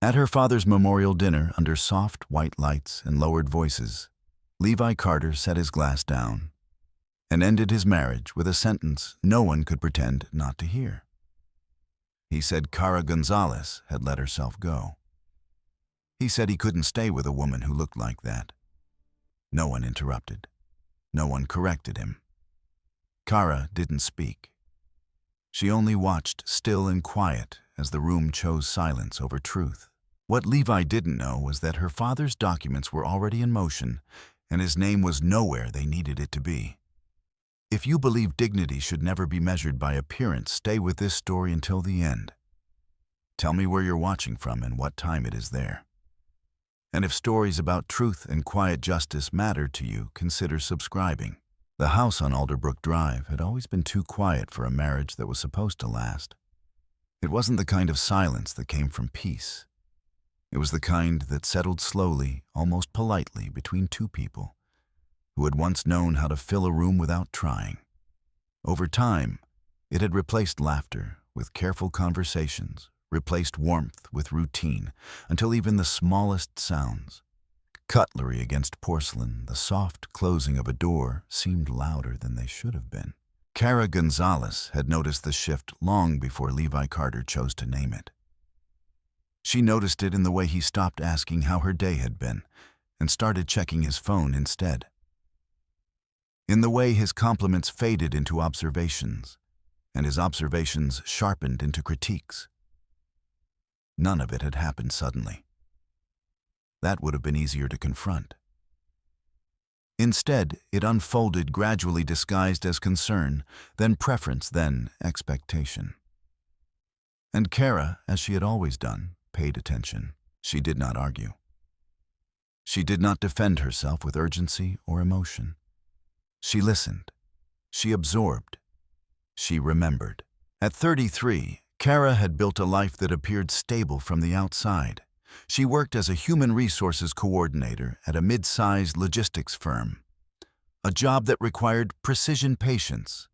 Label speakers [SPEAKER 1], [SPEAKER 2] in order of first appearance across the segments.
[SPEAKER 1] At her father's memorial dinner, under soft white lights and lowered voices, Levi Carter set his glass down and ended his marriage with a sentence no one could pretend not to hear. He said Cara Gonzales had let herself go. He said he couldn't stay with a woman who looked like that. No one interrupted. No one corrected him. Cara didn't speak. She only watched, still and quiet, as the room chose silence over truth. What Levi didn't know was that her father's documents were already in motion, and his name was nowhere they needed it to be. If you believe dignity should never be measured by appearance, stay with this story until the end. Tell me where you're watching from and what time it is there. And if stories about truth and quiet justice matter to you, consider subscribing. The house on Alderbrook Drive had always been too quiet for a marriage that was supposed to last. It wasn't the kind of silence that came from peace. It was the kind that settled slowly, almost politely, between two people who had once known how to fill a room without trying. Over time, it had replaced laughter with careful conversations, replaced warmth with routine, until even the smallest sounds, cutlery against porcelain, the soft closing of a door, seemed louder than they should have been. Cara Gonzales had noticed the shift long before Levi Carter chose to name it. She noticed it in the way he stopped asking how her day had been and started checking his phone instead. In the way his compliments faded into observations and his observations sharpened into critiques. None of it had happened suddenly. That would have been easier to confront. Instead, it unfolded, gradually disguised as concern, then preference, then expectation. And Cara, as she had always done, paid attention. She did not argue. She did not defend herself with urgency or emotion. She listened. She absorbed. She remembered. At 33, Cara had built a life that appeared stable from the outside. She worked as a human resources coordinator at a mid-sized logistics firm, a job that required precision patience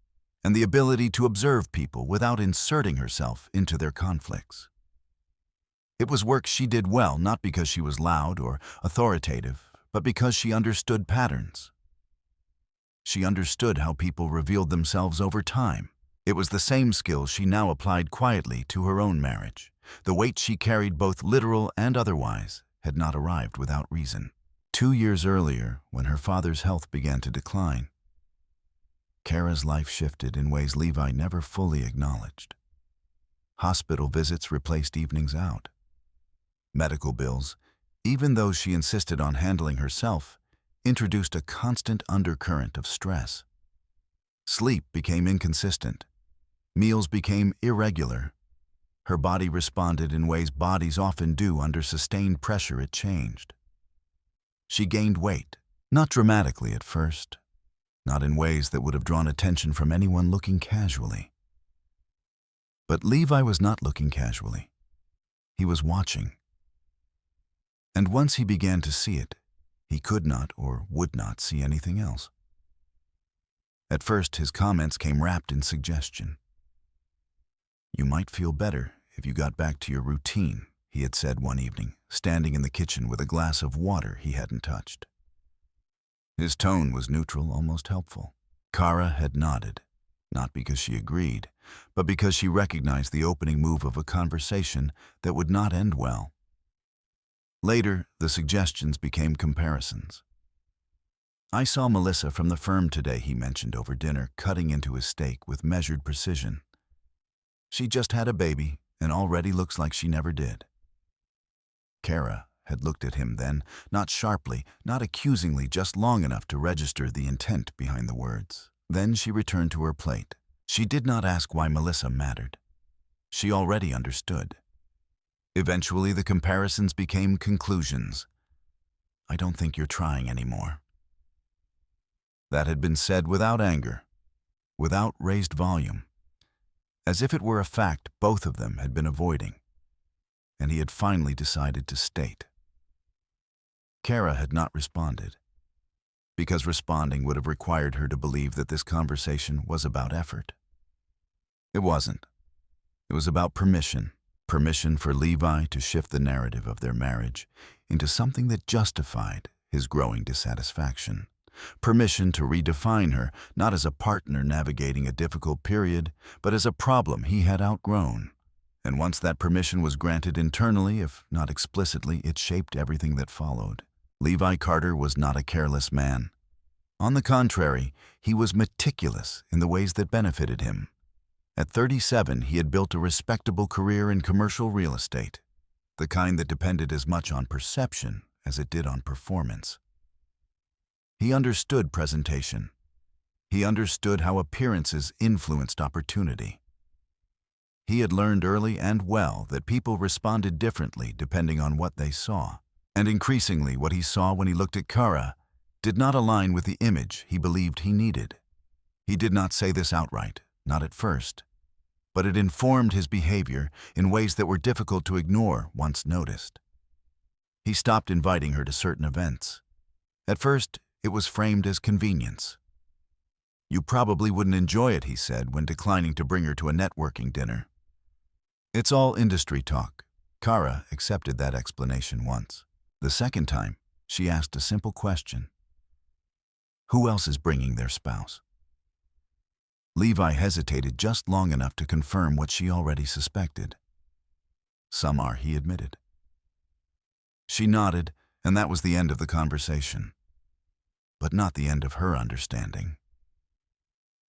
[SPEAKER 1] and the ability to observe people without inserting herself into their conflicts. It was work she did well, not because she was loud or authoritative, but because she understood patterns. She understood how people revealed themselves over time. It was the same skill she now applied quietly to her own marriage. The weight she carried, both literal and otherwise, had not arrived without reason. 2 years earlier, when her father's health began to decline, Cara's life shifted in ways Levi never fully acknowledged. Hospital visits replaced evenings out. Medical bills, even those she insisted on handling herself, introduced a constant undercurrent of stress. Sleep became inconsistent. Meals became irregular. Her body responded in ways bodies often do under sustained pressure. It changed. She gained weight, not dramatically at first, not in ways that would have drawn attention from anyone looking casually. But Levi was not looking casually. He was watching. And once he began to see it, he could not or would not see anything else. At first, his comments came wrapped in suggestion. "You might feel better if you got back to your routine," he had said one evening, standing in the kitchen with a glass of water he hadn't touched. His tone was neutral, almost helpful. Cara had nodded, not because she agreed, but because she recognized the opening move of a conversation that would not end well. Later, the suggestions became comparisons. "I saw Melissa from the firm today," he mentioned over dinner, cutting into his steak with measured precision. "She just had a baby and already looks like she never did." Cara had looked at him then, not sharply, not accusingly, just long enough to register the intent behind the words. Then she returned to her plate. She did not ask why Melissa mattered. She already understood. Eventually, the comparisons became conclusions. "I don't think you're trying anymore." That had been said without anger, without raised volume, as if it were a fact both of them had been avoiding, and he had finally decided to state. Cara had not responded, because responding would have required her to believe that this conversation was about effort. It wasn't. It was about permission, Permission for Levi to shift the narrative of their marriage into something that justified his growing dissatisfaction. Permission to redefine her, not as a partner navigating a difficult period, but as a problem he had outgrown. And once that permission was granted internally, if not explicitly, it shaped everything that followed. Levi Carter was not a careless man. On the contrary, he was meticulous in the ways that benefited him. At 37, he had built a respectable career in commercial real estate, the kind that depended as much on perception as it did on performance. He understood presentation. He understood how appearances influenced opportunity. He had learned early and well that people responded differently depending on what they saw. And increasingly, what he saw when he looked at Kara did not align with the image he believed he needed. He did not say this outright, not at first, but it informed his behavior in ways that were difficult to ignore once noticed. He stopped inviting her to certain events. At first, it was framed as convenience. "You probably wouldn't enjoy it," he said, when declining to bring her to a networking dinner. "It's all industry talk." Kara accepted that explanation once. The second time, she asked a simple question. "Who else is bringing their spouse?" Levi hesitated just long enough to confirm what she already suspected. "Some are," he admitted. She nodded, and that was the end of the conversation. But not the end of her understanding.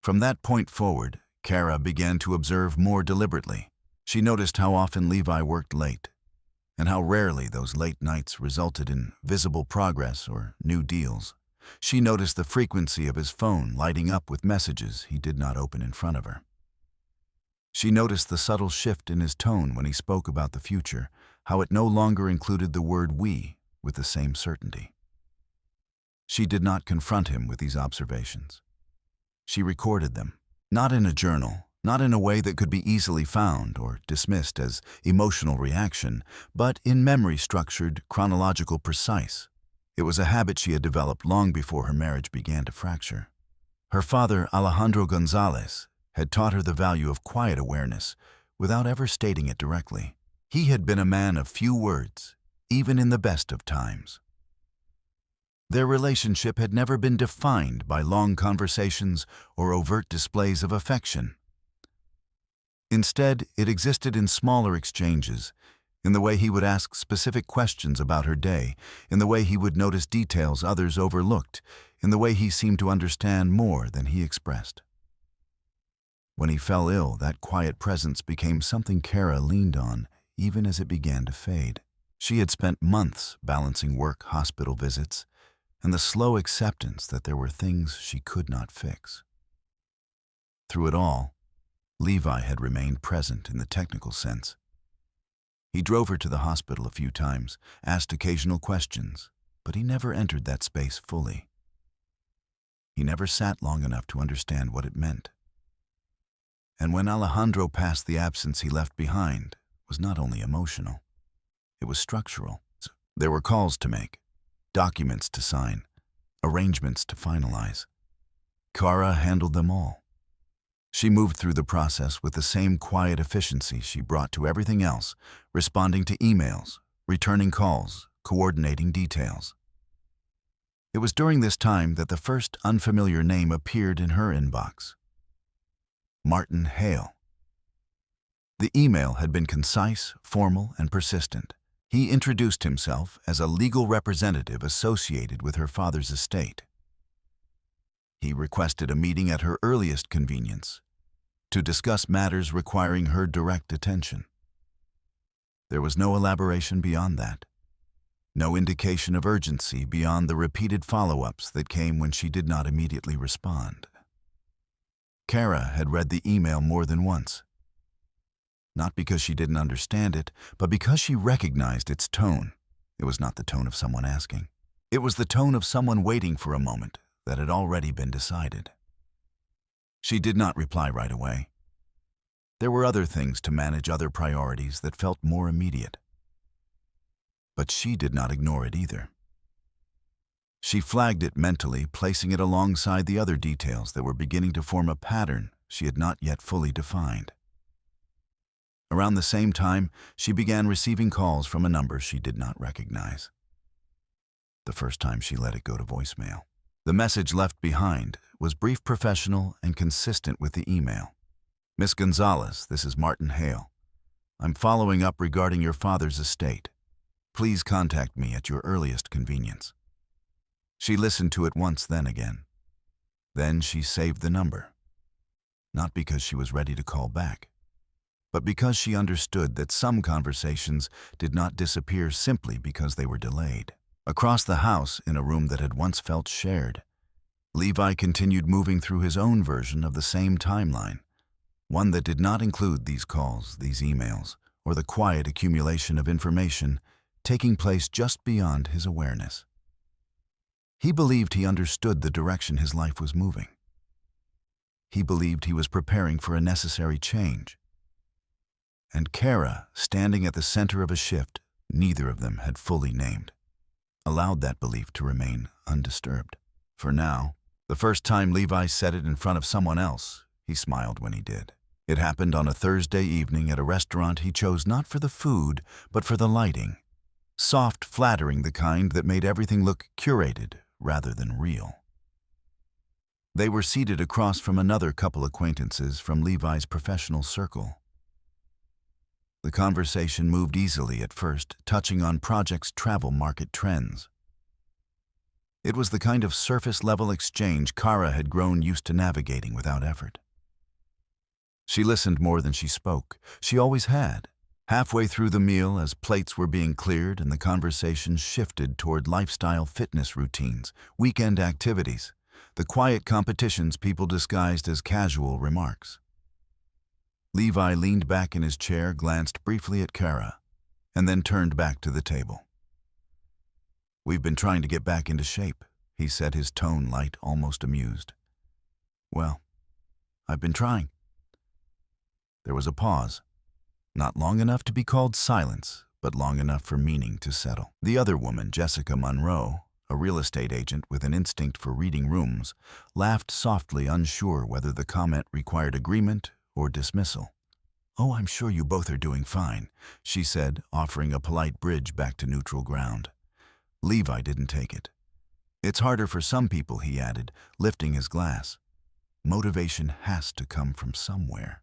[SPEAKER 1] From that point forward, Kara began to observe more deliberately. She noticed how often Levi worked late, and how rarely those late nights resulted in visible progress or new deals. She noticed the frequency of his phone lighting up with messages he did not open in front of her. She noticed the subtle shift in his tone when he spoke about the future, how it no longer included the word "we" with the same certainty. She did not confront him with these observations. She recorded them, not in a journal, not in a way that could be easily found or dismissed as emotional reaction, but in memory structured, chronological, precise. It was a habit she had developed long before her marriage began to fracture. Her father, Alejandro Gonzales, had taught her the value of quiet awareness without ever stating it directly. He had been a man of few words, even in the best of times. Their relationship had never been defined by long conversations or overt displays of affection. Instead, it existed in smaller exchanges, in the way he would ask specific questions about her day, in the way he would notice details others overlooked, in the way he seemed to understand more than he expressed. When he fell ill, that quiet presence became something Kara leaned on, even as it began to fade. She had spent months balancing work, hospital visits, and the slow acceptance that there were things she could not fix. Through it all, Levi had remained present in the technical sense. He drove her to the hospital a few times, asked occasional questions, but he never entered that space fully. He never sat long enough to understand what it meant. And when Alejandro passed, the absence he left behind was not only emotional, it was structural. There were calls to make, documents to sign, arrangements to finalize. Kara handled them all. She moved through the process with the same quiet efficiency she brought to everything else, responding to emails, returning calls, coordinating details. It was during this time that the first unfamiliar name appeared in her inbox. Martin Hale. The email had been concise, formal, and persistent. He introduced himself as a legal representative associated with her father's estate. He requested a meeting at her earliest convenience to discuss matters requiring her direct attention. There was no elaboration beyond that, no indication of urgency beyond the repeated follow-ups that came when she did not immediately respond. Kara had read the email more than once, not because she didn't understand it, but because she recognized its tone. It was not the tone of someone asking. It was the tone of someone waiting for a moment that had already been decided. She did not reply right away. There were other things to manage, other priorities that felt more immediate. But she did not ignore it either. She flagged it mentally, placing it alongside the other details that were beginning to form a pattern she had not yet fully defined. Around the same time, she began receiving calls from a number she did not recognize. The first time she let it go to voicemail. The message left behind was brief, professional, and consistent with the email. "Miss Gonzales, this is Martin Hale. I'm following up regarding your father's estate. Please contact me at your earliest convenience." She listened to it once, then again. Then she saved the number. Not because she was ready to call back, but because she understood that some conversations did not disappear simply because they were delayed. Across the house, in a room that had once felt shared, Levi continued moving through his own version of the same timeline, one that did not include these calls, these emails, or the quiet accumulation of information taking place just beyond his awareness. He believed he understood the direction his life was moving. He believed he was preparing for a necessary change. And Kara, standing at the center of a shift neither of them had fully named, allowed that belief to remain undisturbed. For now, the first time Levi said it in front of someone else, he smiled when he did. It happened on a Thursday evening at a restaurant he chose not for the food, but for the lighting. Soft, flattering, the kind that made everything look curated rather than real. They were seated across from another couple acquaintances from Levi's professional circle. The conversation moved easily at first, touching on projects' travel market trends. It was the kind of surface-level exchange Kara had grown used to navigating without effort. She listened more than she spoke. She always had. Halfway through the meal, as plates were being cleared and the conversation shifted toward lifestyle fitness routines, weekend activities, the quiet competitions people disguised as casual remarks. Levi leaned back in his chair, glanced briefly at Kara, and then turned back to the table. "We've been trying to get back into shape," he said, his tone light, almost amused. "Well, I've been trying." There was a pause. Not long enough to be called silence, but long enough for meaning to settle. The other woman, Jessica Monroe, a real estate agent with an instinct for reading rooms, laughed softly, unsure whether the comment required agreement or dismissal. "Oh, I'm sure you both are doing fine," she said, offering a polite bridge back to neutral ground. Levi didn't take it. "It's harder for some people," he added, lifting his glass. "Motivation has to come from somewhere."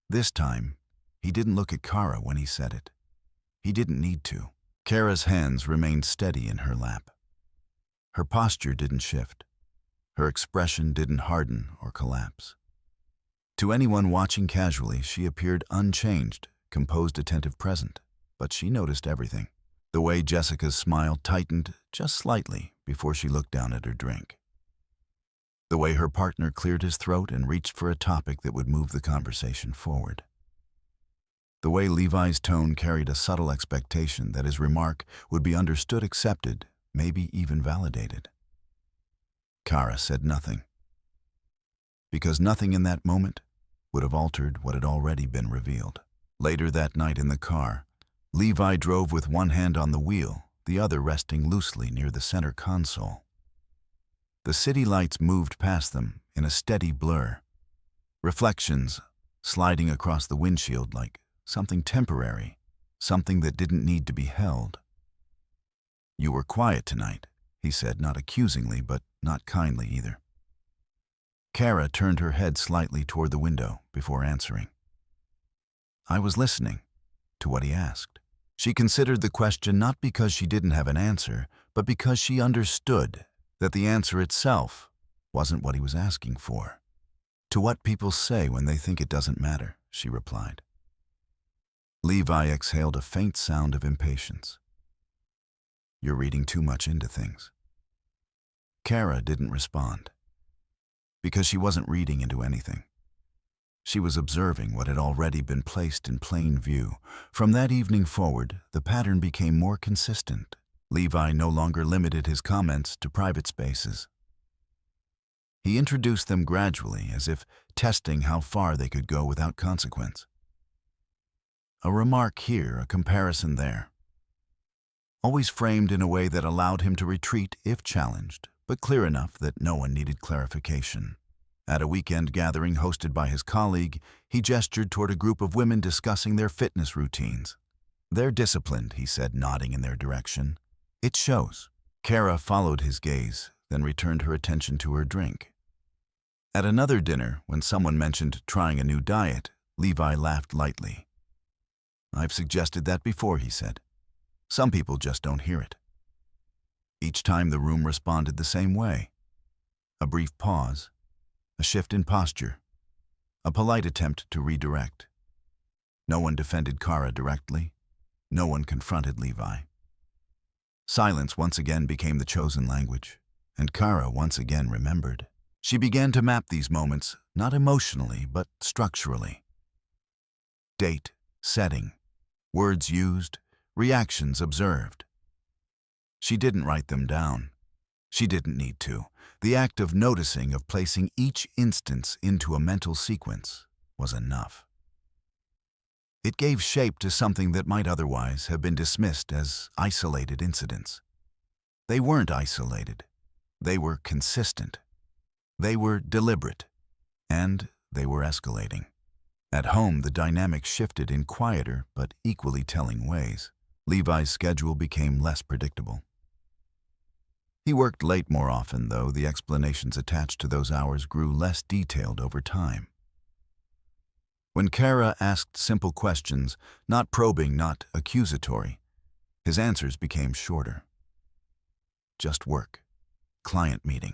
[SPEAKER 1] This time, he didn't look at Kara when he said it. He didn't need to. Kara's hands remained steady in her lap. Her posture didn't shift. Her expression didn't harden or collapse. To anyone watching casually, she appeared unchanged, composed, attentive, present. But she noticed everything. The way Jessica's smile tightened just slightly before she looked down at her drink. The way her partner cleared his throat and reached for a topic that would move the conversation forward. The way Levi's tone carried a subtle expectation that his remark would be understood, accepted, maybe even validated. Kara said nothing. Because nothing in that moment would have altered what had already been revealed. Later that night in the car, Levi drove with one hand on the wheel, the other resting loosely near the center console. The city lights moved past them in a steady blur, reflections sliding across the windshield like something temporary, something that didn't need to be held. "You were quiet tonight," he said, not accusingly, but not kindly either. Kara turned her head slightly toward the window before answering. "I was listening to what he asked." She considered the question not because she didn't have an answer, but because she understood that the answer itself wasn't what he was asking for. "To what people say when they think it doesn't matter," she replied. Levi exhaled a faint sound of impatience. "You're reading too much into things." Kara didn't respond. Because she wasn't reading into anything. She was observing what had already been placed in plain view. From that evening forward, the pattern became more consistent. Levi no longer limited his comments to private spaces. He introduced them gradually, as if testing how far they could go without consequence. A remark here, a comparison there. Always framed in a way that allowed him to retreat if challenged, but clear enough that no one needed clarification. At a weekend gathering hosted by his colleague, he gestured toward a group of women discussing their fitness routines. "They're disciplined," he said, nodding in their direction. "It shows." Kara followed his gaze, then returned her attention to her drink. At another dinner, when someone mentioned trying a new diet, Levi laughed lightly. "I've suggested that before," he said. "Some people just don't hear it." Each time the room responded the same way. A brief pause, a shift in posture, a polite attempt to redirect. No one defended Kara directly. No one confronted Levi. Silence once again became the chosen language, and Kara once again remembered. She began to map these moments, not emotionally, but structurally. Date, setting, words used, reactions observed. She didn't write them down. She didn't need to. The act of noticing, of placing each instance into a mental sequence, was enough. It gave shape to something that might otherwise have been dismissed as isolated incidents. They weren't isolated. They were consistent. They were deliberate. And they were escalating. At home, the dynamic shifted in quieter but equally telling ways. Levi's schedule became less predictable. He worked late more often, though the explanations attached to those hours grew less detailed over time. When Kara asked simple questions, not probing, not accusatory, his answers became shorter. Just work. Client meeting.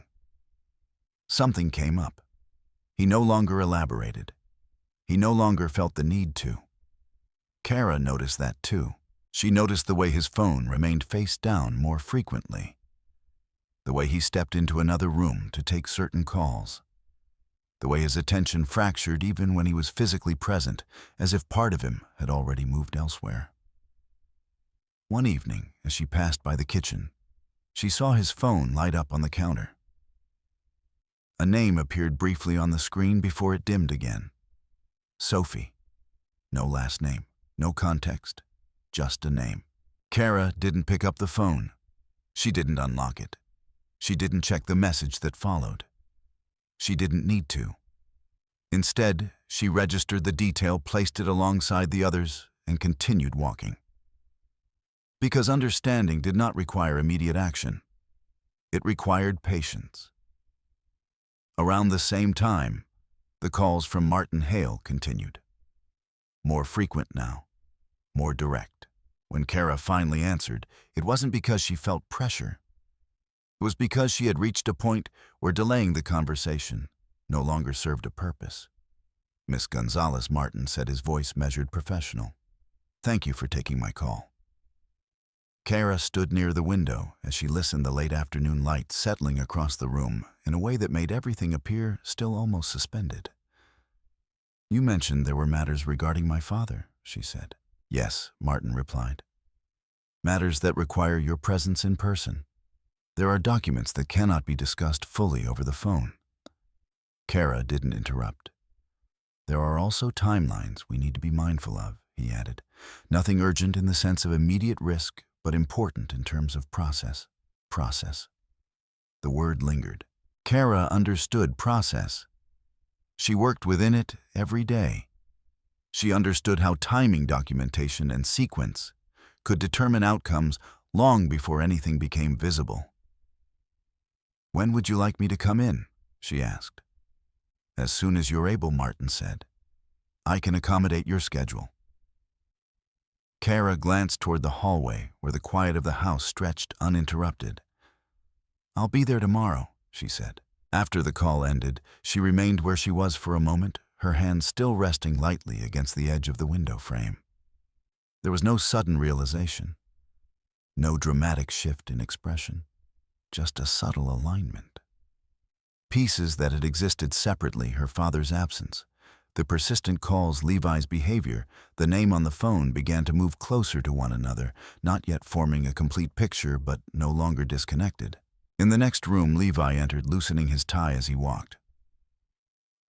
[SPEAKER 1] Something came up. He no longer elaborated. He no longer felt the need to. Kara noticed that too. She noticed the way his phone remained face down more frequently. The way he stepped into another room to take certain calls. The way his attention fractured even when he was physically present, as if part of him had already moved elsewhere. One evening, as she passed by the kitchen, she saw his phone light up on the counter. A name appeared briefly on the screen before it dimmed again. Sophie. No last name, no context, just a name. Kara didn't pick up the phone. She didn't unlock it. She didn't check the message that followed. She didn't need to. Instead, she registered the detail, placed it alongside the others, and continued walking. Because understanding did not require immediate action. It required patience. Around the same time, the calls from Martin Hale continued. More frequent now, more direct. When Kara finally answered, it wasn't because she felt pressure. It was because she had reached a point where delaying the conversation no longer served a purpose. "Miss Gonzales," Martin said, his voice measured professional. "Thank you for taking my call." Kara stood near the window as she listened, the late afternoon light settling across the room in a way that made everything appear still almost suspended. "You mentioned there were matters regarding my father," she said. "Yes," Martin replied. "Matters that require your presence in person. There are documents that cannot be discussed fully over the phone." Kara didn't interrupt. "There are also timelines we need to be mindful of," he added. "Nothing urgent in the sense of immediate risk, but important in terms of process." Process. The word lingered. Kara understood process. She worked within it every day. She understood how timing, documentation, and sequence could determine outcomes long before anything became visible. "When would you like me to come in?" she asked. "As soon as you're able," Martin said. "I can accommodate your schedule." Kara glanced toward the hallway where the quiet of the house stretched uninterrupted. "I'll be there tomorrow," she said. After the call ended, she remained where she was for a moment, her hand still resting lightly against the edge of the window frame. There was no sudden realization, no dramatic shift in expression, just a subtle alignment. Pieces that had existed separately, her father's absence, the persistent calls, Levi's behavior, the name on the phone, began to move closer to one another, not yet forming a complete picture, but no longer disconnected. In the next room, Levi entered, loosening his tie as he walked.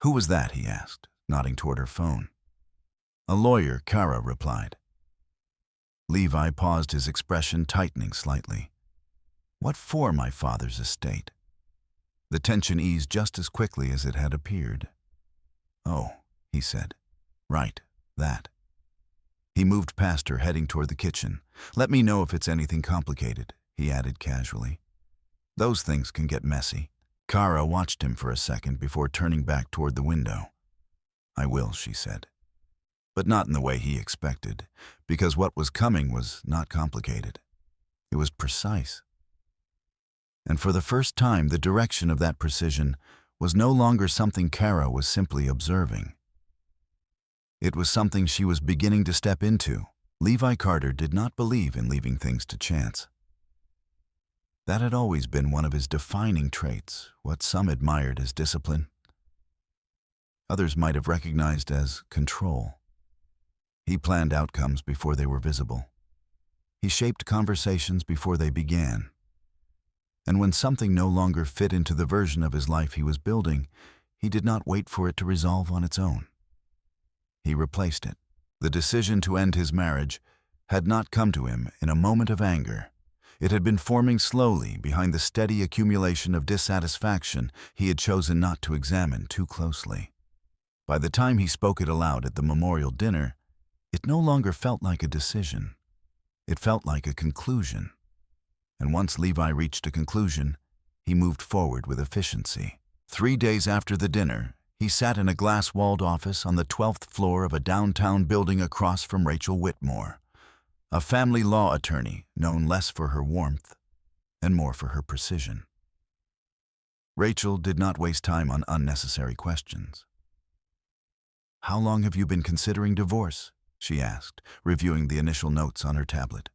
[SPEAKER 1] "Who was that?" he asked, nodding toward her phone. "A lawyer," Kara replied. Levi paused, his expression tightening slightly. "What for, my father's estate?" The tension eased just as quickly as it had appeared. "Oh," he said. "Right, that." He moved past her, heading toward the kitchen. "Let me know if it's anything complicated," he added casually. "Those things can get messy." Kara watched him for a second before turning back toward the window. "I will," she said. But not in the way he expected, because what was coming was not complicated. It was precise. And for the first time, the direction of that precision was no longer something Kara was simply observing. It was something she was beginning to step into. Levi Carter did not believe in leaving things to chance. That had always been one of his defining traits, what some admired as discipline. Others might have recognized as control. He planned outcomes before they were visible. He shaped conversations before they began. And when something no longer fit into the version of his life he was building, he did not wait for it to resolve on its own. He replaced it. The decision to end his marriage had not come to him in a moment of anger. It had been forming slowly behind the steady accumulation of dissatisfaction he had chosen not to examine too closely. By the time he spoke it aloud at the memorial dinner, it no longer felt like a decision. It felt like a conclusion. And once Levi reached a conclusion, he moved forward with efficiency. 3 days after the dinner, he sat in a glass-walled office on the 12th floor of a downtown building across from Rachel Whitmore, a family law attorney known less for her warmth and more for her precision. Rachel did not waste time on unnecessary questions. "How long have you been considering divorce?" she asked, reviewing the initial notes on her tablet.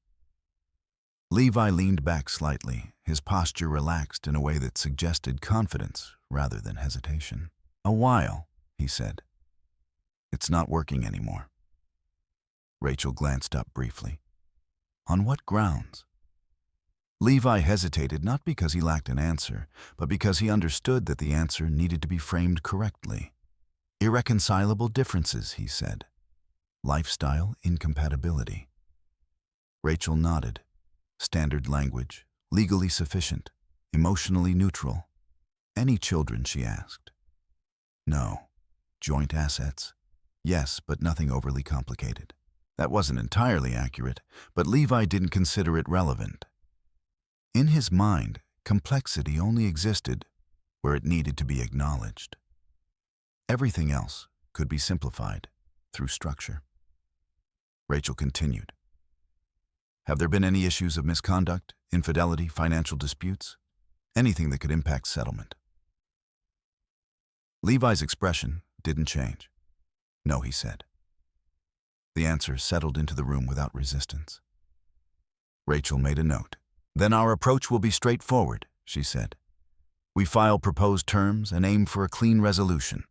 [SPEAKER 1] Levi leaned back slightly, his posture relaxed in a way that suggested confidence rather than hesitation. "A while," he said. "It's not working anymore." Rachel glanced up briefly. "On what grounds?" Levi hesitated, not because he lacked an answer, but because he understood that the answer needed to be framed correctly. "Irreconcilable differences," he said. "Lifestyle incompatibility." Rachel nodded. "Standard language, legally sufficient, emotionally neutral." "Any children?" she asked. "No." "Joint assets?" "Yes, but nothing overly complicated." That wasn't entirely accurate, but Levi didn't consider it relevant. In his mind, complexity only existed where it needed to be acknowledged. Everything else could be simplified through structure. Rachel continued. "Have there been any issues of misconduct, infidelity, financial disputes? Anything that could impact settlement?" Levi's expression didn't change. "No," he said. The answer settled into the room without resistance. Rachel made a note. "Then our approach will be straightforward," she said. "We file proposed terms and aim for a clean resolution.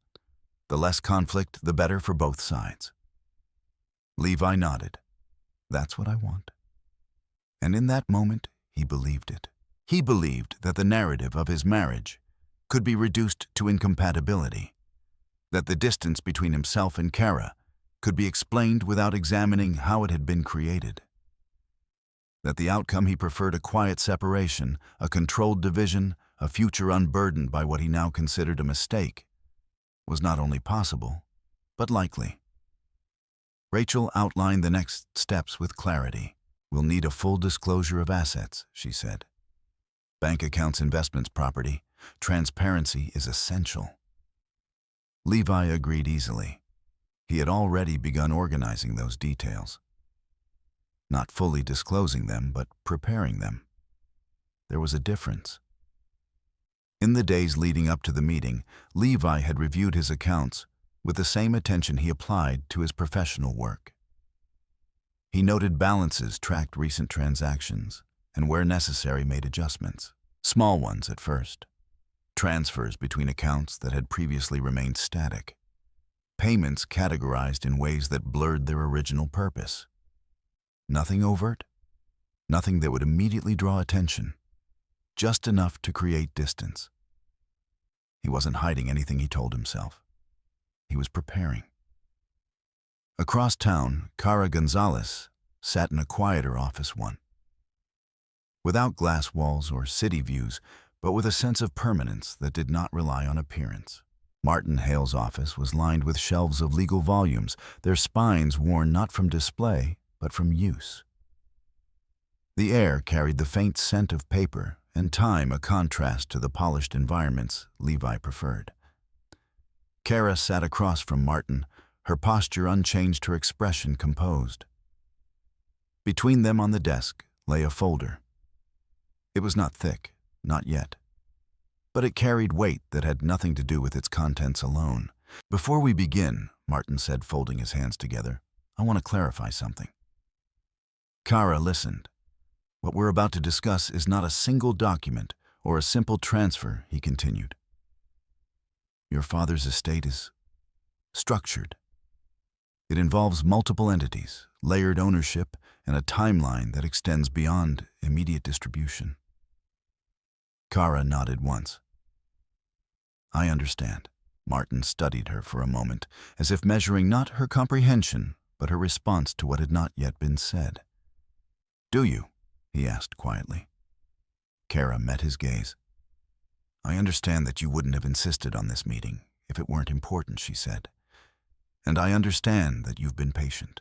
[SPEAKER 1] The less conflict, the better for both sides." Levi nodded. "That's what I want." And in that moment, he believed it. He believed that the narrative of his marriage could be reduced to incompatibility, that the distance between himself and Kara could be explained without examining how it had been created, that the outcome he preferred a quiet separation, a controlled division, a future unburdened by what he now considered a mistake, was not only possible, but likely. Rachel outlined the next steps with clarity. "We'll need a full disclosure of assets," she said. "Bank accounts, investments, property. Transparency is essential." Levi agreed easily. He had already begun organizing those details. Not fully disclosing them, but preparing them. There was a difference. In the days leading up to the meeting, Levi had reviewed his accounts with the same attention he applied to his professional work. He noted balances, tracked recent transactions, and where necessary made adjustments. Small ones at first. Transfers between accounts that had previously remained static. Payments categorized in ways that blurred their original purpose. Nothing overt, nothing that would immediately draw attention, just enough to create distance. He wasn't hiding anything, he told himself. He was preparing. Across town, Kara Gonzales sat in a quieter office one. Without glass walls or city views, but with a sense of permanence that did not rely on appearance. Martin Hale's office was lined with shelves of legal volumes, their spines worn not from display, but from use. The air carried the faint scent of paper, and time a contrast to the polished environments Levi preferred. Kara sat across from Martin, her posture unchanged, her expression composed. Between them on the desk lay a folder. It was not thick, not yet. But it carried weight that had nothing to do with its contents alone. "Before we begin," Martin said, folding his hands together, "I want to clarify something." Kara listened. "What we're about to discuss is not a single document or a simple transfer," he continued. "Your father's estate is structured. It involves multiple entities, layered ownership, and a timeline that extends beyond immediate distribution." Kara nodded once. "I understand." Martin studied her for a moment, as if measuring not her comprehension, but her response to what had not yet been said. "Do you?" he asked quietly. Kara met his gaze. "I understand that you wouldn't have insisted on this meeting if it weren't important," she said. "And I understand that you've been patient."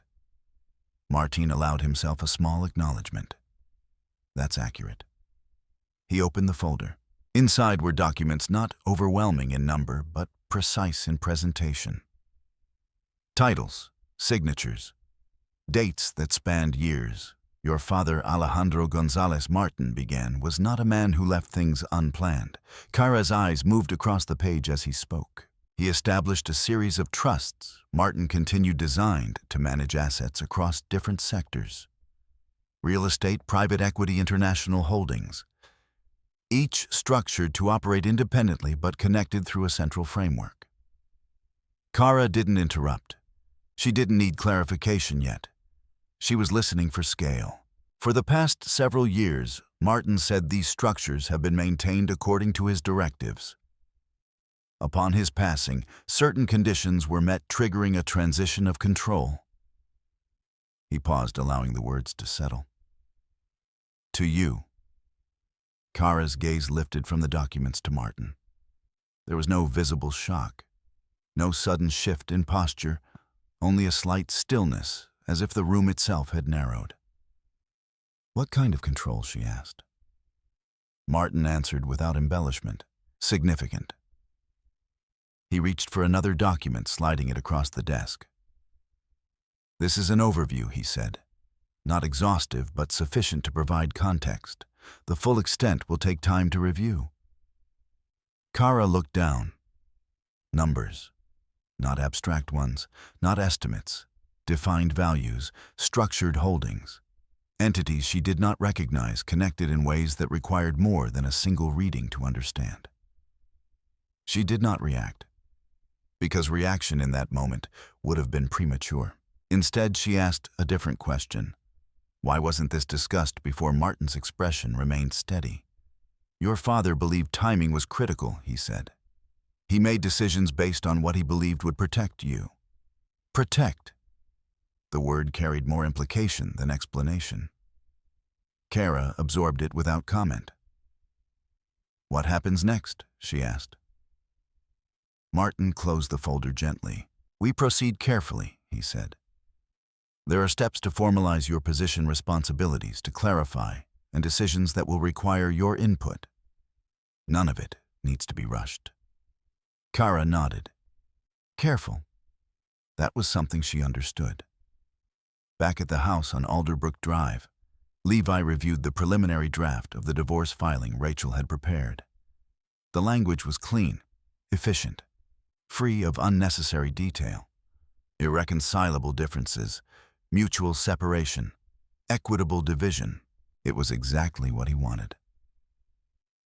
[SPEAKER 1] Martin allowed himself a small acknowledgement. "That's accurate." He opened the folder. Inside were documents not overwhelming in number, but precise in presentation. Titles, signatures, dates that spanned years. "Your father, Alejandro Gonzales," Martin began, "was not a man who left things unplanned." Kara's eyes moved across the page as he spoke. "He established a series of trusts," Martin continued, "designed to manage assets across different sectors. Real estate, private equity, international holdings. Each structured to operate independently but connected through a central framework." Kara didn't interrupt. She didn't need clarification yet. She was listening for scale. "For the past several years," Martin said, "these structures have been maintained according to his directives. Upon his passing, certain conditions were met, triggering a transition of control." He paused, allowing the words to settle. "To you." Kara's gaze lifted from the documents to Martin. There was no visible shock, no sudden shift in posture, only a slight stillness, as if the room itself had narrowed. "What kind of control?" she asked. Martin answered without embellishment. "Significant." He reached for another document, sliding it across the desk. "This is an overview," he said. "Not exhaustive, but sufficient to provide context. The full extent will take time to review." Kara looked down. Numbers. Not abstract ones, not estimates. Defined values, structured holdings. Entities she did not recognize, connected in ways that required more than a single reading to understand. She did not react, because reaction in that moment would have been premature. Instead, she asked a different question. Why wasn't this discussed before? Martin's expression remained steady. "Your father believed timing was critical," he said. "He made decisions based on what he believed would protect you." Protect. The word carried more implication than explanation. Kara absorbed it without comment. "What happens next?" she asked. Martin closed the folder gently. "We proceed carefully," he said. "There are steps to formalize your position, responsibilities to clarify, and decisions that will require your input. None of it needs to be rushed." Kara nodded. Careful. That was something she understood. Back at the house on Alderbrook Drive, Levi reviewed the preliminary draft of the divorce filing Rachel had prepared. The language was clean, efficient, free of unnecessary detail. Irreconcilable differences, mutual separation, equitable division. It was exactly what he wanted.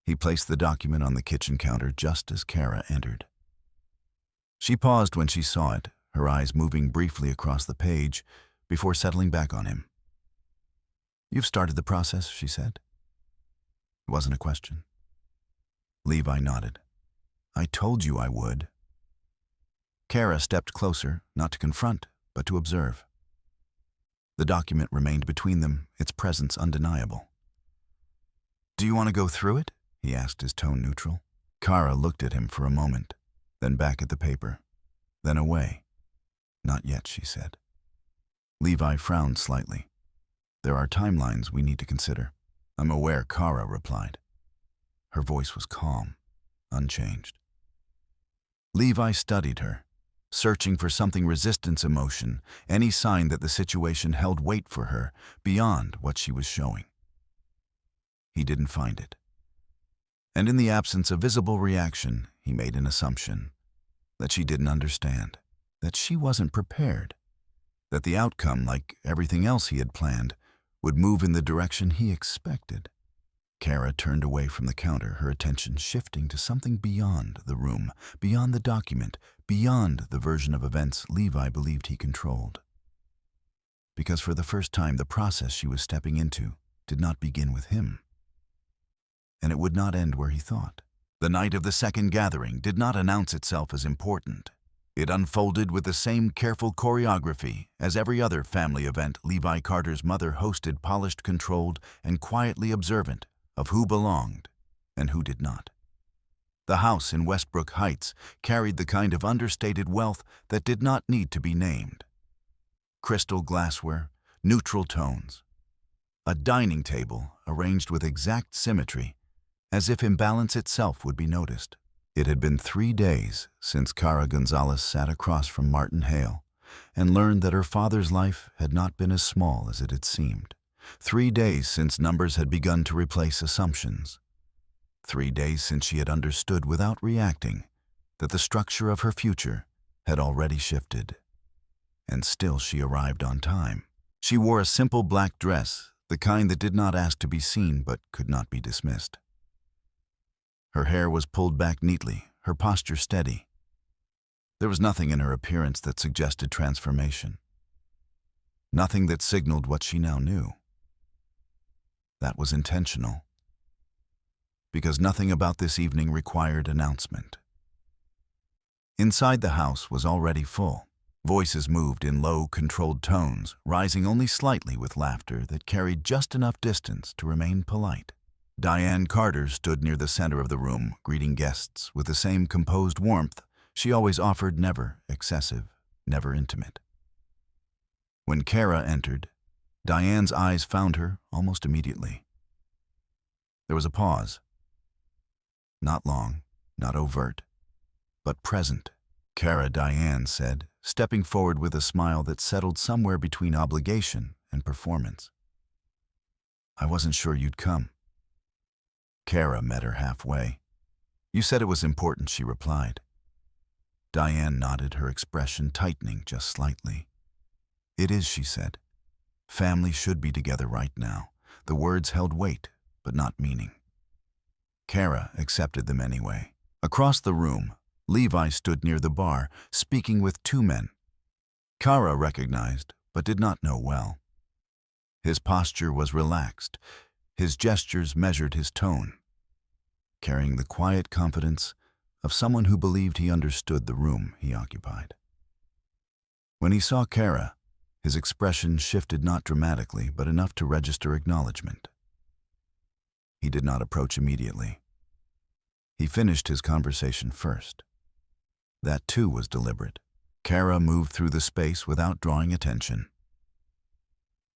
[SPEAKER 1] He placed the document on the kitchen counter just as Kara entered. She paused when she saw it, her eyes moving briefly across the page before settling back on him. "You've started the process," she said. It wasn't a question. Levi nodded. "I told you I would." Kara stepped closer, not to confront, but to observe. The document remained between them, its presence undeniable. "Do you want to go through it?" he asked, his tone neutral. Kara looked at him for a moment, then back at the paper, then away. Not yet, she said. Levi frowned slightly. There are timelines we need to consider. I'm aware, Kara replied. Her voice was calm, unchanged. Levi studied her, searching for something resistance emotion, any sign that the situation held weight for her beyond what she was showing. He didn't find it. And in the absence of visible reaction, he made an assumption that she didn't understand, that she wasn't prepared, that the outcome, like everything else he had planned, would move in the direction he expected. Kara turned away from the counter, her attention shifting to something beyond the room, beyond the document, beyond the version of events Levi believed he controlled. Because for the first time, the process she was stepping into did not begin with him. And it would not end where he thought. The night of the second gathering did not announce itself as important. It unfolded with the same careful choreography as every other family event Levi Carter's mother hosted, polished, controlled, and quietly observant of who belonged and who did not. The house in Westbrook Heights carried the kind of understated wealth that did not need to be named. Crystal glassware, neutral tones, a dining table arranged with exact symmetry, as if imbalance itself would be noticed. It had been 3 days since Kara Gonzales sat across from Martin Hale and learned that her father's life had not been as small as it had seemed. 3 days since numbers had begun to replace assumptions. 3 days since she had understood without reacting that the structure of her future had already shifted. And still she arrived on time. She wore a simple black dress, the kind that did not ask to be seen but could not be dismissed. Her hair was pulled back neatly, her posture steady. There was nothing in her appearance that suggested transformation. Nothing that signaled what she now knew. That was intentional. Because nothing about this evening required announcement. Inside the house was already full. Voices moved in low, controlled tones, rising only slightly with laughter that carried just enough distance to remain polite. Diane Carter stood near the center of the room, greeting guests with the same composed warmth she always offered, never excessive, never intimate. When Kara entered, Diane's eyes found her almost immediately. There was a pause. Not long, not overt, but present. Kara, Diane said, stepping forward with a smile that settled somewhere between obligation and performance. I wasn't sure you'd come. Kara met her halfway. You said it was important, she replied. Diane nodded, her expression tightening just slightly. It is, she said. Family should be together right now. The words held weight, but not meaning. Kara accepted them anyway. Across the room, Levi stood near the bar, speaking with 2 men. Kara recognized, but did not know well. His posture was relaxed. His gestures measured his tone, carrying the quiet confidence of someone who believed he understood the room he occupied. When he saw Kara, his expression shifted not dramatically, but enough to register acknowledgement. He did not approach immediately. He finished his conversation first. That too was deliberate. Kara moved through the space without drawing attention.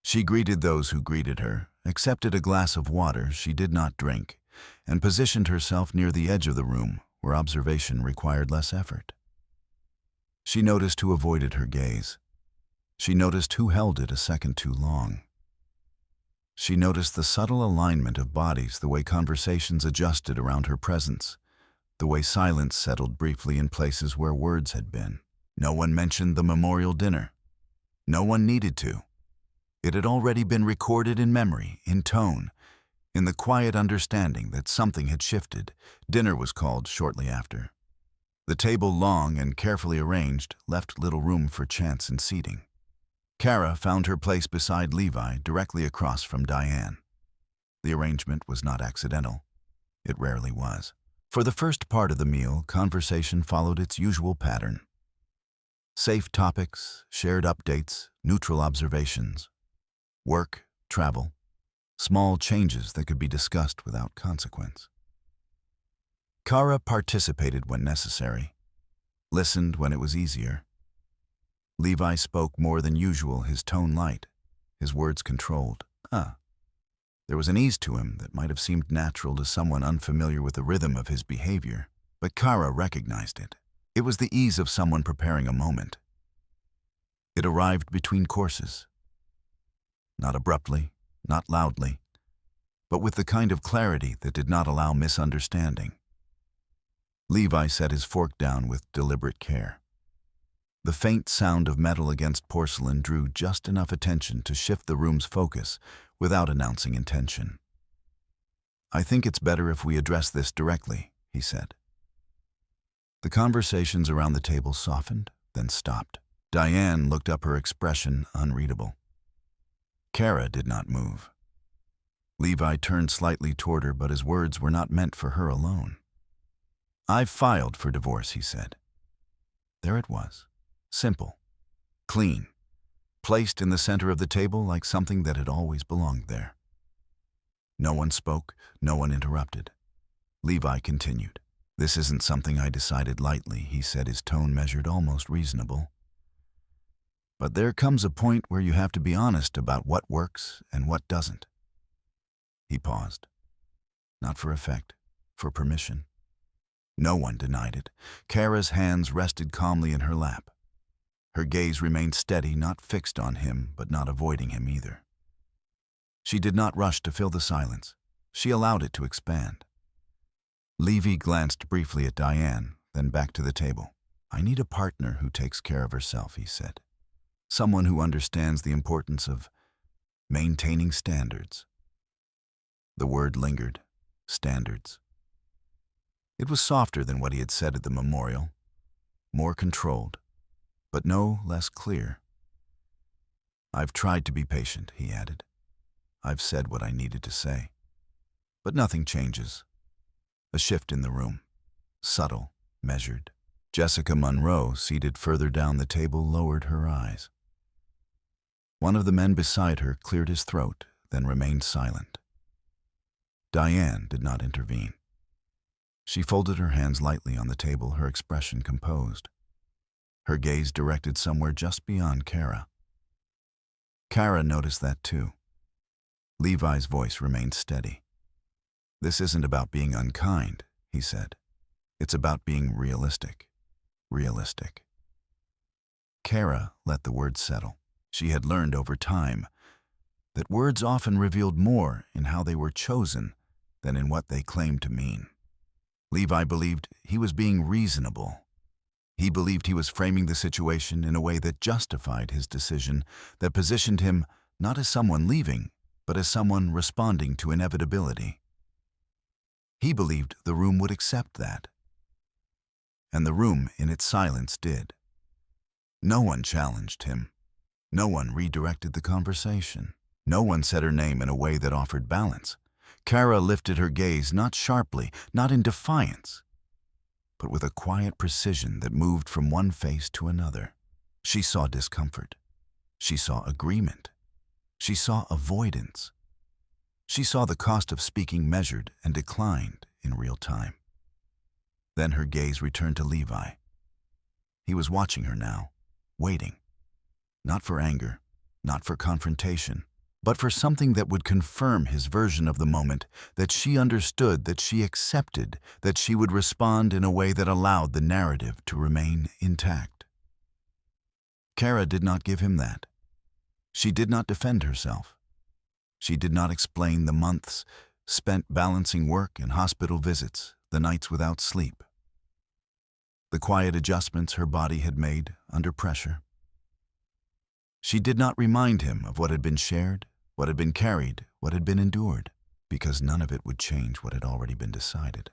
[SPEAKER 1] She greeted those who greeted her, accepted a glass of water she did not drink, and positioned herself near the edge of the room where observation required less effort. She noticed who avoided her gaze. She noticed who held it a second too long. She noticed the subtle alignment of bodies, the way conversations adjusted around her presence, the way silence settled briefly in places where words had been. No one mentioned the memorial dinner. No one needed to. It had already been recorded in memory, in tone, in the quiet understanding that something had shifted. Dinner was called shortly after. The table, long and carefully arranged, left little room for chance in seating. Kara found her place beside Levi, directly across from Diane. The arrangement was not accidental. It rarely was. For the first part of the meal, conversation followed its usual pattern. Safe topics, shared updates, neutral observations. Work, travel, small changes that could be discussed without consequence. Kara participated when necessary, listened when it was easier. Levi spoke more than usual, his tone light, his words controlled. There was an ease to him that might have seemed natural to someone unfamiliar with the rhythm of his behavior, but Kara recognized it. It was the ease of someone preparing a moment. It arrived between courses. Not abruptly, not loudly, but with the kind of clarity that did not allow misunderstanding. Levi set his fork down with deliberate care. The faint sound of metal against porcelain drew just enough attention to shift the room's focus without announcing intention. "I think it's better if we address this directly," he said. The conversations around the table softened, then stopped. Diane looked up, her expression unreadable. Kara did not move. Levi turned slightly toward her, but his words were not meant for her alone. "I've filed for divorce," he said. There it was. Simple. Clean. Placed in the center of the table like something that had always belonged there. No one spoke, no one interrupted. Levi continued. "This isn't something I decided lightly," he said, his tone measured, almost reasonable. "But there comes a point where you have to be honest about what works and what doesn't." He paused. Not for effect, for permission. No one denied it. Kara's hands rested calmly in her lap. Her gaze remained steady, not fixed on him, but not avoiding him either. She did not rush to fill the silence. She allowed it to expand. Levi glanced briefly at Diane, then back to the table. "I need a partner who takes care of herself," he said. "Someone who understands the importance of maintaining standards." The word lingered. Standards. It was softer than what he had said at the memorial, more controlled, but no less clear. "I've tried to be patient," he added. "I've said what I needed to say. But nothing changes." A shift in the room. Subtle, measured. Jessica Monroe, seated further down the table, lowered her eyes. One of the men beside her cleared his throat, then remained silent. Diane did not intervene. She folded her hands lightly on the table, her expression composed. Her gaze directed somewhere just beyond Kara. Kara noticed that too. Levi's voice remained steady. "This isn't about being unkind," he said. "It's about being realistic. Realistic." Kara let the words settle. She had learned over time that words often revealed more in how they were chosen than in what they claimed to mean. Levi believed he was being reasonable. He believed he was framing the situation in a way that justified his decision, that positioned him not as someone leaving, but as someone responding to inevitability. He believed the room would accept that. And the room in its silence did. No one challenged him. No one redirected the conversation. No one said her name in a way that offered balance. Kara lifted her gaze, not sharply, not in defiance, but with a quiet precision that moved from one face to another. She saw discomfort. She saw agreement. She saw avoidance. She saw the cost of speaking measured and declined in real time. Then her gaze returned to Levi. He was watching her now, waiting. Not for anger, not for confrontation, but for something that would confirm his version of the moment, that she understood, that she accepted, that she would respond in a way that allowed the narrative to remain intact. Kara did not give him that. She did not defend herself. She did not explain the months spent balancing work and hospital visits, the nights without sleep, the quiet adjustments her body had made under pressure. She did not remind him of what had been shared, what had been carried, what had been endured, because none of it would change what had already been decided.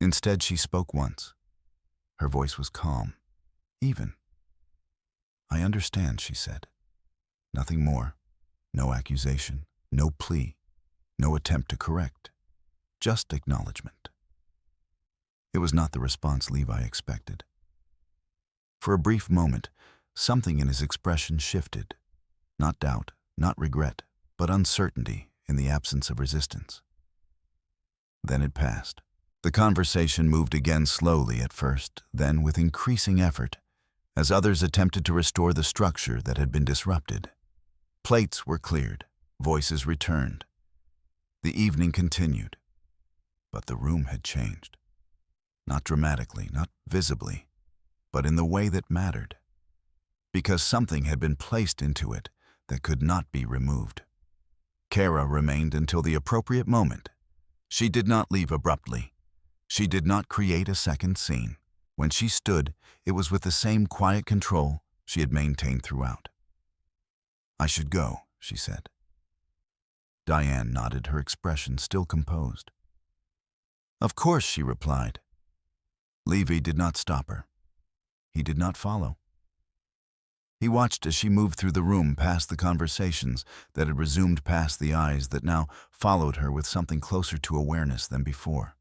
[SPEAKER 1] Instead, she spoke once. Her voice was calm, even. "I understand," she said. Nothing more. No accusation, no plea, no attempt to correct. Just acknowledgement. It was not the response Levi expected. For a brief moment, something in his expression shifted. Not doubt, not regret, but uncertainty in the absence of resistance. Then it passed. The conversation moved again slowly at first, then with increasing effort, as others attempted to restore the structure that had been disrupted. Plates were cleared, voices returned. The evening continued, but the room had changed. Not dramatically, not visibly, but in the way that mattered, because something had been placed into it that could not be removed. Kara remained until the appropriate moment. She did not leave abruptly. She did not create a second scene. When she stood, it was with the same quiet control she had maintained throughout. "I should go," she said. Diane nodded, her expression still composed. "Of course," she replied. Levi did not stop her. He did not follow. He watched as she moved through the room past the conversations that had resumed, past the eyes that now followed her with something closer to awareness than before.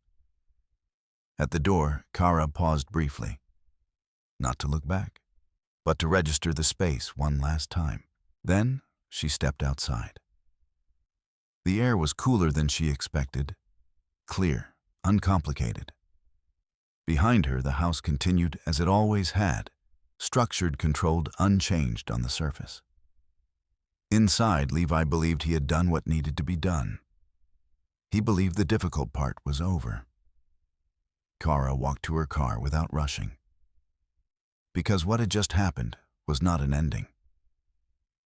[SPEAKER 1] At the door, Kara paused briefly, not to look back, but to register the space one last time. Then she stepped outside. The air was cooler than she expected, clear, uncomplicated. Behind her, the house continued as it always had, structured, controlled, unchanged on the surface. Inside, Levi believed he had done what needed to be done. He believed the difficult part was over. Kara walked to her car without rushing, because what had just happened was not an ending.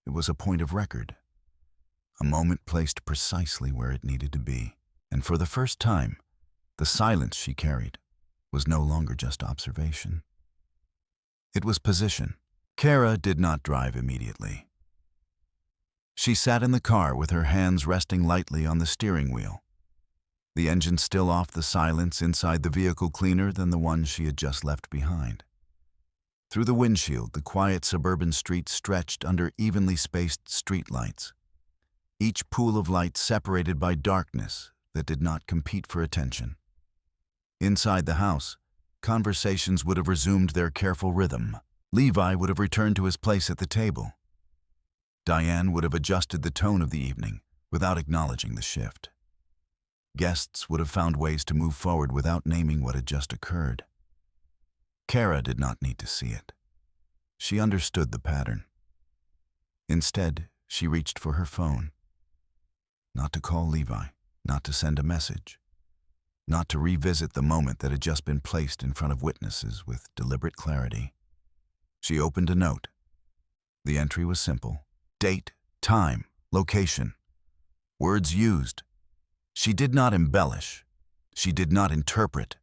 [SPEAKER 1] It was a point of record, a moment placed precisely where it needed to be, and for the first time, the silence she carried was no longer just observation. It was position. Kara did not drive immediately. She sat in the car with her hands resting lightly on the steering wheel, the engine still off, the silence inside the vehicle cleaner than the one she had just left behind. Through the windshield, the quiet suburban street stretched under evenly spaced street lights, each pool of light separated by darkness that did not compete for attention. Inside the house, conversations would have resumed their careful rhythm. Levi would have returned to his place at the table. Diane would have adjusted the tone of the evening without acknowledging the shift. Guests would have found ways to move forward without naming what had just occurred. Kara did not need to see it. She understood the pattern. Instead, she reached for her phone. Not to call Levi, not to send a message, not to revisit the moment that had just been placed in front of witnesses with deliberate clarity. She opened a note. The entry was simple. Date, time, location. Words used. She did not embellish. She did not interpret.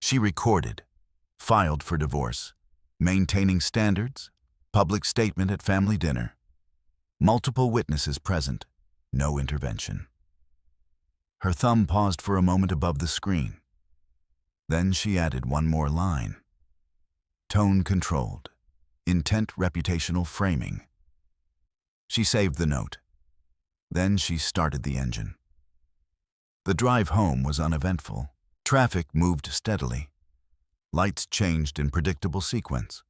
[SPEAKER 1] She recorded. Filed for divorce. Maintaining standards. Public statement at family dinner. Multiple witnesses present. No intervention. Her thumb paused for a moment above the screen. Then she added one more line. Tone controlled. Intent reputational framing. She saved the note. Then she started the engine. The drive home was uneventful. Traffic moved steadily. Lights changed in predictable sequence.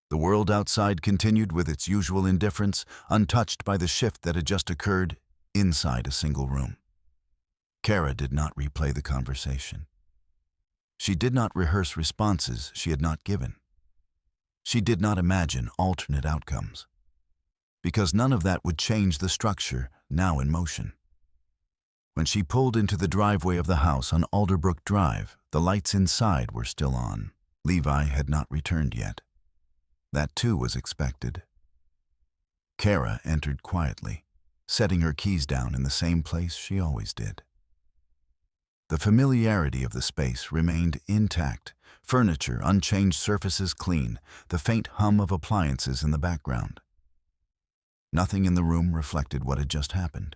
[SPEAKER 1] The world outside continued with its usual indifference, untouched by the shift that had just occurred inside a single room. Kara did not replay the conversation. She did not rehearse responses she had not given. She did not imagine alternate outcomes, because none of that would change the structure now in motion. When she pulled into the driveway of the house on Alderbrook Drive, the lights inside were still on. Levi had not returned yet. That too was expected. Kara entered quietly, setting her keys down in the same place she always did. The familiarity of the space remained intact, furniture unchanged, surfaces clean, the faint hum of appliances in the background. Nothing in the room reflected what had just happened.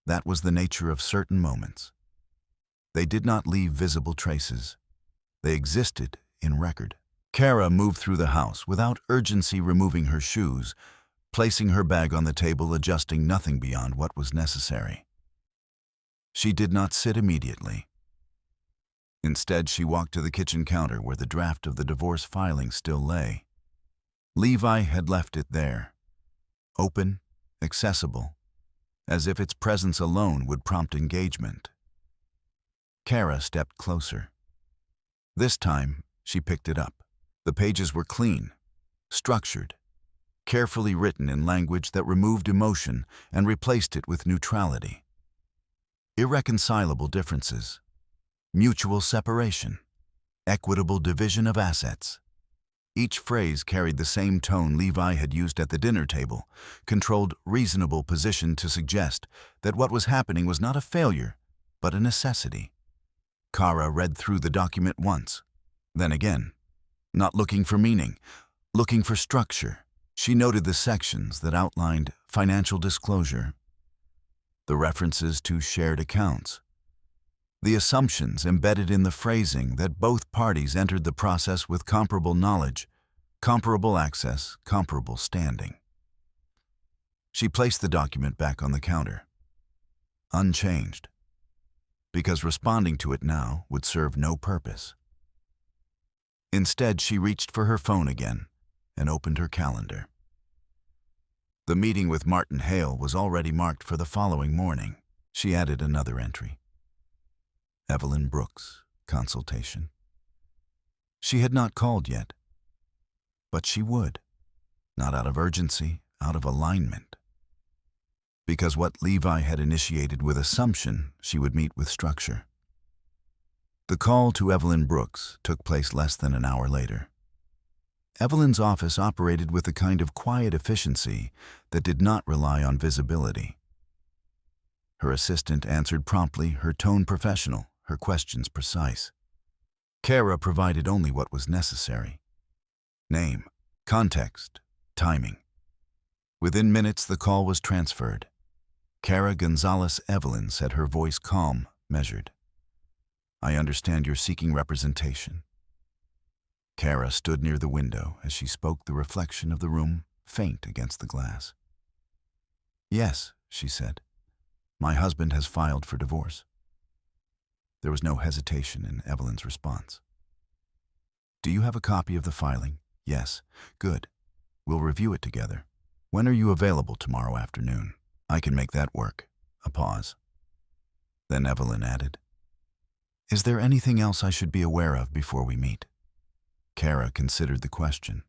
[SPEAKER 1] That was the nature of certain moments. They did not leave visible traces. They existed in record. Kara moved through the house without urgency, removing her shoes, placing her bag on the table, adjusting nothing beyond what was necessary. She did not sit immediately. Instead, she walked to the kitchen counter where the draft of the divorce filing still lay. Levi had left it there, open, accessible, as if its presence alone would prompt engagement. Kara stepped closer. This time, she picked it up. The pages were clean, structured, carefully written in language that removed emotion and replaced it with neutrality. Irreconcilable differences, mutual separation, equitable division of assets. Each phrase carried the same tone Levi had used at the dinner table, controlled reasonable position to suggest that what was happening was not a failure, but a necessity. Kara read through the document once, then again, not looking for meaning, looking for structure. She noted the sections that outlined financial disclosure, the references to shared accounts, the assumptions embedded in the phrasing that both parties entered the process with comparable knowledge, comparable access, comparable standing. She placed the document back on the counter, unchanged, because responding to it now would serve no purpose. Instead, she reached for her phone again and opened her calendar. The meeting with Martin Hale was already marked for the following morning. She added another entry. Evelyn Brooks, consultation. She had not called yet, but she would, not out of urgency, out of alignment. Because what Levi had initiated with assumption, she would meet with structure. The call to Evelyn Brooks took place less than an hour later. Evelyn's office operated with a kind of quiet efficiency that did not rely on visibility. Her assistant answered promptly, her tone professional, her questions precise. Kara provided only what was necessary. Name, context, timing. Within minutes, the call was transferred. Kara Gonzales Evelyn said, her voice calm, measured. I understand you're seeking representation. Kara stood near the window as she spoke, the reflection of the room faint against the glass. Yes, she said. My husband has filed for divorce. There was no hesitation in Evelyn's response. Do you have a copy of the filing? Yes. Good. We'll review it together. When are you available tomorrow afternoon? I can make that work. A pause. Then Evelyn added, Is there anything else I should be aware of before we meet? Kara considered the question.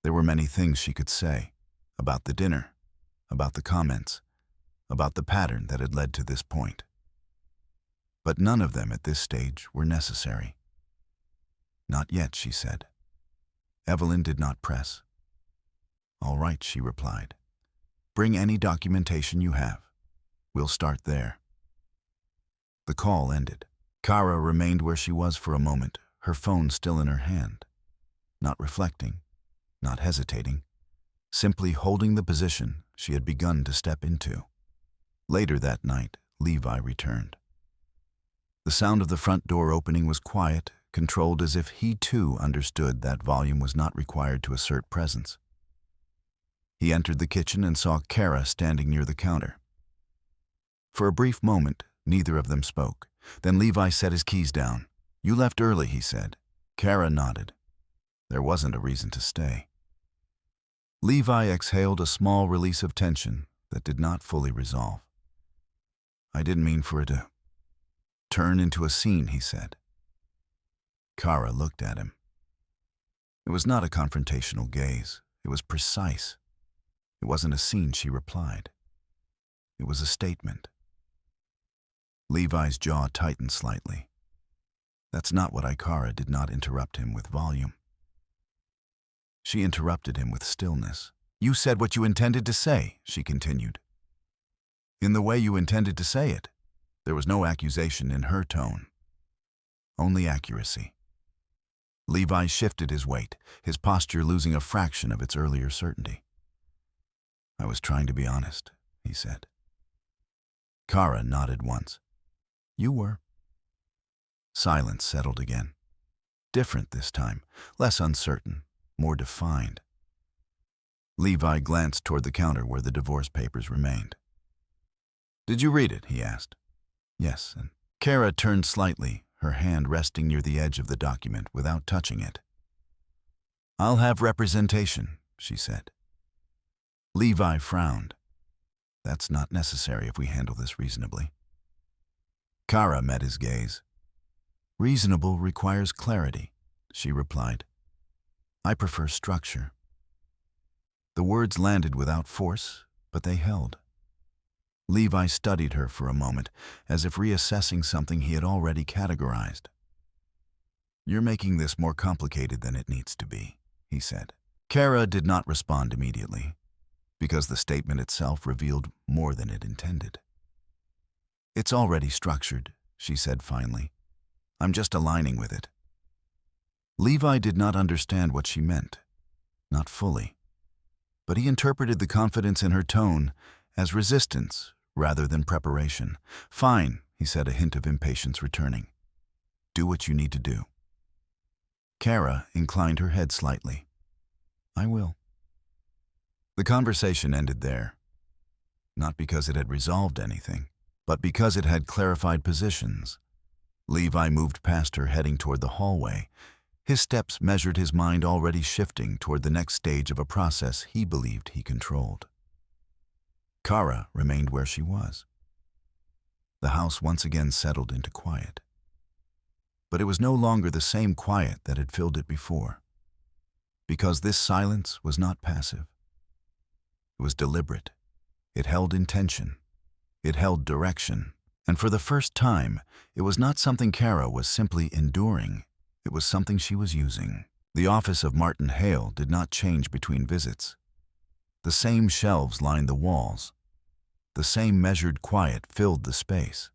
[SPEAKER 1] There were many things she could say about the dinner, about the comments, about the pattern that had led to this point. But none of them at this stage were necessary. Not yet, she said. Evelyn did not press. All right, she replied. Bring any documentation you have. We'll start there. The call ended. Kara remained where she was for a moment, her phone still in her hand, not reflecting, not hesitating, simply holding the position she had begun to step into. Later that night, Levi returned. The sound of the front door opening was quiet, controlled as if he too understood that volume was not required to assert presence. He entered the kitchen and saw Kara standing near the counter. For a brief moment, neither of them spoke. Then Levi set his keys down. You left early, he said. Kara nodded. There wasn't a reason to stay. Levi exhaled a small release of tension that did not fully resolve. I didn't mean for it to turn into a scene, he said. Kara looked at him. It was not a confrontational gaze. It was precise. It wasn't a scene, she replied. It was a statement. Levi's jaw tightened slightly. That's not what Kara did not interrupt him with volume. She interrupted him with stillness. You said what you intended to say, she continued. In the way you intended to say it. There was no accusation in her tone. Only accuracy. Levi shifted his weight, his posture losing a fraction of its earlier certainty. I was trying to be honest, he said. Kara nodded once. You were. Silence settled again. Different this time, less uncertain, more defined. Levi glanced toward the counter where the divorce papers remained. Did you read it? He asked. Yes, and Kara turned slightly, her hand resting near the edge of the document without touching it. I'll have representation, she said. Levi frowned. That's not necessary if we handle this reasonably. Kara met his gaze. Reasonable requires clarity, she replied. I prefer structure. The words landed without force, but they held. Levi studied her for a moment, as if reassessing something he had already categorized. You're making this more complicated than it needs to be, he said. Kara did not respond immediately, because the statement itself revealed more than it intended. It's already structured, she said finally. I'm just aligning with it. Levi did not understand what she meant, not fully, but he interpreted the confidence in her tone as resistance rather than preparation. Fine, he said, a hint of impatience returning. Do what you need to do. Kara inclined her head slightly. I will. The conversation ended there, not because it had resolved anything, but because it had clarified positions. Levi moved past her, heading toward the hallway. His steps measured his mind already shifting toward the next stage of a process he believed he controlled. Kara remained where she was. The house once again settled into quiet. But it was no longer the same quiet that had filled it before, because this silence was not passive. It was deliberate. It held intention. It held direction. And for the first time, it was not something Kara was simply enduring. It was something she was using. The office of Martin Hale did not change between visits. The same shelves lined the walls. The same measured quiet filled the space.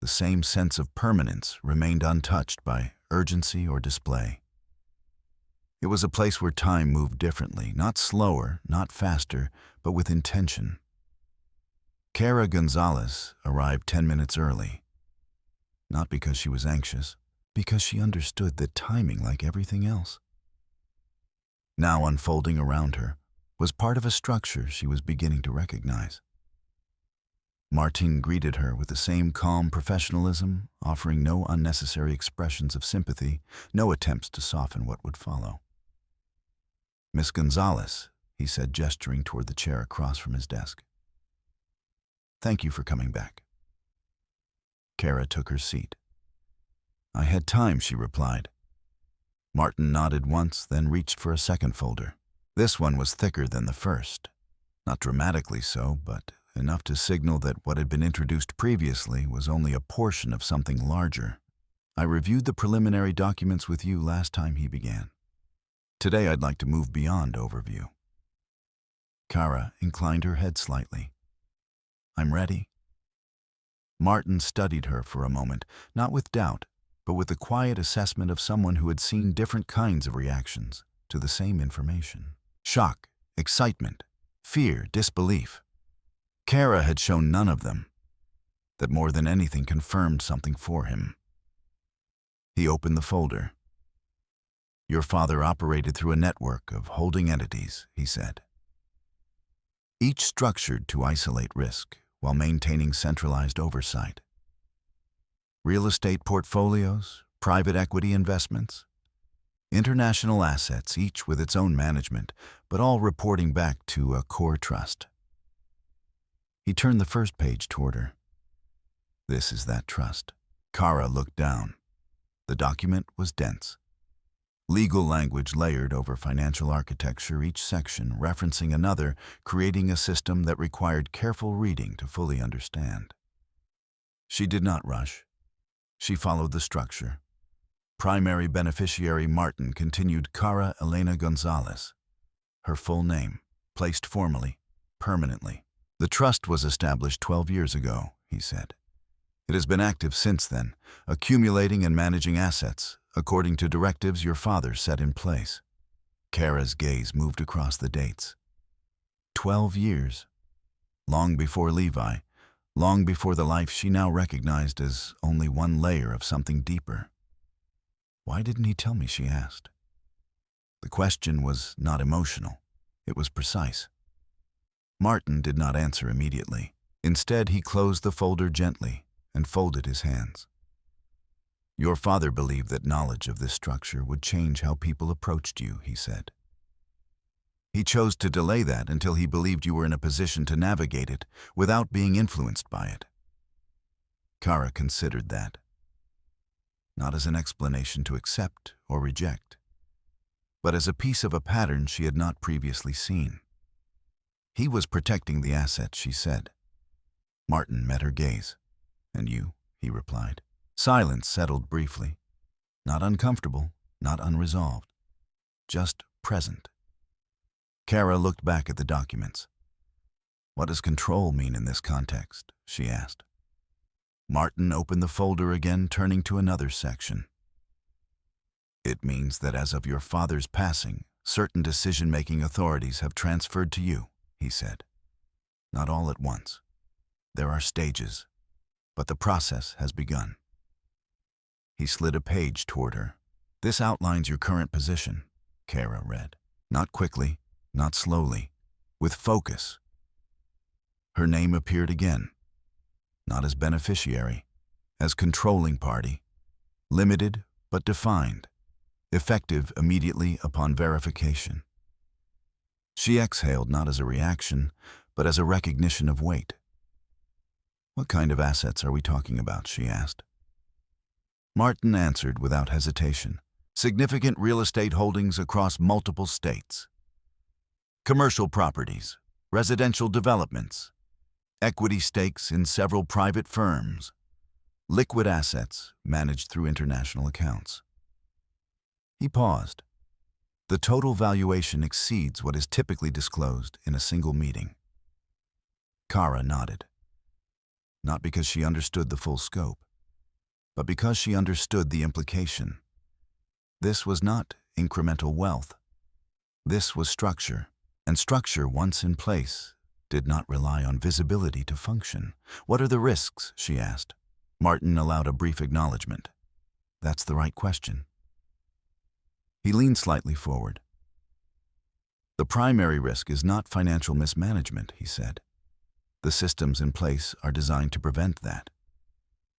[SPEAKER 1] The same sense of permanence remained untouched by urgency or display. It was a place where time moved differently, not slower, not faster, but with intention. Kara Gonzales arrived 10 minutes early, not because she was anxious, because she understood that timing, like everything else, now unfolding around her, was part of a structure she was beginning to recognize. Martin greeted her with the same calm professionalism, offering no unnecessary expressions of sympathy, no attempts to soften what would follow. Miss Gonzales, he said, gesturing toward the chair across from his desk. Thank you for coming back. Kara took her seat. I had time, she replied. Martin nodded once, then reached for a second folder. This one was thicker than the first. Not dramatically so, but enough to signal that what had been introduced previously was only a portion of something larger. I reviewed the preliminary documents with you last time, he began. Today I'd like to move beyond overview. Kara inclined her head slightly. I'm ready. Martin studied her for a moment, not with doubt, but with the quiet assessment of someone who had seen different kinds of reactions to the same information. Shock, excitement, fear, disbelief. Kara had shown none of them. That more than anything confirmed something for him. He opened the folder. Your father operated through a network of holding entities, he said. Each structured to isolate risk while maintaining centralized oversight. Real estate portfolios, private equity investments, international assets, each with its own management, but all reporting back to a core trust. He turned the first page toward her. This is that trust. Kara looked down. The document was dense. Legal language layered over financial architecture, each section referencing another, creating a system that required careful reading to fully understand. She did not rush. She followed the structure. Primary beneficiary Martin continued Kara Elena Gonzales. Her full name, placed formally, permanently. The trust was established 12 years ago, he said. It has been active since then, accumulating and managing assets, according to directives your father set in place. Kara's gaze moved across the dates. 12 years. Long before Levi, long before the life she now recognized as only one layer of something deeper. Why didn't he tell me, she asked. The question was not emotional. It was precise. Martin did not answer immediately. Instead, he closed the folder gently and folded his hands. Your father believed that knowledge of this structure would change how people approached you, he said. He chose to delay that until he believed you were in a position to navigate it without being influenced by it. Kara considered that, not as an explanation to accept or reject, but as a piece of a pattern she had not previously seen. He was protecting the asset, she said. Martin met her gaze. And you, he replied. Silence settled briefly. Not uncomfortable, not unresolved, just present. Kara looked back at the documents. What does control mean in this context? She asked. Martin opened the folder again, turning to another section. It means that as of your father's passing, certain decision-making authorities have transferred to you, he said. Not all at once. There are stages, but the process has begun. He slid a page toward her. This outlines your current position, Kara read. Not quickly, not slowly, with focus. Her name appeared again, not as beneficiary, as controlling party, limited but defined, effective immediately upon verification. She exhaled not as a reaction, but as a recognition of weight. What kind of assets are we talking about? She asked. Martin answered without hesitation. Significant real estate holdings across multiple states. Commercial properties, residential developments, equity stakes in several private firms, liquid assets managed through international accounts. He paused. The total valuation exceeds what is typically disclosed in a single meeting. Kara nodded. Not because she understood the full scope, but because she understood the implication. This was not incremental wealth. This was structure, and structure, once in place, did not rely on visibility to function. What are the risks? She asked. Martin allowed a brief acknowledgement. That's the right question. He leaned slightly forward. The primary risk is not financial mismanagement, he said. The systems in place are designed to prevent that.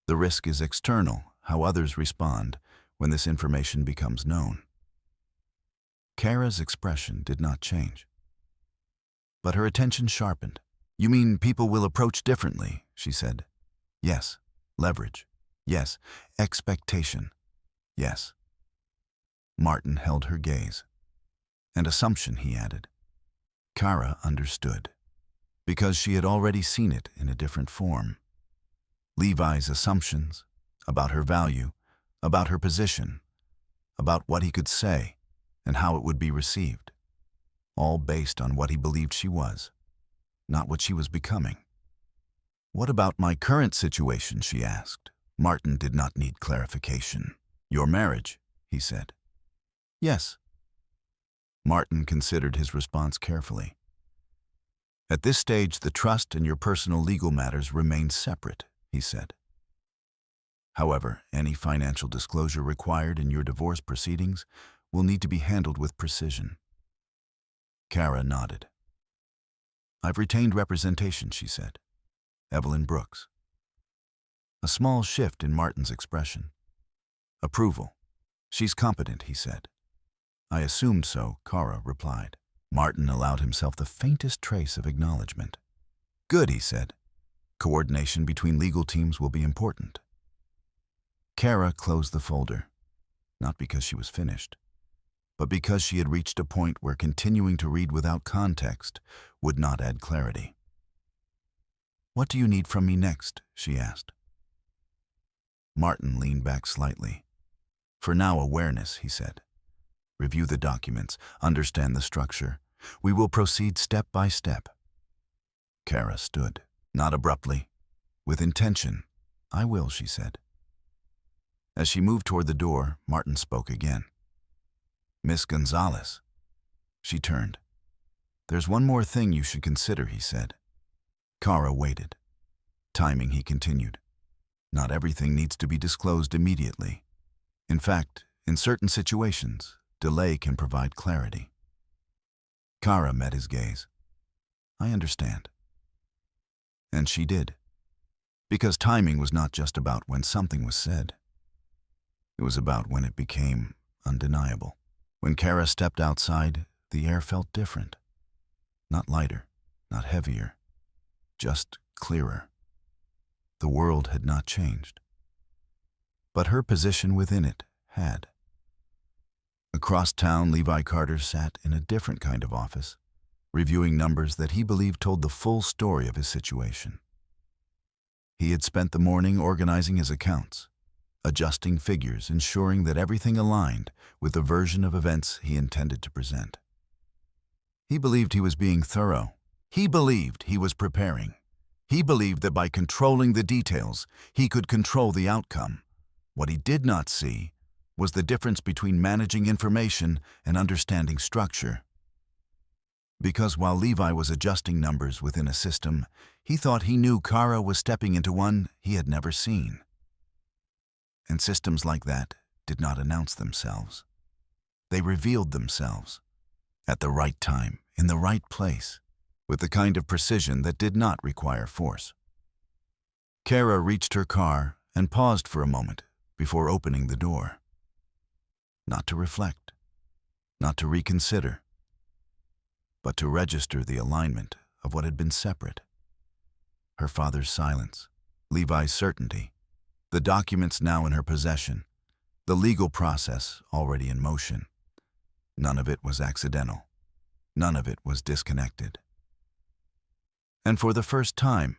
[SPEAKER 1] The risk is external, how others respond when this information becomes known. Kara's expression did not change, but her attention sharpened. You mean people will approach differently, she said. Yes. Leverage. Yes. Expectation. Yes. Martin held her gaze. And assumption, he added. Kara understood, because she had already seen it in a different form. Levi's assumptions about her value, about her position, about what he could say and how it would be received, all based on what he believed she was, not what she was becoming. What about my current situation? She asked. Martin did not need clarification. Your marriage, he said. Yes. Martin considered his response carefully. At this stage, the trust and your personal legal matters remain separate, he said. However, any financial disclosure required in your divorce proceedings will need to be handled with precision. Kara nodded. I've retained representation, she said. Evelyn Brooks. A small shift in Martin's expression. Approval. She's competent, he said. I assumed so, Kara replied. Martin allowed himself the faintest trace of acknowledgement. Good, he said. Coordination between legal teams will be important. Kara closed the folder, not because she was finished, but because she had reached a point where continuing to read without context would not add clarity. What do you need from me next? She asked. Martin leaned back slightly. For now, awareness, he said. Review the documents, understand the structure. We will proceed step by step. Kara stood, not abruptly, with intention. I will, she said. As she moved toward the door, Martin spoke again. Miss Gonzales. She turned. There's one more thing you should consider, he said. Kara waited. Timing, he continued. Not everything needs to be disclosed immediately. In fact, in certain situations, delay can provide clarity. Kara met his gaze. I understand. And she did. Because timing was not just about when something was said. It was about when it became undeniable. When Kara stepped outside, the air felt different. Not lighter, not heavier, just clearer. the world had not changed. But her position within it had. Across town, Levi Carter sat in a different kind of office, reviewing numbers that he believed told the full story of his situation. He had spent the morning organizing his accounts, adjusting figures, ensuring that everything aligned with the version of events he intended to present. He believed he was being thorough. He believed he was preparing. He believed that by controlling the details, he could control the outcome. What he did not see was the difference between managing information and understanding structure. Because while Levi was adjusting numbers within a system, he thought he knew Kara was stepping into one he had never seen. And systems like that did not announce themselves. They revealed themselves at the right time, in the right place, with the kind of precision that did not require force. Kara reached her car and paused for a moment before opening the door. Not to reflect, not to reconsider, but to register the alignment of what had been separate. Her father's silence, Levi's certainty, the documents now in her possession, the legal process already in motion. None of it was accidental. None of it was disconnected. And for the first time,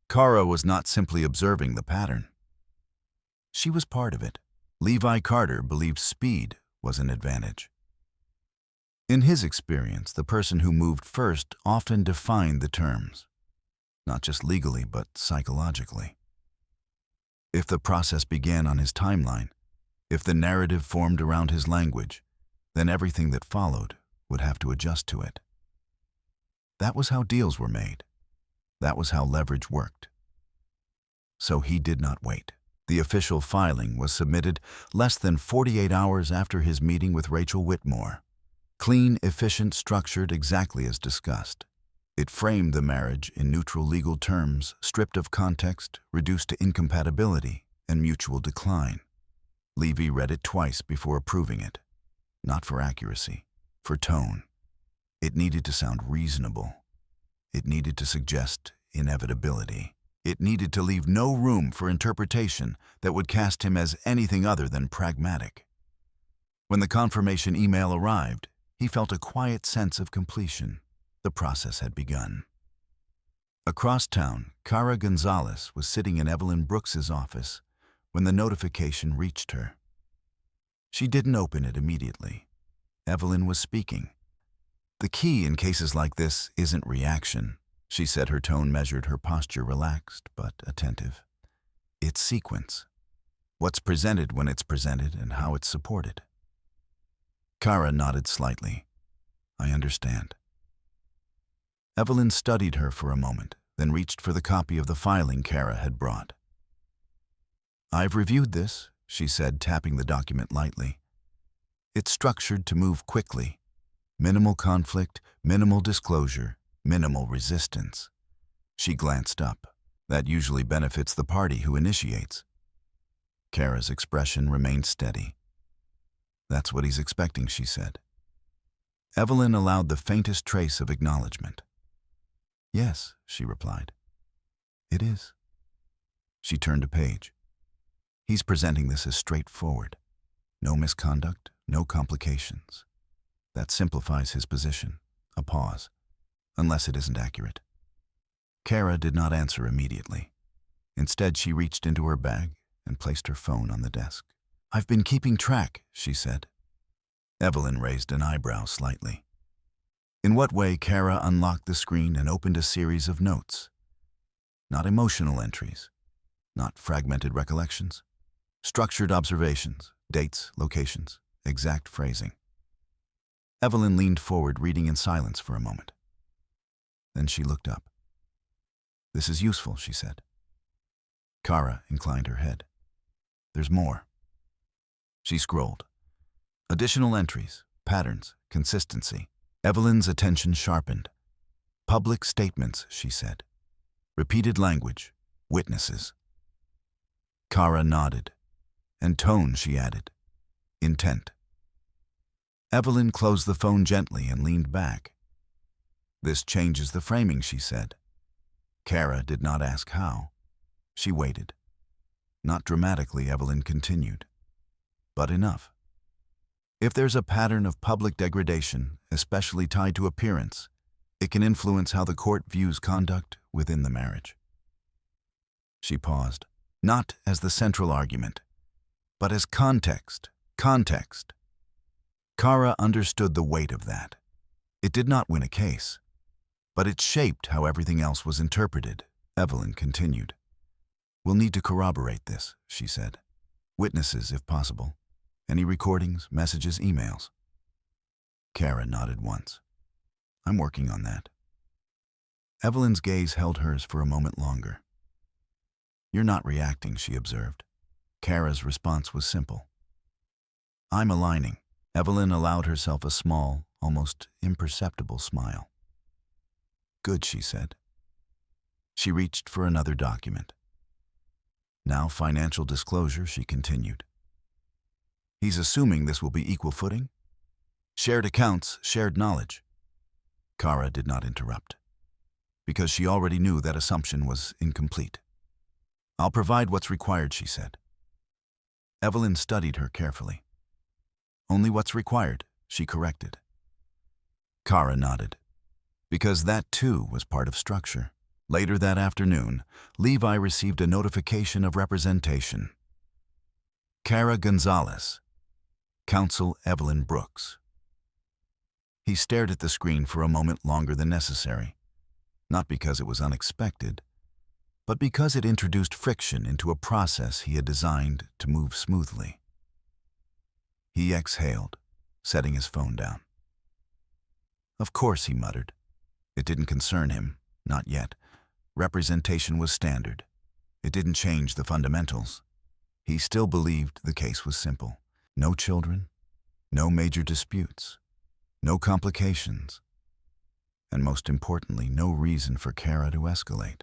[SPEAKER 1] Kara was not simply observing the pattern. She was part of it. Levi Carter believed speed was an advantage. In his experience, the person who moved first often defined the terms, not just legally, but psychologically. If the process began on his timeline, if the narrative formed around his language, then everything that followed would have to adjust to it. That was how deals were made. That was how leverage worked. So he did not wait. The official filing was submitted less than 48 hours after his meeting with Rachel Whitmore. Clean, efficient, structured, exactly as discussed. It framed the marriage in neutral legal terms, stripped of context, reduced to incompatibility and mutual decline. Levi read it twice before approving it. Not for accuracy, for tone. It needed to sound reasonable. It needed to suggest inevitability. It needed to leave no room for interpretation that would cast him as anything other than pragmatic. When the confirmation email arrived, he felt a quiet sense of completion. The process had begun. Across town, Kara Gonzales was sitting in Evelyn Brooks's office when the notification reached her. She didn't open it immediately. Evelyn was speaking. "The key in cases like this isn't reaction," she said. Her tone measured, her posture relaxed but attentive. "It's sequence. What's presented when it's presented and how it's supported." Kara nodded slightly. "I understand." Evelyn studied her for a moment, then reached for the copy of the filing Kara had brought. "I've reviewed this," she said, tapping the document lightly. "It's structured to move quickly. Minimal conflict, minimal disclosure, minimal resistance." She glanced up. That usually benefits the party who initiates. Kara's expression remained steady. "That's what he's expecting," she said. Evelyn allowed the faintest trace of acknowledgement. "Yes," she replied. "It is." She turned a page. "He's presenting this as straightforward. No misconduct, no complications. That simplifies his position." A pause. "Unless it isn't accurate." Kara did not answer immediately. Instead, she reached into her bag and placed her phone on the desk. "I've been keeping track," she said. Evelyn raised an eyebrow slightly. In what way? Kara unlocked the screen and opened a series of notes. Not emotional entries, not fragmented recollections. Structured observations, dates, locations, exact phrasing. Evelyn leaned forward, reading in silence for a moment. Then she looked up. "This is useful," she said. Kara inclined her head. "There's more." She scrolled. Additional entries, patterns, consistency. Evelyn's attention sharpened. "Public statements," she said. "Repeated language, witnesses." Kara nodded. "And tone," she added. "Intent." Evelyn closed the phone gently and leaned back. "This changes the framing," she said. Kara did not ask how. She waited. Not dramatically, Evelyn continued, but enough. If there's a pattern of public degradation, especially tied to appearance, it can influence how the court views conduct within the marriage. She paused, not as the central argument, but as context. Context. Kara understood the weight of that. It did not win a case, but it shaped how everything else was interpreted. Evelyn continued. We'll need to corroborate this, she said. Witnesses, if possible. Any recordings, messages, emails? Kara nodded once. I'm working on that. Evelyn's gaze held hers for a moment longer. You're not reacting, she observed. Kara's response was simple. I'm aligning. Evelyn allowed herself a small, almost imperceptible smile. Good, she said. She reached for another document. Now financial disclosure, she continued. He's assuming this will be equal footing? Shared accounts, shared knowledge. Kara did not interrupt, because she already knew that assumption was incomplete. I'll provide what's required, she said. Evelyn studied her carefully. Only what's required, she corrected. Kara nodded, because that too was part of structure. Later that afternoon, Levi received a notification of representation. Kara Gonzales, Counsel Evelyn Brooks. He stared at the screen for a moment longer than necessary, not because it was unexpected, but because it introduced friction into a process he had designed to move smoothly. He exhaled, setting his phone down. Of course, he muttered. It didn't concern him, not yet. Representation was standard. It didn't change the fundamentals. He still believed the case was simple. No children, no major disputes, no complications, and most importantly, no reason for Kara to escalate.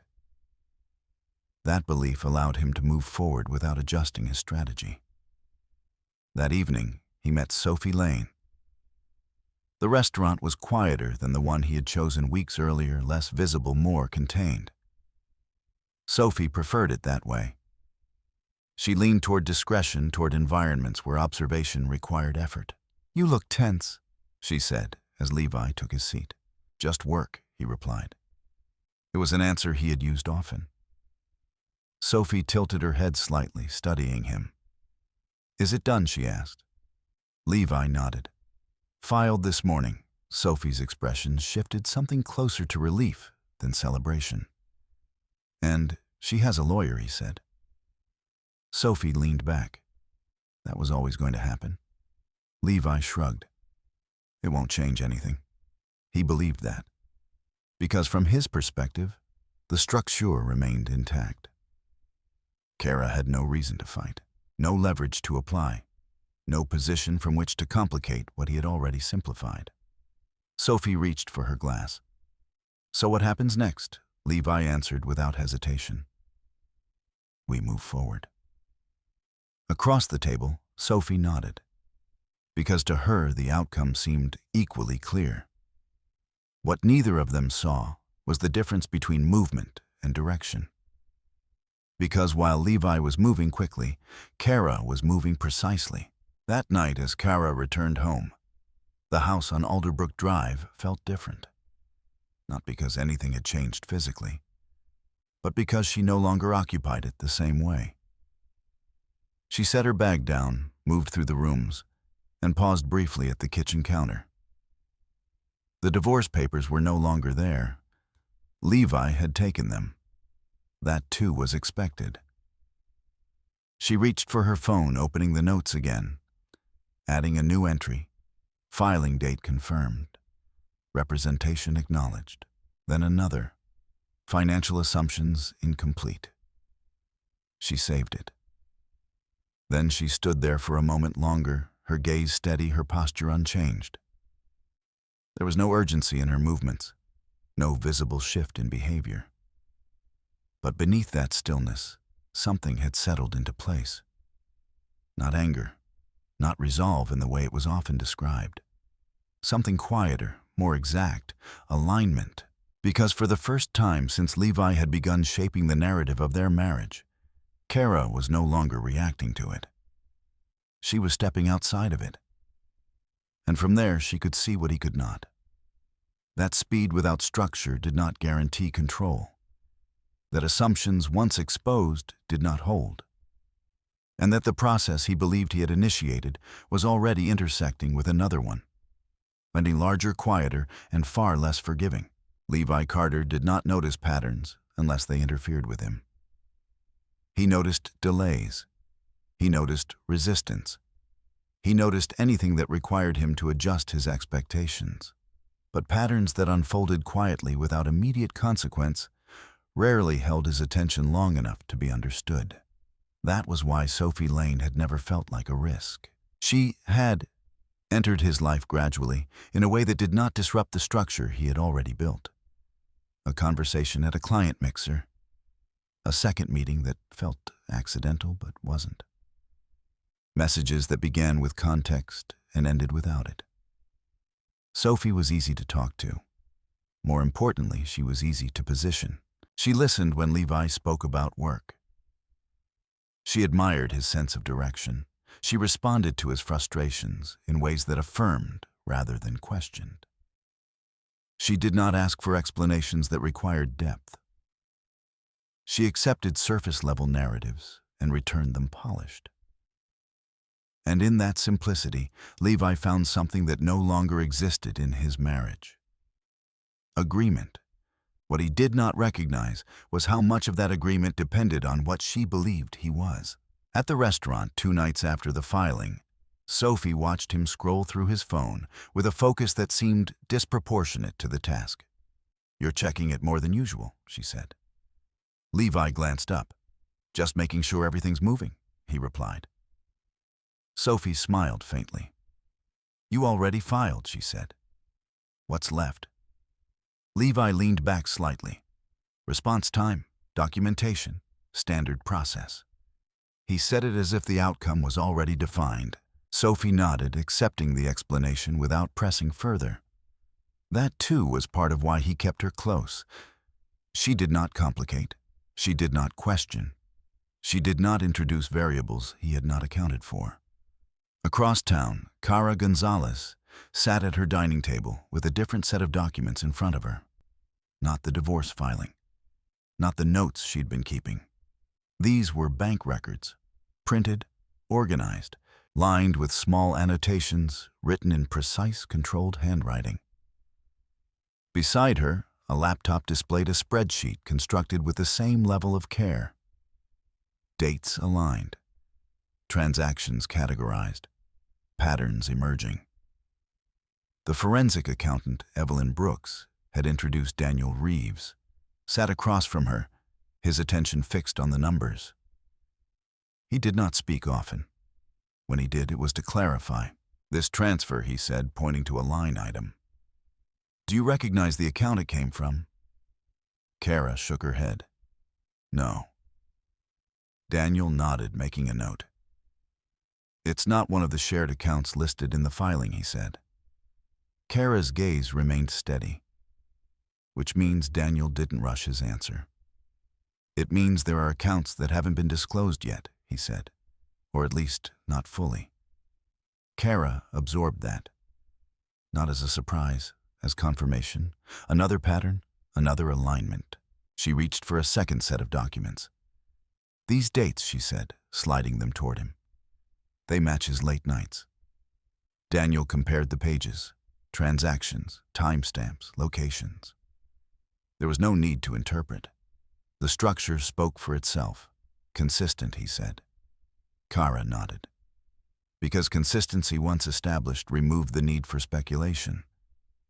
[SPEAKER 1] That belief allowed him to move forward without adjusting his strategy. That evening, he met Sophie Lane. The restaurant was quieter than the one he had chosen weeks earlier, less visible, more contained. Sophie preferred it that way. She leaned toward discretion, toward environments where observation required effort. You look tense, she said, as Levi took his seat. Just work, he replied. It was an answer he had used often. Sophie tilted her head slightly, studying him. Is it done, she asked. Levi nodded. Filed this morning. Sophie's expression shifted something closer to relief than celebration. And she has a lawyer, he said. Sophie leaned back. That was always going to happen. Levi shrugged. It won't change anything. He believed that, because from his perspective, the structure remained intact. Kara had no reason to fight, no leverage to apply, no position from which to complicate what he had already simplified. Sophie reached for her glass. So what happens next? Levi answered without hesitation. We move forward. Across the table, Sophie nodded, because to her the outcome seemed equally clear. What neither of them saw was the difference between movement and direction. Because while Levi was moving quickly, Kara was moving precisely. That night, as Kara returned home, the house on Alderbrook Drive felt different. Not because anything had changed physically, but because she no longer occupied it the same way. She set her bag down, moved through the rooms, and paused briefly at the kitchen counter. The divorce papers were no longer there. Levi had taken them. That too was expected. She reached for her phone, opening the notes again, adding a new entry, filing date confirmed, representation acknowledged, then another, financial assumptions incomplete. She saved it. Then she stood there for a moment longer, her gaze steady, her posture unchanged. There was no urgency in her movements, no visible shift in behavior. But beneath that stillness, something had settled into place. Not anger, not resolve in the way it was often described. Something quieter, more exact, alignment. Because for the first time since Levi had begun shaping the narrative of their marriage, Kara was no longer reacting to it. She was stepping outside of it. And from there she could see what he could not. That speed without structure did not guarantee control. That assumptions once exposed did not hold. And that the process he believed he had initiated was already intersecting with another one, many larger, quieter, and far less forgiving. Levi Carter did not notice patterns unless they interfered with him. He noticed delays. He noticed resistance. He noticed anything that required him to adjust his expectations. But patterns that unfolded quietly without immediate consequence rarely held his attention long enough to be understood. That was why Sophie Lane had never felt like a risk. She had entered his life gradually in a way that did not disrupt the structure he had already built. A conversation at a client mixer. A second meeting that felt accidental but wasn't. Messages that began with context and ended without it. Sophie was easy to talk to. More importantly, she was easy to position. She listened when Levi spoke about work. She admired his sense of direction. She responded to his frustrations in ways that affirmed rather than questioned. She did not ask for explanations that required depth. She accepted surface-level narratives and returned them polished. And in that simplicity, Levi found something that no longer existed in his marriage. Agreement. What he did not recognize was how much of that agreement depended on what she believed he was. At the restaurant 2 nights after the filing, Sophie watched him scroll through his phone with a focus that seemed disproportionate to the task. "You're checking it more than usual," she said. Levi glanced up. "Just making sure everything's moving," he replied. Sophie smiled faintly. "You already filed," she said. "What's left?" Levi leaned back slightly. "Response time, documentation, standard process." He said it as if the outcome was already defined. Sophie nodded, accepting the explanation without pressing further. That, too, was part of why he kept her close. She did not complicate. She did not question. She did not introduce variables he had not accounted for. Across town, Cara Gonzales sat at her dining table with a different set of documents in front of her. Not the divorce filing. Not the notes she'd been keeping. These were bank records, printed, organized, lined with small annotations written in precise, controlled handwriting. Beside her, a laptop displayed a spreadsheet constructed with the same level of care. Dates aligned. Transactions categorized. Patterns emerging. The forensic accountant, Evelyn Brooks, had introduced Daniel Reeves, sat across from her, his attention fixed on the numbers. He did not speak often. When he did, it was to clarify. "This transfer," he said, pointing to a line item. "Do you recognize the account it came from?" Cara shook her head. "No." Daniel nodded, making a note. "It's not one of the shared accounts listed in the filing," he said. Cara's gaze remained steady, which means Daniel didn't rush his answer. "It means there are accounts that haven't been disclosed yet," he said, "or at least not fully." Cara absorbed that, not as a surprise, as confirmation. Another pattern, another alignment. She reached for a second set of documents. "These dates," she said, sliding them toward him. "They match his late nights." Daniel compared the pages. Transactions, timestamps, locations. There was no need to interpret. The structure spoke for itself. "Consistent," he said. Cara nodded. Because consistency, once established, removed the need for speculation.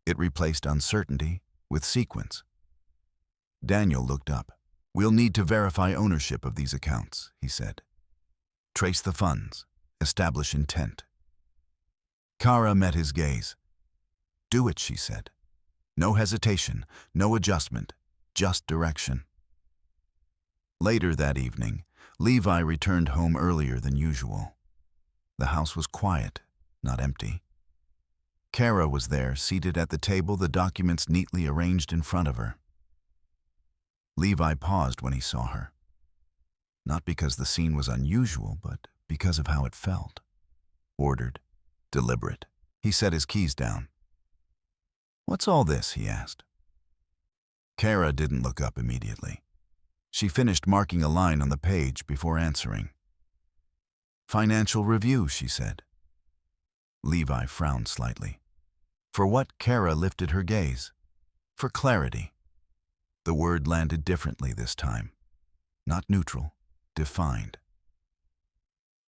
[SPEAKER 1] It replaced uncertainty with sequence. Daniel looked up. "We'll need to verify ownership of these accounts," he said. "Trace the funds. Establish intent." Cara met his gaze. "Do it," she said. "No hesitation, no adjustment, just direction." Later that evening, Levi returned home earlier than usual. The house was quiet, not empty. Cara was there, seated at the table, the documents neatly arranged in front of her. Levi paused when he saw her. not because the scene was unusual, but because of how it felt. Ordered, deliberate. He set his keys down. "What's all this?" he asked. Kara didn't look up immediately. She finished marking a line on the page before answering. "Financial review," she said. Levi frowned slightly. For what? Kara lifted her gaze. For clarity. The word landed differently this time. Not neutral, defined.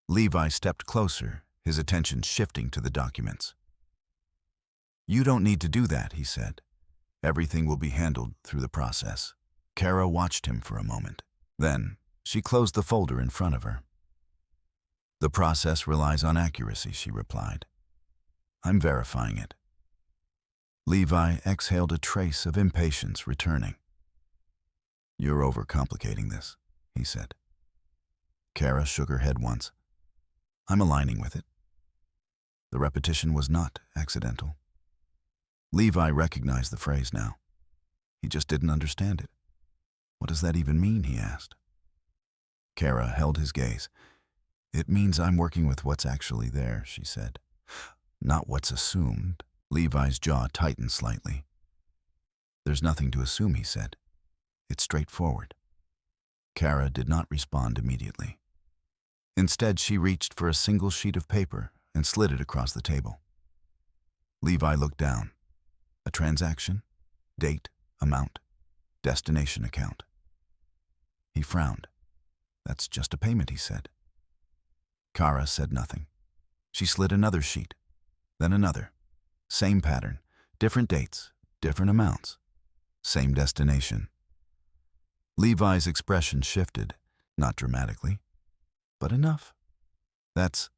[SPEAKER 1] Levi stepped closer, his attention shifting to the documents. "You don't need to do that," he said. "Everything will be handled through the process." Kara watched him for a moment. Then, she closed the folder in front of her. "The process relies on accuracy," she replied. "I'm verifying it." Levi exhaled a trace of impatience returning. "You're overcomplicating this," he said. Kara shook her head once. "I'm aligning with it." The repetition was not accidental. Levi recognized the phrase now. He just didn't understand it. "What does that even mean?" he asked. Kara held his gaze. "It means I'm working with what's actually there," she said. "Not what's assumed." Levi's jaw tightened slightly. "There's nothing to assume," he said. "It's straightforward." Kara did not respond immediately. Instead, she reached for a single sheet of paper and slid it across the table. Levi looked down. A transaction, date, amount, destination account. He frowned. "That's just a payment," he said. Kara said nothing. She slid another sheet, then another. Same pattern, different dates, different amounts, same destination. Levi's expression shifted, not dramatically, but enough. "That's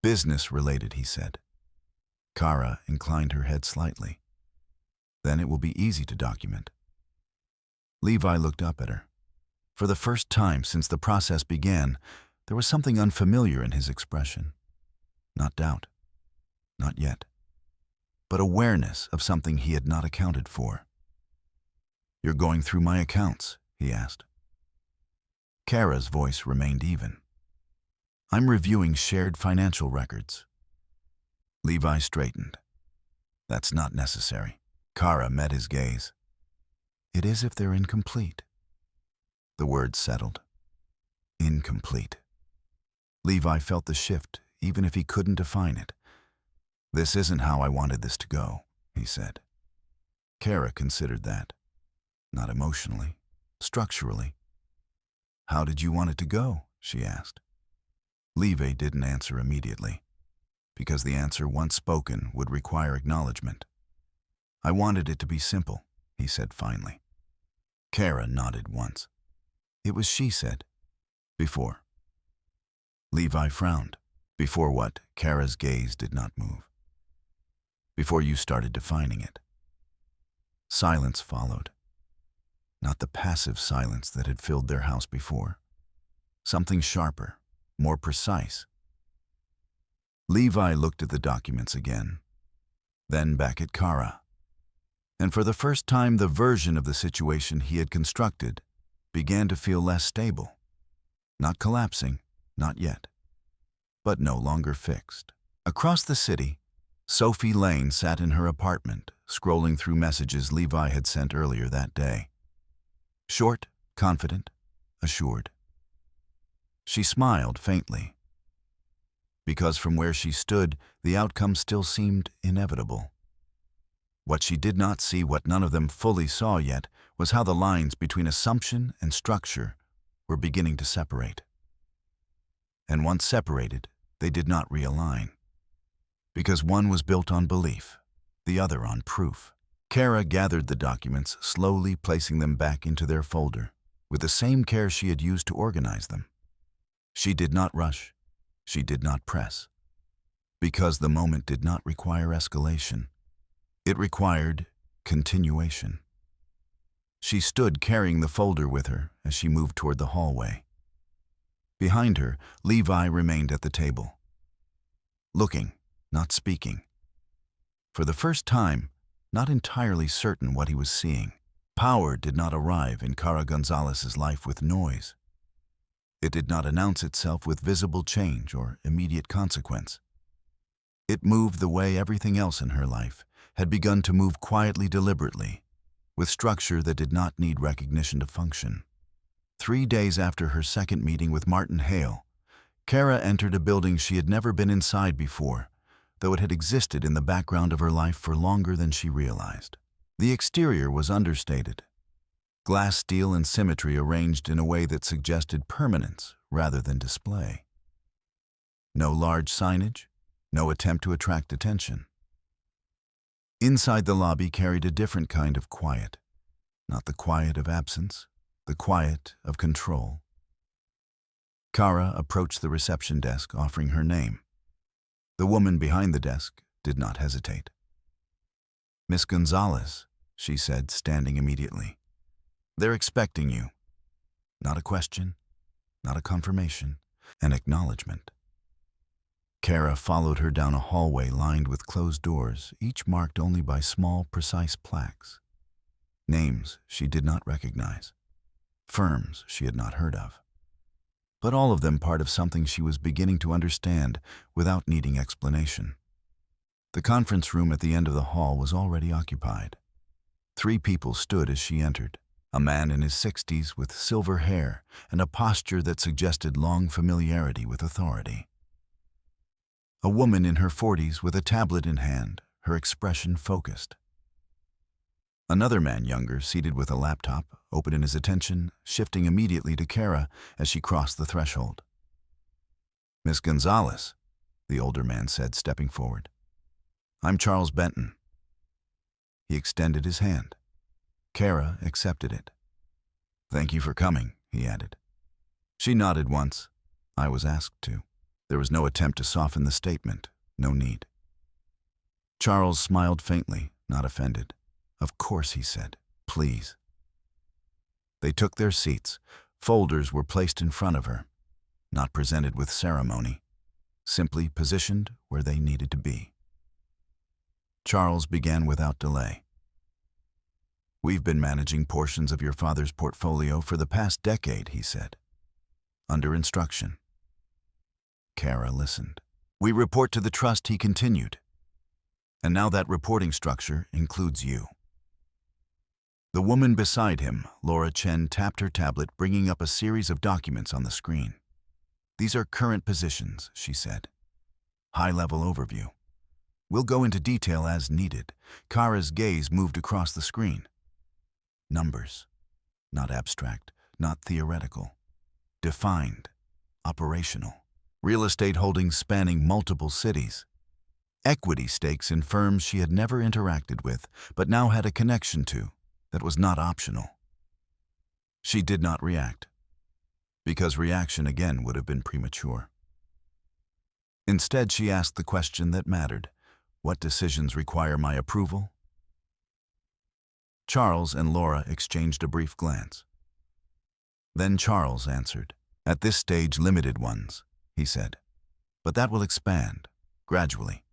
[SPEAKER 1] business-related," he said. Kara inclined her head slightly. "Then it will be easy to document." Levi looked up at her. For the first time since the process began, there was something unfamiliar in his expression. Not doubt, not yet, but awareness of something he had not accounted for. "You're going through my accounts?" he asked. Kara's voice remained even. "I'm reviewing shared financial records." Levi straightened. "That's not necessary." Kara met his gaze. "It is if they're incomplete." The word settled. Incomplete. Levi felt the shift, even if he couldn't define it. "This isn't how I wanted this to go," he said. Kara considered that. Not emotionally, structurally. "How did you want it to go?" she asked. Levi didn't answer immediately, because the answer once spoken would require acknowledgement. "I wanted it to be simple," he said finally. Kara nodded once. "It was," she said, "before." Levi frowned. "Before what?" Kara's gaze did not move. "Before you started defining it." Silence followed. Not the passive silence that had filled their house before. Something sharper, more precise. Levi looked at the documents again, then back at Kara. And for the first time, the version of the situation he had constructed began to feel less stable. Not collapsing, not yet, but no longer fixed. Across the city, Sophie Lane sat in her apartment, scrolling through messages Levi had sent earlier that day. Short, confident, assured. She smiled faintly, because from where she stood, the outcome still seemed inevitable. What she did not see, what none of them fully saw yet, was how the lines between assumption and structure were beginning to separate. And once separated, they did not realign, because one was built on belief, the other on proof. Kara gathered the documents, slowly placing them back into their folder, with the same care she had used to organize them. She did not rush, she did not press, because the moment did not require escalation. It required continuation. She stood carrying the folder with her as she moved toward the hallway. Behind her, Levi remained at the table, looking, not speaking. For the first time, not entirely certain what he was seeing. Power did not arrive in Kara Gonzales' life with noise. It did not announce itself with visible change or immediate consequence. It moved the way everything else in her life had begun to move quietly, deliberately, with structure that did not need recognition to function. 3 days after her second meeting with Martin Hale, Kara entered a building she had never been inside before, though it had existed in the background of her life for longer than she realized. The exterior was understated. Glass, steel, and symmetry arranged in a way that suggested permanence rather than display. No large signage, no attempt to attract attention. Inside the lobby carried a different kind of quiet, not the quiet of absence, the quiet of control. Kara approached the reception desk, offering her name. The woman behind the desk did not hesitate. "Miss Gonzales," she said, standing immediately. "They're expecting you." Not a question, not a confirmation, an acknowledgement. Kara followed her down a hallway lined with closed doors, each marked only by small, precise plaques. Names she did not recognize. Firms she had not heard of. But all of them part of something she was beginning to understand without needing explanation. The conference room at the end of the hall was already occupied. 3 people stood as she entered. A man in his 60s with silver hair and a posture that suggested long familiarity with authority. A woman in her 40s with a tablet in hand, her expression focused. Another man younger, seated with a laptop, open in his attention, shifting immediately to Kara as she crossed the threshold. "Miss Gonzales," the older man said, stepping forward. "I'm Charles Benton." He extended his hand. Kara accepted it. "Thank you for coming," he added. She nodded once. "I was asked to." There was no attempt to soften the statement. No need. Charles smiled faintly, not offended. "Of course," he said. "Please." They took their seats. Folders were placed in front of her, not presented with ceremony, simply positioned where they needed to be. Charles began without delay. "We've been managing portions of your father's portfolio for the past decade," he said. "Under instruction." Kara listened. "We report to the trust," he continued. "And now that reporting structure includes you." The woman beside him, Laura Chen, tapped her tablet, bringing up a series of documents on the screen. "These are current positions," she said. "High-level overview. We'll go into detail as needed." Kara's gaze moved across the screen. Numbers. Not abstract, not theoretical. Defined. Operational. Real estate holdings spanning multiple cities. Equity stakes in firms she had never interacted with, but now had a connection to, that was not optional. She did not react, because reaction again would have been premature. Instead, she asked the question that mattered. What decisions require my approval? Charles and Laura exchanged a brief glance. Then Charles answered. "At this stage, limited ones," he said. "But that will expand, gradually.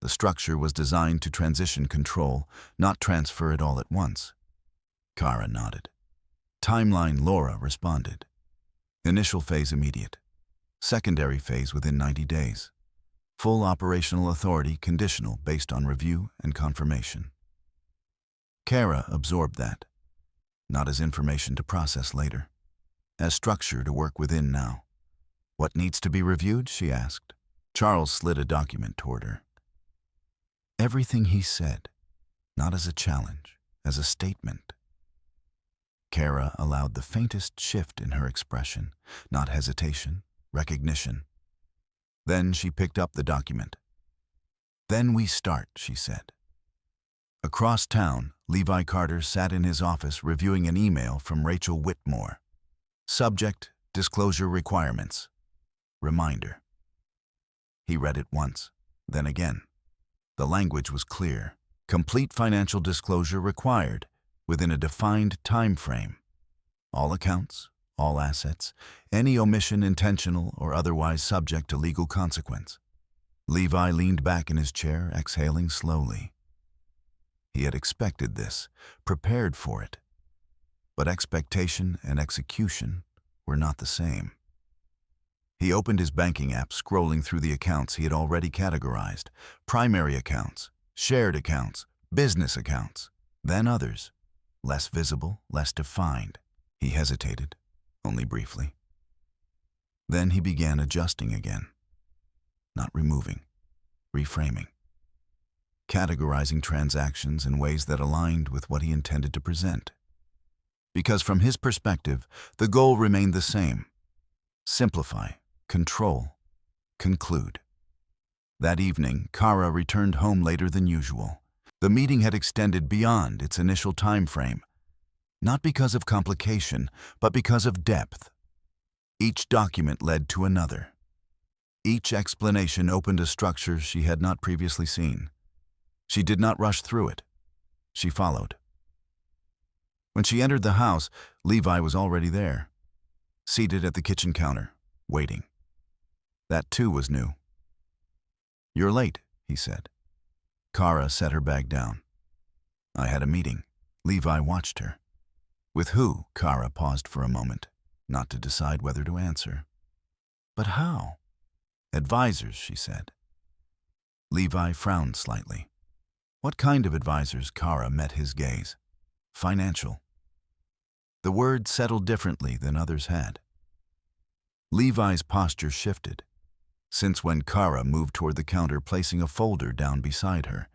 [SPEAKER 1] The structure was designed to transition control, not transfer it all at once." Kara nodded. "Timeline," Laura responded. "Initial phase immediate. Secondary phase within 90 days. Full operational authority conditional based on review and confirmation." Kara absorbed that, not as information to process later, as structure to work within now. "What needs to be reviewed?" she asked. Charles slid a document toward her. Everything he said, not as a challenge, as a statement. Kara allowed the faintest shift in her expression, not hesitation, recognition. Then she picked up the document. "Then we start," she said. Across town, Levi Carter sat in his office reviewing an email from Rachel Whitmore. Subject, disclosure requirements. Reminder. He read it once, then again. The language was clear. Complete financial disclosure required, within a defined time frame. All accounts, all assets, any omission intentional or otherwise subject to legal consequence. Levi leaned back in his chair, exhaling slowly. He had expected this, prepared for it. But expectation and execution were not the same. He opened his banking app, scrolling through the accounts he had already categorized: primary accounts, shared accounts, business accounts, then others, less visible, less defined. He hesitated, only briefly. Then he began adjusting again, not removing, reframing, categorizing transactions in ways that aligned with what he intended to present. Because from his perspective, the goal remained the same: simplify, control, conclude. That evening, Kara returned home later than usual. The meeting had extended beyond its initial time frame, not because of complication, but because of depth. Each document led to another. Each explanation opened a structure she had not previously seen. She did not rush through it. She followed. When she entered the house, Levi was already there, seated at the kitchen counter, waiting. That too was new. "You're late," he said. Kara set her bag down. "I had a meeting." Levi watched her. "With who?" Kara paused for a moment, not to decide whether to answer. "But how?" "Advisors," she said. Levi frowned slightly. "What kind of advisors?" Kara met his gaze. "Financial." The word settled differently than others had. Levi's posture shifted, since when Kara moved toward the counter, placing a folder down beside her,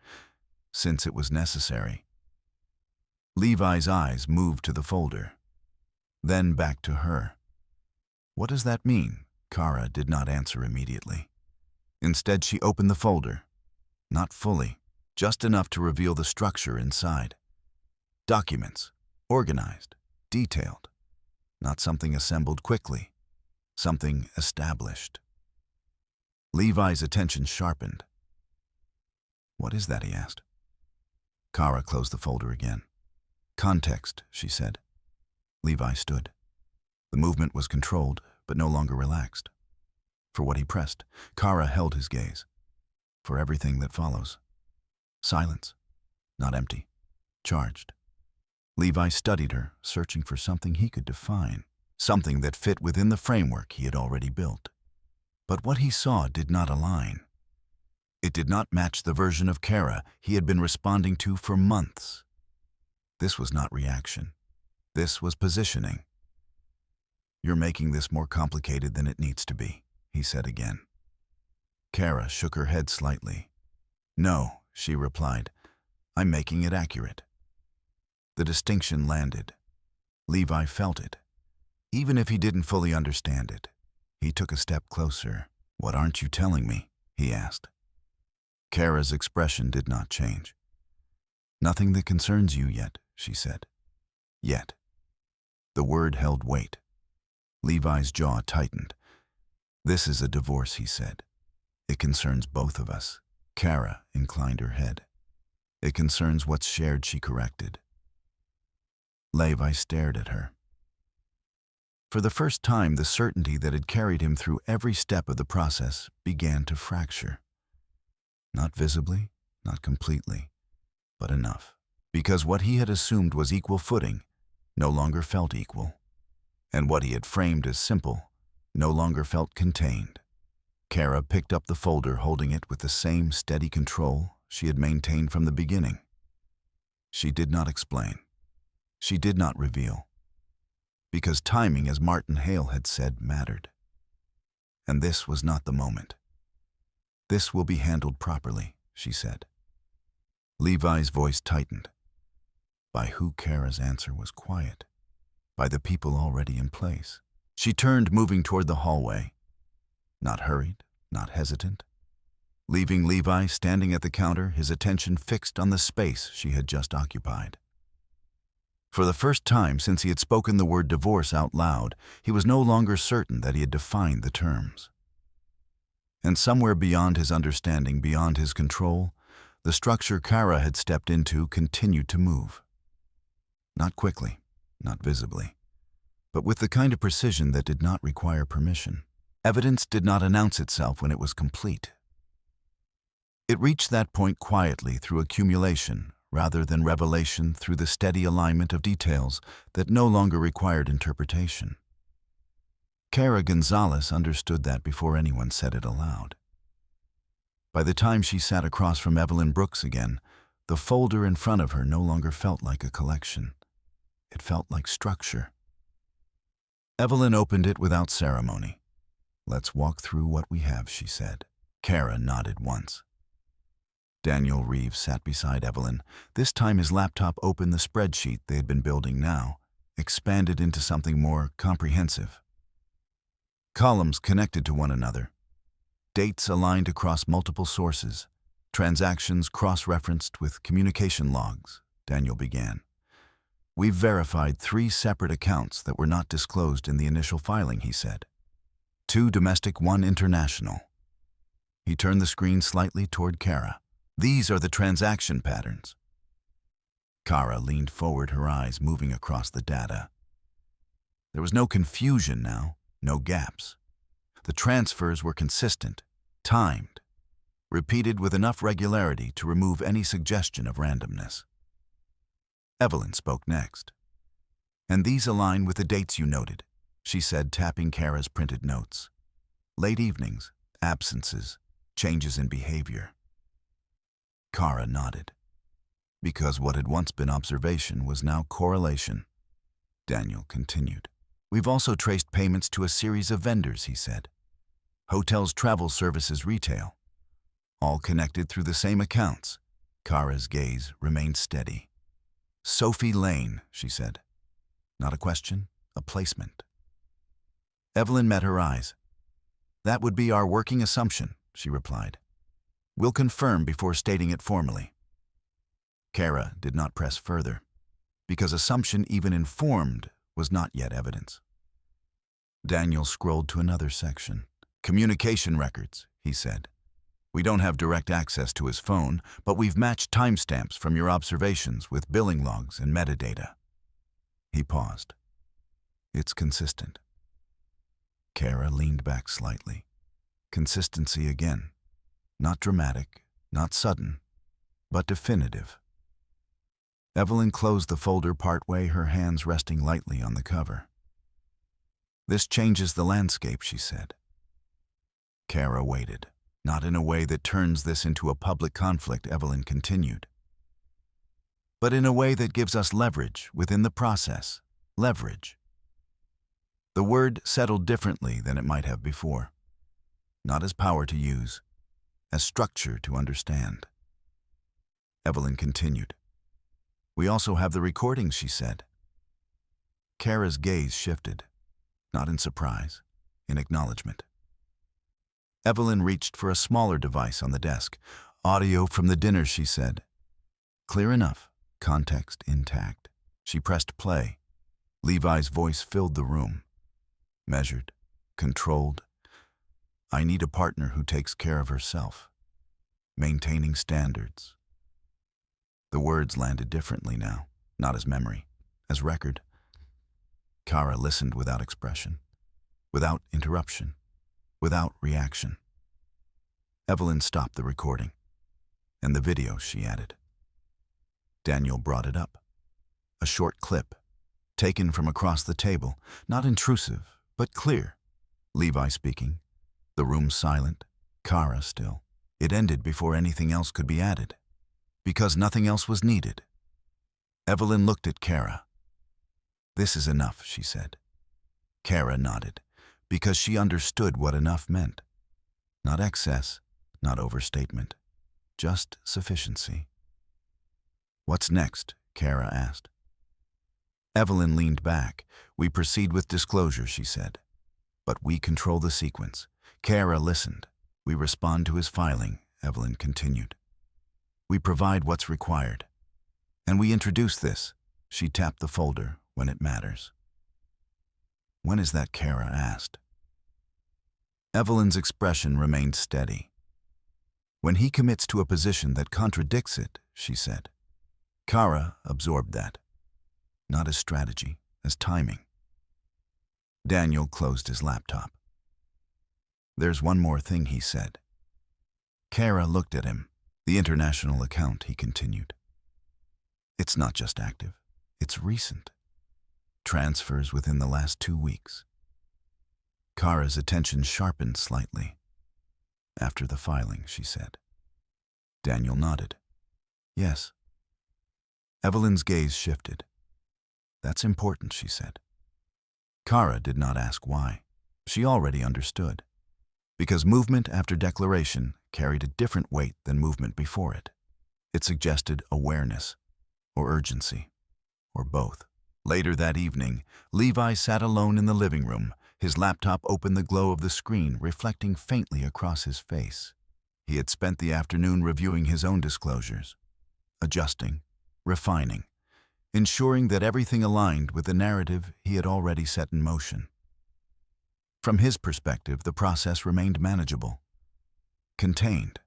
[SPEAKER 1] since it was necessary. Levi's eyes moved to the folder, then back to her. "What does that mean?" Kara did not answer immediately. Instead, she opened the folder, not fully, just enough to reveal the structure inside. Documents, organized, detailed, not something assembled quickly, something established. Levi's attention sharpened. "What is that?" he asked. Kara closed the folder again. "Context," she said. Levi stood. The movement was controlled, but no longer relaxed. For what he pressed, Kara held his gaze. For everything that follows. Silence, not empty, charged. Levi studied her, searching for something he could define, something that fit within the framework he had already built. But what he saw did not align. It did not match the version of Kara he had been responding to for months. This was not reaction. This was positioning. "You're making this more complicated than it needs to be," he said again. Kara shook her head slightly. "No," she replied. "I'm making it accurate." The distinction landed. Levi felt it. Even if he didn't fully understand it, he took a step closer. "What aren't you telling me?" he asked. Kara's expression did not change. "Nothing that concerns you yet," she said. "Yet." The word held weight. Levi's jaw tightened. "This is a divorce," he said. "It concerns both of us." Kara inclined her head. "It concerns what's shared," she corrected. Levi stared at her. For the first time, the certainty that had carried him through every step of the process began to fracture. Not visibly, not completely, but enough. Because what he had assumed was equal footing no longer felt equal, and what he had framed as simple no longer felt contained. Kara picked up the folder, holding it with the same steady control she had maintained from the beginning. She did not explain. She did not reveal. Because timing, as Martin Hale had said, mattered. And this was not the moment. "This will be handled properly," she said. Levi's voice tightened. By who? Kara's answer was quiet. By the people already in place. She turned, moving toward the hallway. Not hurried, not hesitant. Leaving Levi standing at the counter, his attention fixed on the space she had just occupied. For the first time since he had spoken the word divorce out loud, he was no longer certain that he had defined the terms. And somewhere beyond his understanding, beyond his control, the structure Kara had stepped into continued to move. Not quickly, not visibly, but with the kind of precision that did not require permission. Evidence did not announce itself when it was complete. It reached that point quietly through accumulation, rather than revelation, through the steady alignment of details that no longer required interpretation. Kara Gonzales understood that before anyone said it aloud. By the time she sat across from Evelyn Brooks again, the folder in front of her no longer felt like a collection. It felt like structure. Evelyn opened it without ceremony. "Let's walk through what we have," she said. Kara nodded once. Daniel Reeves sat beside Evelyn. This time his laptop opened the spreadsheet they had been building now, expanded into something more comprehensive. Columns connected to one another. Dates aligned across multiple sources. Transactions cross-referenced with communication logs, Daniel began. "We've verified 3 separate accounts that were not disclosed in the initial filing," he said. 2 domestic, 1 international. He turned the screen slightly toward Kara. "These are the transaction patterns." Kara leaned forward, her eyes moving across the data. There was no confusion now, no gaps. The transfers were consistent, timed, repeated with enough regularity to remove any suggestion of randomness. Evelyn spoke next. "And these align with the dates you noted," she said, tapping Kara's printed notes. "Late evenings, absences, changes in behavior." Kara nodded. Because what had once been observation was now correlation. Daniel continued. "We've also traced payments to a series of vendors," he said. "Hotels, travel services, retail. All connected through the same accounts." Kara's gaze remained steady. "Sophie Lane," she said. Not a question, a placement. Evelyn met her eyes. "That would be our working assumption," she replied. "We'll confirm before stating it formally." Kara did not press further, because assumption, even informed, was not yet evidence. Daniel scrolled to another section. "Communication records," he said. "We don't have direct access to his phone, but we've matched timestamps from your observations with billing logs and metadata." He paused. "It's consistent." Kara leaned back slightly. Consistency again. Not dramatic, not sudden, but definitive. Evelyn closed the folder partway, her hands resting lightly on the cover. "This changes the landscape," she said. Kara waited. "Not in a way that turns this into a public conflict," Evelyn continued, "but in a way that gives us leverage within the process. Leverage." The word settled differently than it might have before. Not as power to use, as structure to understand. Evelyn continued. "We also have the recordings," she said. Kara's gaze shifted, not in surprise, in acknowledgement. Evelyn reached for a smaller device on the desk. "Audio from the dinner," she said. Clear enough, context intact. She pressed play. Levi's voice filled the room. Measured, controlled. "I need a partner who takes care of herself. Maintaining standards." The words landed differently now, not as memory, as record. Kara listened without expression, without interruption, without reaction. Evelyn stopped the recording. "And the video," she added. Daniel brought it up. A short clip, taken from across the table, not intrusive, but clear. Levi speaking, the room silent, Kara still. It ended before anything else could be added, because nothing else was needed. Evelyn looked at Kara. "This is enough," she said. Kara nodded, because she understood what enough meant. Not excess, not overstatement, just sufficiency. "What's next?" Kara asked. Evelyn leaned back. "We proceed with disclosure," she said. "But we control the sequence." Kara listened. "We respond to his filing," Evelyn continued. "We provide what's required. And we introduce this." She tapped the folder, "when it matters." "When is that?" Kara asked. Evelyn's expression remained steady. "When he commits to a position that contradicts it," she said. Kara absorbed that. Not as strategy, as timing. Daniel closed his laptop. "There's one more thing," he said. Kara looked at him. "The international account," he continued. "It's not just active, it's recent. Transfers within the last 2 weeks. Kara's attention sharpened slightly. "After the filing," she said. Daniel nodded. "Yes." Evelyn's gaze shifted. "That's important," she said. Kara did not ask why. She already understood. Because movement after declaration carried a different weight than movement before it. It suggested awareness, or urgency, or both. Later that evening, Levi sat alone in the living room, his laptop open, the glow of the screen reflecting faintly across his face. He had spent the afternoon reviewing his own disclosures, adjusting, refining, ensuring that everything aligned with the narrative he had already set in motion. From his perspective, the process remained manageable, contained.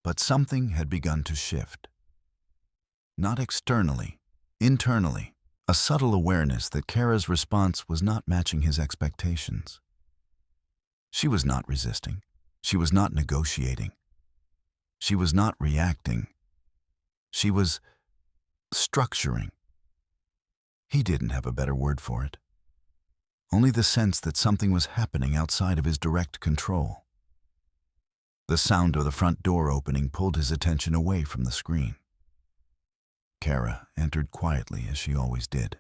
[SPEAKER 1] But something had begun to shift. Not externally, internally. A subtle awareness that Kara's response was not matching his expectations. She was not resisting. She was not negotiating. She was not reacting. She was structuring. He didn't have a better word for it. Only the sense that something was happening outside of his direct control. The sound of the front door opening pulled his attention away from the screen. Kara entered quietly as she always did.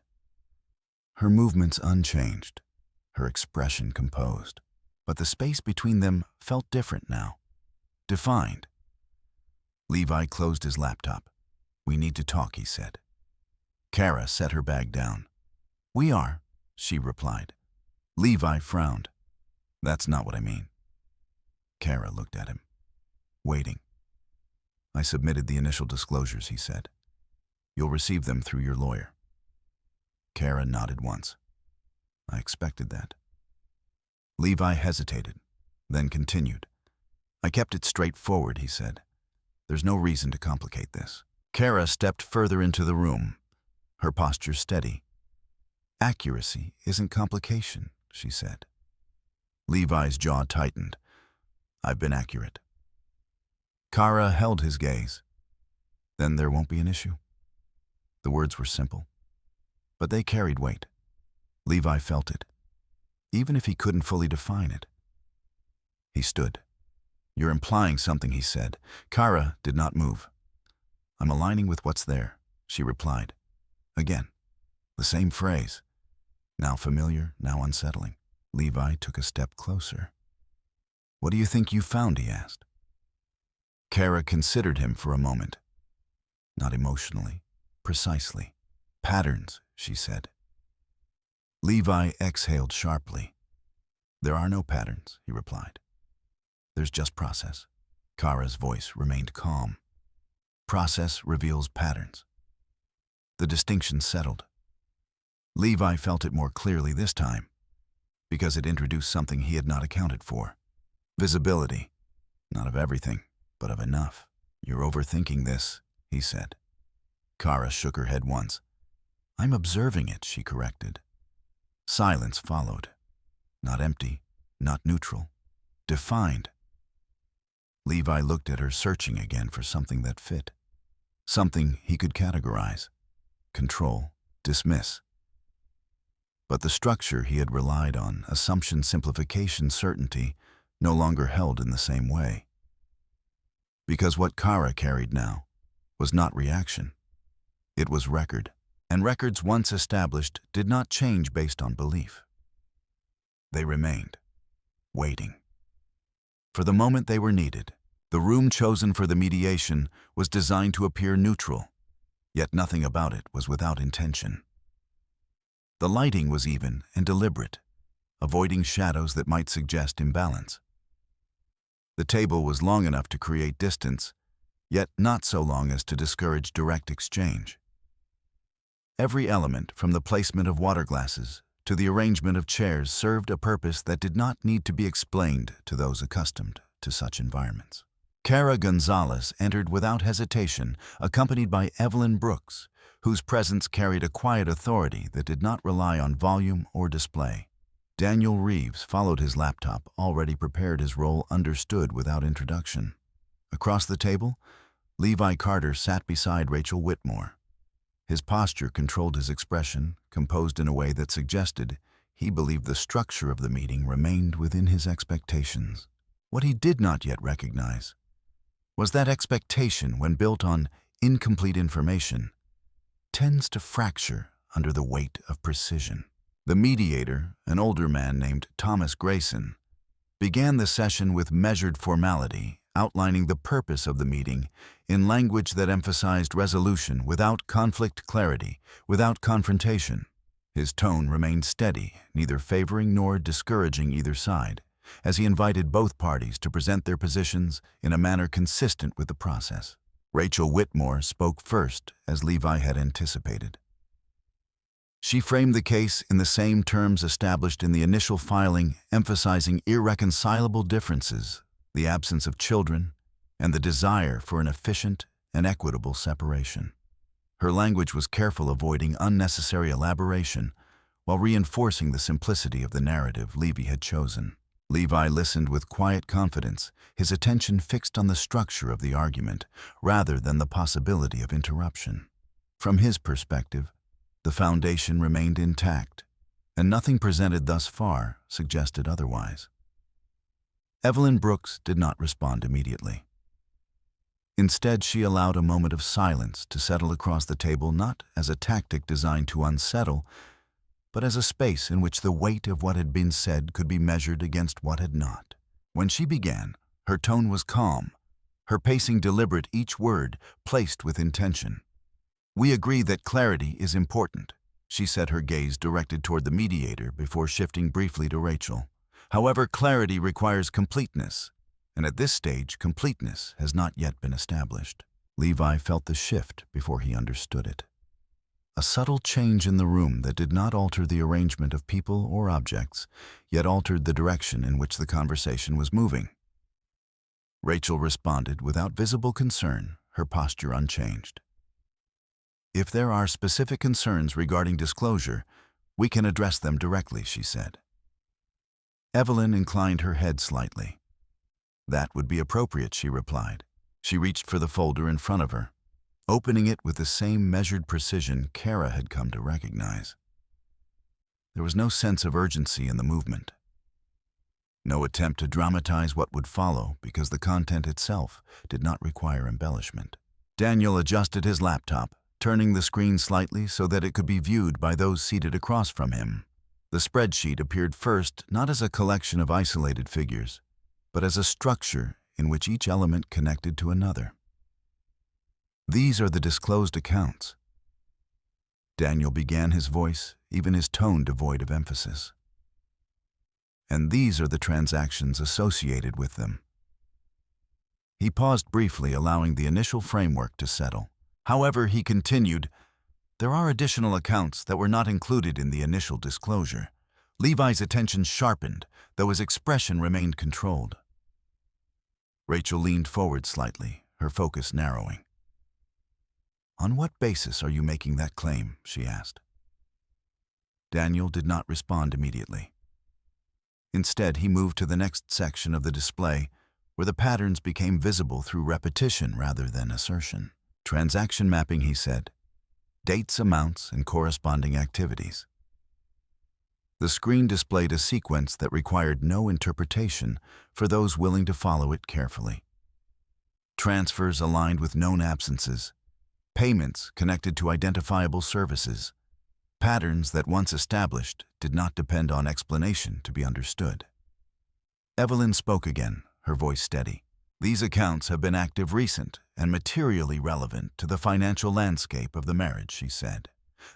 [SPEAKER 1] Her movements unchanged, her expression composed, but the space between them felt different now, defined. Levi closed his laptop. "We need to talk," he said. Kara set her bag down. "We are," she replied. Levi frowned. "That's not what I mean." Kara looked at him, waiting. "I submitted the initial disclosures," he said. "You'll receive them through your lawyer." Kara nodded once. "I expected that." Levi hesitated, then continued. "I kept it straightforward," he said. "There's no reason to complicate this." Kara stepped further into the room, her posture steady. "Accuracy isn't complication," she said. Levi's jaw tightened. "I've been accurate." Kara held his gaze. "Then there won't be an issue." The words were simple, but they carried weight. Levi felt it, even if he couldn't fully define it. He stood. "You're implying something," he said. Kara did not move. "I'm aligning with what's there," she replied. Again, the same phrase, now familiar, now unsettling. Levi took a step closer. "What do you think you found?" he asked. Kara considered him for a moment. Not emotionally, precisely. "Patterns," she said. Levi exhaled sharply. "There are no patterns," he replied. "There's just process." Kara's voice remained calm. "Process reveals patterns." The distinction settled. Levi felt it more clearly this time, because it introduced something he had not accounted for. Visibility, not of everything, but of enough. "You're overthinking this," he said. Kara shook her head once. "I'm observing it," she corrected. Silence followed. Not empty, not neutral. Defined. Levi looked at her, searching again for something that fit. Something he could categorize, control, dismiss. But the structure he had relied on, assumption, simplification, certainty, no longer held in the same way. Because what Kara carried now was not reaction. It was record, and records once established did not change based on belief. They remained, waiting. For the moment they were needed, the room chosen for the mediation was designed to appear neutral, yet nothing about it was without intention. The lighting was even and deliberate, avoiding shadows that might suggest imbalance. The table was long enough to create distance, yet not so long as to discourage direct exchange. Every element, from the placement of water glasses to the arrangement of chairs, served a purpose that did not need to be explained to those accustomed to such environments. Gonzales entered without hesitation, accompanied by Evelyn Brooks, whose presence carried a quiet authority that did not rely on volume or display. Daniel Reeves followed, his laptop already prepared, his role understood without introduction. Across the table, Levi Carter sat beside Rachel Whitmore. His posture controlled his expression, composed in a way that suggested he believed the structure of the meeting remained within his expectations. What he did not yet recognize was that expectation, when built on incomplete information, tends to fracture under the weight of precision. The mediator, an older man named Thomas Grayson, began the session with measured formality, outlining the purpose of the meeting in language that emphasized resolution without conflict, clarity, without confrontation. His tone remained steady, neither favoring nor discouraging either side, as he invited both parties to present their positions in a manner consistent with the process. Rachel Whitmore spoke first, as Levi had anticipated. She framed the case in the same terms established in the initial filing, emphasizing irreconcilable differences, the absence of children, and the desire for an efficient and equitable separation. Her language was careful, avoiding unnecessary elaboration, while reinforcing the simplicity of the narrative Levi had chosen. Levi listened with quiet confidence, his attention fixed on the structure of the argument rather than the possibility of interruption. From his perspective, the foundation remained intact, and nothing presented thus far suggested otherwise. Evelyn Brooks did not respond immediately. Instead, she allowed a moment of silence to settle across the table, not as a tactic designed to unsettle, but as a space in which the weight of what had been said could be measured against what had not. When she began, her tone was calm, her pacing deliberate, each word placed with intention. "We agree that clarity is important," she said, her gaze directed toward the mediator before shifting briefly to Rachel. "However, clarity requires completeness, and at this stage, completeness has not yet been established." Levi felt the shift before he understood it. A subtle change in the room that did not alter the arrangement of people or objects, yet altered the direction in which the conversation was moving. Rachel responded without visible concern, her posture unchanged. "If there are specific concerns regarding disclosure, we can address them directly," she said. Evelyn inclined her head slightly. "That would be appropriate," she replied. She reached for the folder in front of her, opening it with the same measured precision Kara had come to recognize. There was no sense of urgency in the movement. No attempt to dramatize what would follow, because the content itself did not require embellishment. Daniel adjusted his laptop, turning the screen slightly so that it could be viewed by those seated across from him. The spreadsheet appeared first not as a collection of isolated figures, but as a structure in which each element connected to another. "These are the disclosed accounts." Daniel began, his voice, even his tone devoid of emphasis. "And these are the transactions associated with them." He paused briefly, allowing the initial framework to settle. However, he continued, "There are additional accounts that were not included in the initial disclosure." Levi's attention sharpened, though his expression remained controlled. Rachel leaned forward slightly, her focus narrowing. "On what basis are you making that claim?" she asked. Daniel did not respond immediately. Instead, he moved to the next section of the display, where the patterns became visible through repetition rather than assertion. "Transaction mapping," he said. "Dates, amounts, and corresponding activities." The screen displayed a sequence that required no interpretation for those willing to follow it carefully. Transfers aligned with known absences, payments connected to identifiable services, patterns that once established did not depend on explanation to be understood. Evelyn spoke again, her voice steady. "These accounts have been active recent and materially relevant to the financial landscape of the marriage," she said.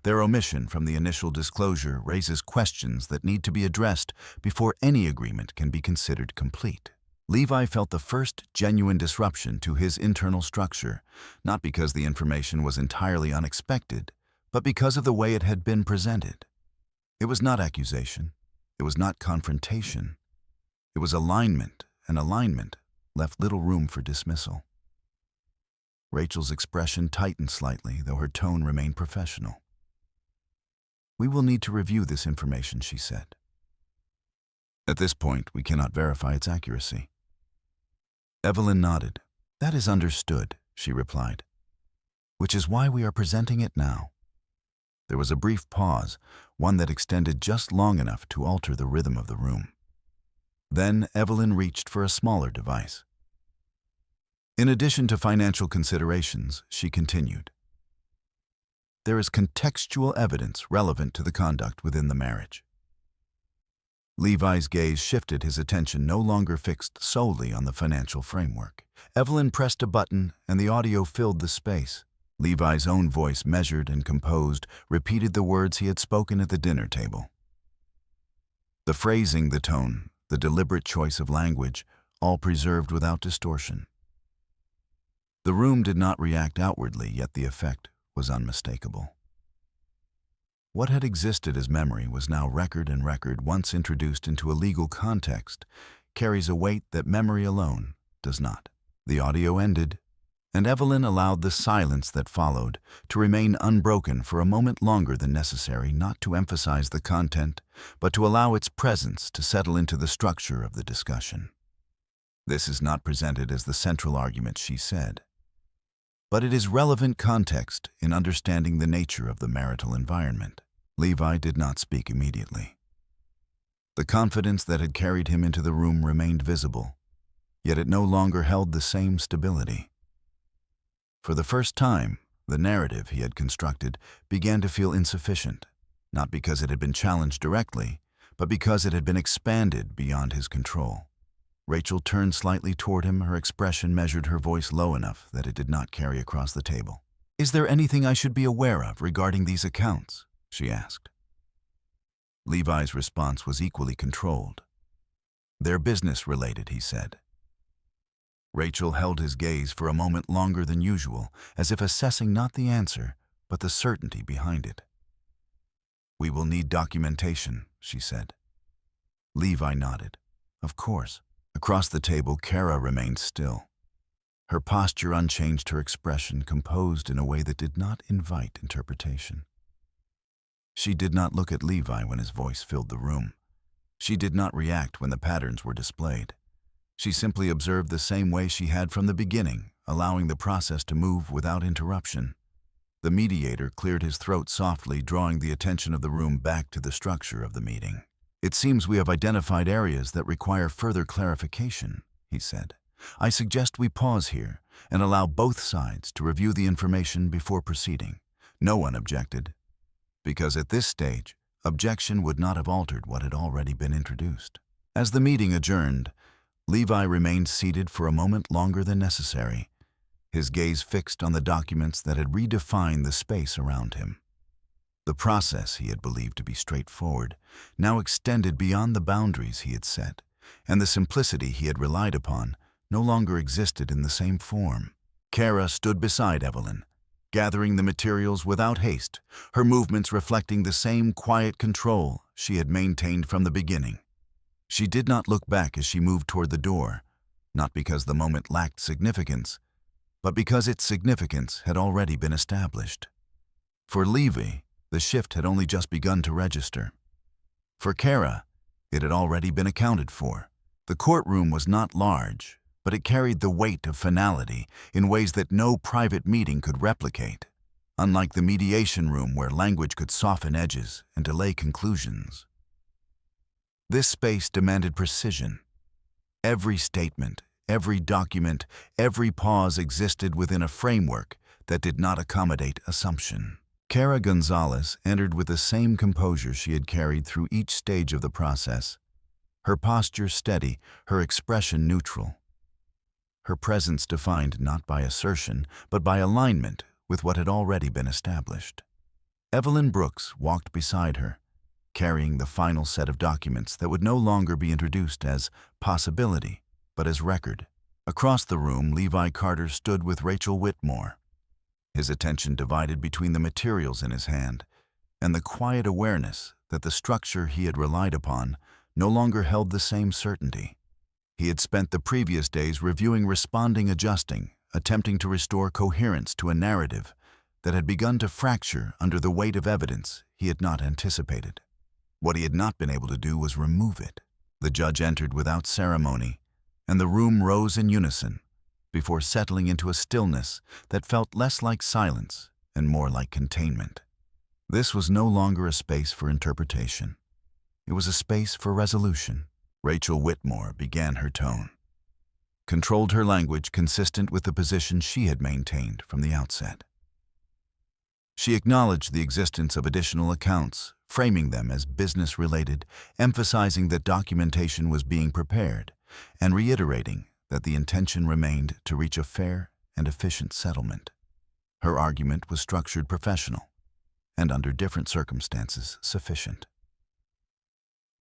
[SPEAKER 1] "Their omission from the initial disclosure raises questions that need to be addressed before any agreement can be considered complete." Levi felt the first genuine disruption to his internal structure, not because the information was entirely unexpected, but because of the way it had been presented. It was not accusation. It was not confrontation. It was alignment, and alignment left little room for dismissal. Rachel's expression tightened slightly, though her tone remained professional. "We will need to review this information," she said. "At this point, we cannot verify its accuracy." Evelyn nodded. "That is understood," she replied, "which is why we are presenting it now." There was a brief pause, one that extended just long enough to alter the rhythm of the room. Then Evelyn reached for a smaller device. In addition to financial considerations, she continued, there is contextual evidence relevant to the conduct within the marriage. Levi's gaze shifted, his attention no longer fixed solely on the financial framework. Evelyn pressed a button and the audio filled the space. Levi's own voice, measured and composed, repeated the words he had spoken at the dinner table. The phrasing, the tone, the deliberate choice of language, all preserved without distortion. The room did not react outwardly, yet the effect was unmistakable. What had existed as memory was now record, and record, once introduced into a legal context, carries a weight that memory alone does not. The audio ended, and Evelyn allowed the silence that followed to remain unbroken for a moment longer than necessary, not to emphasize the content, but to allow its presence to settle into the structure of the discussion. This is not presented as the central argument, she said, but it is relevant context in understanding the nature of the marital environment. Levi did not speak immediately. The confidence that had carried him into the room remained visible, yet it no longer held the same stability. For the first time, the narrative he had constructed began to feel insufficient, not because it had been challenged directly, but because it had been expanded beyond his control. Rachel turned slightly toward him, her expression measured, her voice low enough that it did not carry across the table. "Is there anything I should be aware of regarding these accounts?" she asked. Levi's response was equally controlled. "They're business-related," he said. Rachel held his gaze for a moment longer than usual, as if assessing not the answer, but the certainty behind it. "We will need documentation," she said. Levi nodded. "Of course." Across the table, Kara remained still. Her posture unchanged, her expression composed in a way that did not invite interpretation. She did not look at Levi when his voice filled the room. She did not react when the patterns were displayed. She simply observed the same way she had from the beginning, allowing the process to move without interruption. The mediator cleared his throat softly, drawing the attention of the room back to the structure of the meeting. "It seems we have identified areas that require further clarification," he said. "I suggest we pause here and allow both sides to review the information before proceeding." No one objected, because at this stage, objection would not have altered what had already been introduced. As the meeting adjourned, Levi remained seated for a moment longer than necessary, his gaze fixed on the documents that had redefined the space around him. The process he had believed to be straightforward now extended beyond the boundaries he had set, and the simplicity he had relied upon no longer existed in the same form. Kara stood beside Evelyn, gathering the materials without haste, her movements reflecting the same quiet control she had maintained from the beginning. She did not look back as she moved toward the door, not because the moment lacked significance, but because its significance had already been established. For Levi, the shift had only just begun to register. For Kara, it had already been accounted for. The courtroom was not large, but it carried the weight of finality in ways that no private meeting could replicate, unlike the mediation room where language could soften edges and delay conclusions. This space demanded precision. Every statement, every document, every pause existed within a framework that did not accommodate assumption. Kara Gonzales entered with the same composure she had carried through each stage of the process, her posture steady, her expression neutral. Her presence defined not by assertion, but by alignment with what had already been established. Evelyn Brooks walked beside her, carrying the final set of documents that would no longer be introduced as possibility, but as record. Across the room, Levi Carter stood with Rachel Whitmore, his attention divided between the materials in his hand and the quiet awareness that the structure he had relied upon no longer held the same certainty. He had spent the previous days reviewing, responding, adjusting, attempting to restore coherence to a narrative that had begun to fracture under the weight of evidence he had not anticipated. What he had not been able to do was remove it. The judge entered without ceremony, and the room rose in unison, before settling into a stillness that felt less like silence and more like containment. This was no longer a space for interpretation. It was a space for resolution. Rachel Whitmore began her tone, controlled her language consistent with the position she had maintained from the outset. She acknowledged the existence of additional accounts, framing them as business-related, emphasizing that documentation was being prepared, and reiterating that the intention remained to reach a fair and efficient settlement. Her argument was structured professional, and under different circumstances sufficient.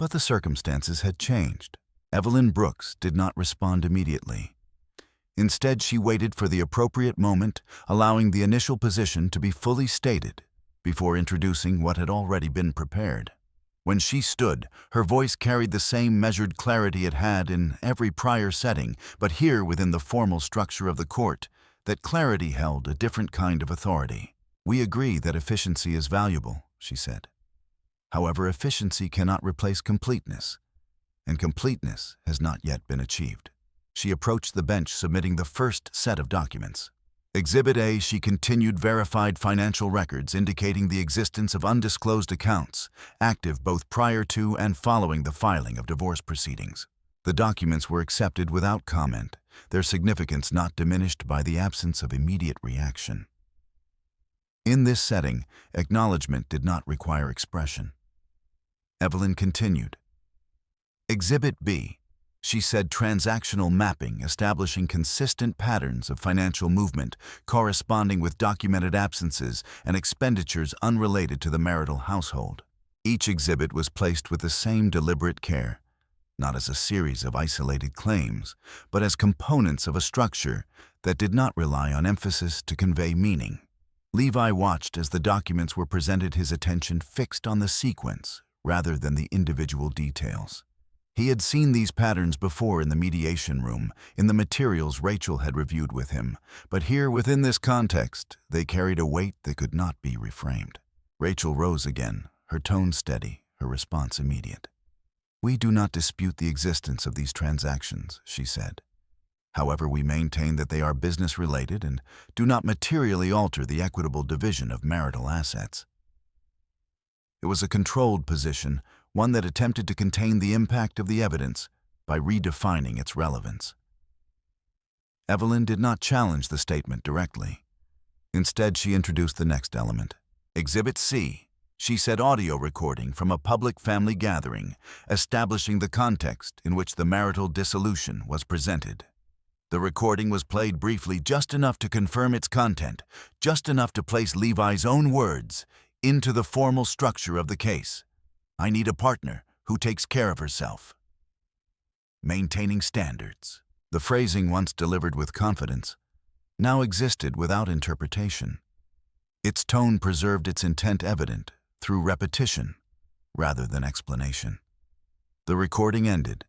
[SPEAKER 1] But the circumstances had changed. Evelyn Brooks did not respond immediately. Instead, she waited for the appropriate moment, allowing the initial position to be fully stated before introducing what had already been prepared. When she stood, her voice carried the same measured clarity it had in every prior setting, but here within the formal structure of the court, that clarity held a different kind of authority. "We agree that efficiency is valuable," she said. "However, efficiency cannot replace completeness, and completeness has not yet been achieved." She approached the bench, submitting the first set of documents. Exhibit A, she continued verified financial records indicating the existence of undisclosed accounts, active both prior to and following the filing of divorce proceedings. The documents were accepted without comment, their significance not diminished by the absence of immediate reaction. In this setting, acknowledgement did not require expression. Evelyn continued. Exhibit B, she said, transactional mapping establishing consistent patterns of financial movement corresponding with documented absences and expenditures unrelated to the marital household. Each exhibit was placed with the same deliberate care, not as a series of isolated claims, but as components of a structure that did not rely on emphasis to convey meaning. Levi watched as the documents were presented, his attention fixed on the sequence rather than the individual details. He had seen these patterns before in the mediation room, in the materials Rachel had reviewed with him, but here, within this context, they carried a weight that could not be reframed. Rachel rose again, her tone steady, her response immediate. "We do not dispute the existence of these transactions," she said. "However, we maintain that they are business-related and do not materially alter the equitable division of marital assets." It was a controlled position, one that attempted to contain the impact of the evidence by redefining its relevance. Evelyn did not challenge the statement directly. Instead, she introduced the next element. Exhibit C, she said, audio recording from a public family gathering, establishing the context in which the marital dissolution was presented. The recording was played briefly, just enough to confirm its content, just enough to place Levi's own words into the formal structure of the case. "I need a partner who takes care of herself. Maintaining standards." The phrasing, once delivered with confidence, now existed without interpretation. Its tone preserved its intent evident through repetition rather than explanation. The recording ended,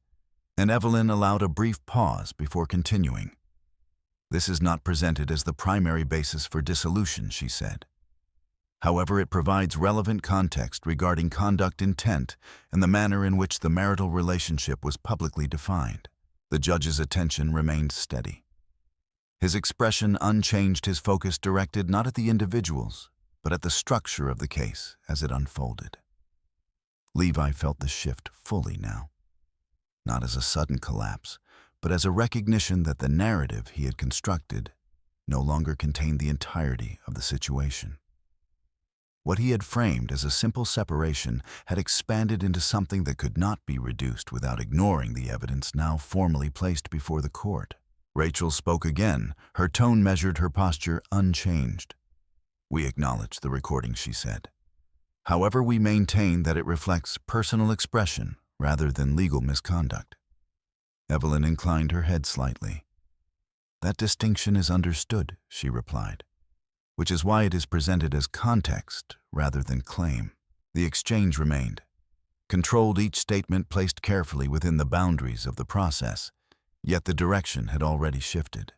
[SPEAKER 1] and Evelyn allowed a brief pause before continuing. "This is not presented as the primary basis for dissolution," she said. "However, it provides relevant context regarding conduct intent and the manner in which the marital relationship was publicly defined." The judge's attention remained steady. His expression unchanged, his focus directed not at the individuals, but at the structure of the case as it unfolded. Levi felt the shift fully now, not as a sudden collapse, but as a recognition that the narrative he had constructed no longer contained the entirety of the situation. What he had framed as a simple separation had expanded into something that could not be reduced without ignoring the evidence now formally placed before the court. Rachel spoke again, her tone measured, her posture unchanged. "We acknowledge the recording," she said. "However, we maintain that it reflects personal expression rather than legal misconduct." Evelyn inclined her head slightly. "That distinction is understood," she replied, "which is why it is presented as context rather than claim." The exchange remained, controlled, each statement placed carefully within the boundaries of the process, yet the direction had already shifted.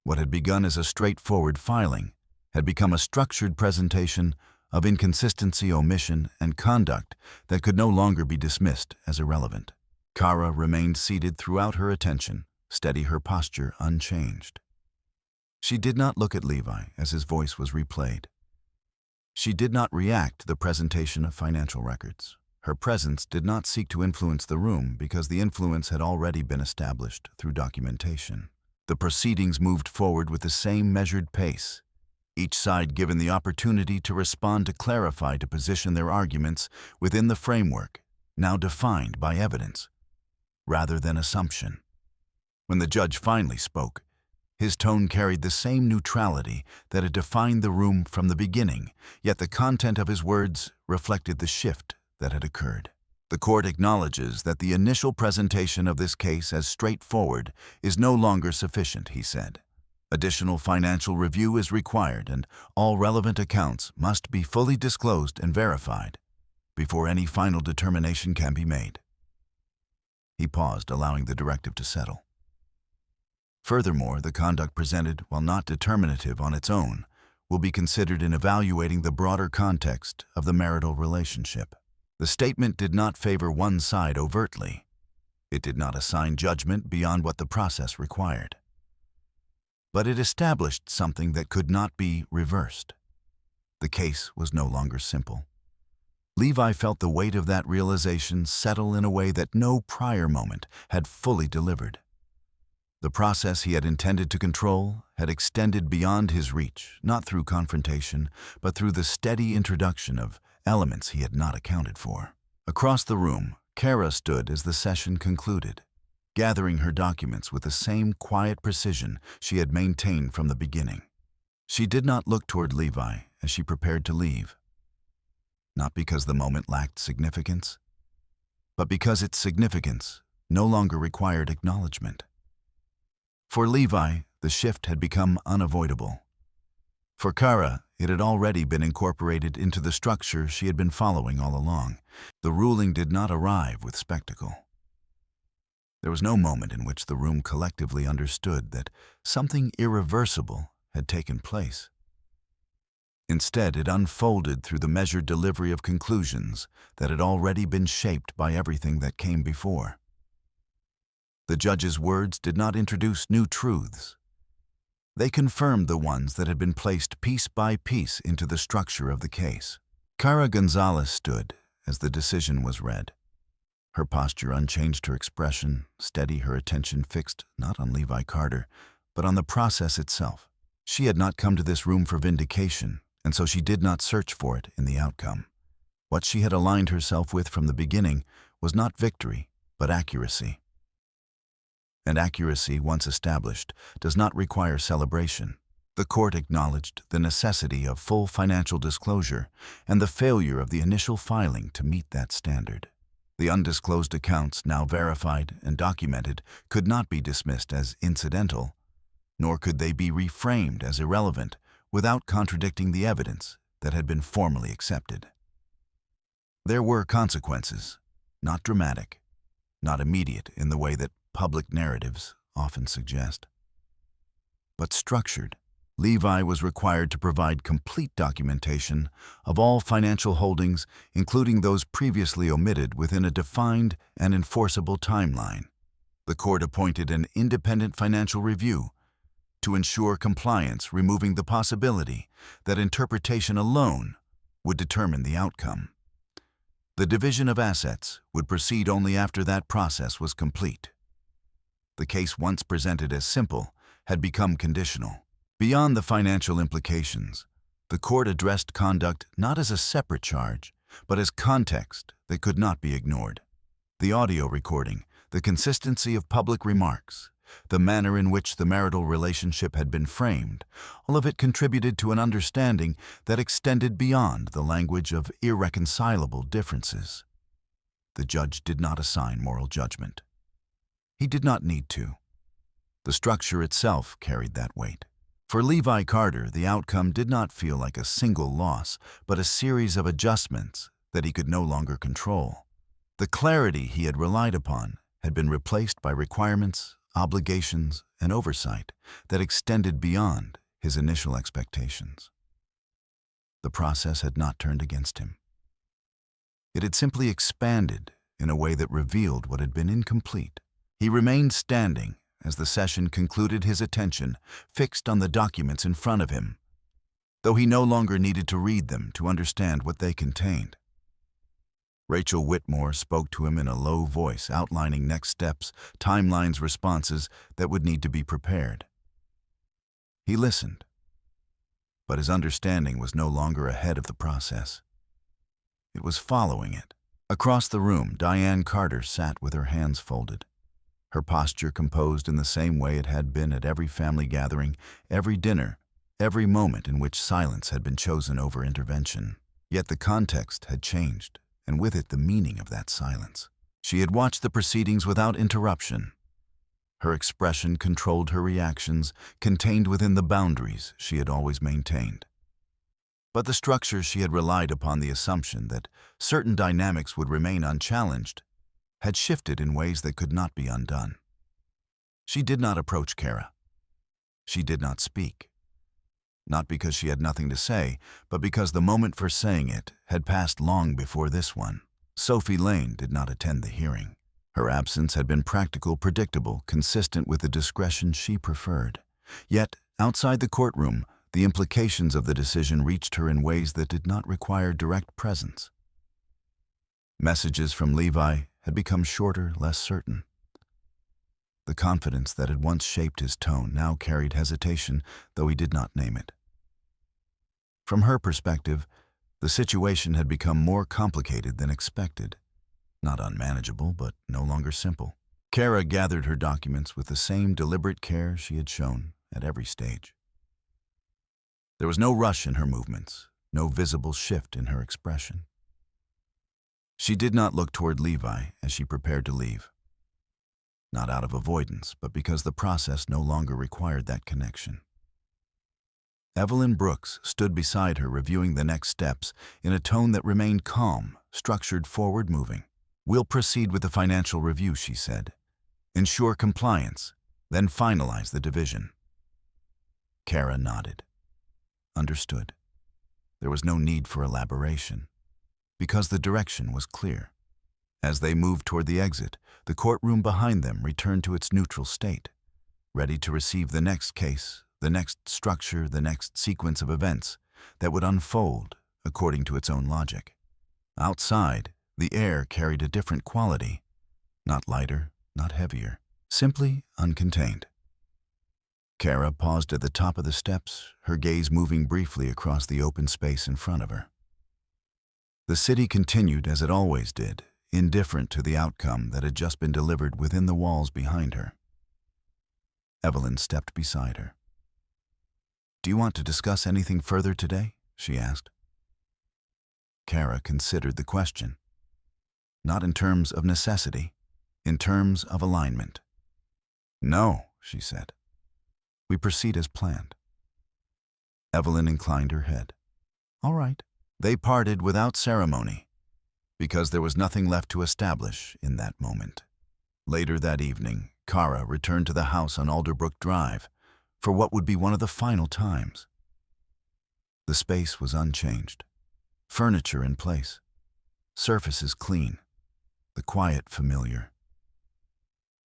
[SPEAKER 1] What had begun as a straightforward filing had become a structured presentation of inconsistency, omission, and conduct that could no longer be dismissed as irrelevant. Kara remained seated throughout, her attention steady, her posture unchanged. She did not look at Levi as his voice was replayed. She did not react to the presentation of financial records. Her presence did not seek to influence the room because the influence had already been established through documentation. The proceedings moved forward with the same measured pace, each side given the opportunity to respond, to clarify, to position their arguments within the framework now defined by evidence rather than assumption. When the judge finally spoke, his tone carried the same neutrality that had defined the room from the beginning, yet the content of his words reflected the shift that had occurred. The court acknowledges that the initial presentation of this case as straightforward is no longer sufficient, he said. Additional financial review is required, and all relevant accounts must be fully disclosed and verified before any final determination can be made. He paused, allowing the directive to settle. Furthermore, the conduct presented, while not determinative on its own, will be considered in evaluating the broader context of the marital relationship. The statement did not favor one side overtly. It did not assign judgment beyond what the process required. But it established something that could not be reversed. The case was no longer simple. Levi felt the weight of that realization settle in a way that no prior moment had fully delivered. The process he had intended to control had extended beyond his reach, not through confrontation, but through the steady introduction of elements he had not accounted for. Across the room, Kara stood as the session concluded, gathering her documents with the same quiet precision she had maintained from the beginning. She did not look toward Levi as she prepared to leave, not because the moment lacked significance, but because its significance no longer required acknowledgement. For Levi, the shift had become unavoidable. For Kara, it had already been incorporated into the structure she had been following all along. The ruling did not arrive with spectacle. There was no moment in which the room collectively understood that something irreversible had taken place. Instead, it unfolded through the measured delivery of conclusions that had already been shaped by everything that came before. The judge's words did not introduce new truths. They confirmed the ones that had been placed piece by piece into the structure of the case. Kara Gonzales stood as the decision was read. Her posture unchanged, her expression steady, her attention fixed not on Levi Carter, but on the process itself. She had not come to this room for vindication, and so she did not search for it in the outcome. What she had aligned herself with from the beginning was not victory, but accuracy. And accuracy, once established, does not require celebration. The court acknowledged the necessity of full financial disclosure and the failure of the initial filing to meet that standard. The undisclosed accounts, now verified and documented, could not be dismissed as incidental, nor could they be reframed as irrelevant without contradicting the evidence that had been formally accepted. There were consequences, not dramatic, not immediate in the way that public narratives often suggest, but structured. Levi was required to provide complete documentation of all financial holdings, including those previously omitted, within a defined and enforceable timeline. The court appointed an independent financial review to ensure compliance, removing the possibility that interpretation alone would determine the outcome. The division of assets would proceed only after that process was complete. The case, once presented as simple, had become conditional. Beyond the financial implications, the court addressed conduct not as a separate charge, but as context that could not be ignored. The audio recording, the consistency of public remarks, the manner in which the marital relationship had been framed, all of it contributed to an understanding that extended beyond the language of irreconcilable differences. The judge did not assign moral judgment. He did not need to. The structure itself carried that weight. For Levi Carter, the outcome did not feel like a single loss, but a series of adjustments that he could no longer control. The clarity he had relied upon had been replaced by requirements, obligations, and oversight that extended beyond his initial expectations. The process had not turned against him. It had simply expanded in a way that revealed what had been incomplete. He remained standing as the session concluded, his attention fixed on the documents in front of him. though he no longer needed to read them to understand what they contained. Rachel Whitmore spoke to him in a low voice, outlining next steps, timelines, responses that would need to be prepared. He listened, but his understanding was no longer ahead of the process. It was following it. Across the room, Diane Carter sat with her hands folded, her posture composed in the same way it had been at every family gathering, every dinner, every moment in which silence had been chosen over intervention. Yet the context had changed, and with it the meaning of that silence. She had watched the proceedings without interruption. Her expression controlled her reactions, contained within the boundaries she had always maintained. But the structure she had relied upon, the assumption that certain dynamics would remain unchallenged, had shifted in ways that could not be undone. She did not approach Kara. She did not speak. Not because she had nothing to say, but because the moment for saying it had passed long before this one. Sophie Lane did not attend the hearing. Her absence had been practical, predictable, consistent with the discretion she preferred. Yet, outside the courtroom, the implications of the decision reached her in ways that did not require direct presence. Messages from Levi had become shorter, less certain. The confidence that had once shaped his tone now carried hesitation, though he did not name it. From her perspective, the situation had become more complicated than expected. Not unmanageable, but no longer simple. Kara gathered her documents with the same deliberate care she had shown at every stage. There was no rush in her movements, no visible shift in her expression. She did not look toward Levi as she prepared to leave. Not out of avoidance, but because the process no longer required that connection. Evelyn Brooks stood beside her, reviewing the next steps in a tone that remained calm, structured, forward-moving. "We'll proceed with the financial review," she said. "Ensure compliance, then finalize the division." Kara nodded. Understood. There was no need for elaboration, because the direction was clear. As they moved toward the exit, the courtroom behind them returned to its neutral state, ready to receive the next case, the next structure, the next sequence of events that would unfold according to its own logic. Outside, the air carried a different quality, not lighter, not heavier, simply uncontained. Kara paused at the top of the steps, her gaze moving briefly across the open space in front of her. The city continued as it always did, indifferent to the outcome that had just been delivered within the walls behind her. Evelyn stepped beside her. "Do you want to discuss anything further today?" she asked. Kara considered the question. Not in terms of necessity, in terms of alignment. "No," she said. "We proceed as planned." Evelyn inclined her head. "All right." They parted without ceremony, because there was nothing left to establish in that moment. Later that evening, Kara returned to the house on Alderbrook Drive for what would be one of the final times. The space was unchanged, furniture in place, surfaces clean, the quiet familiar.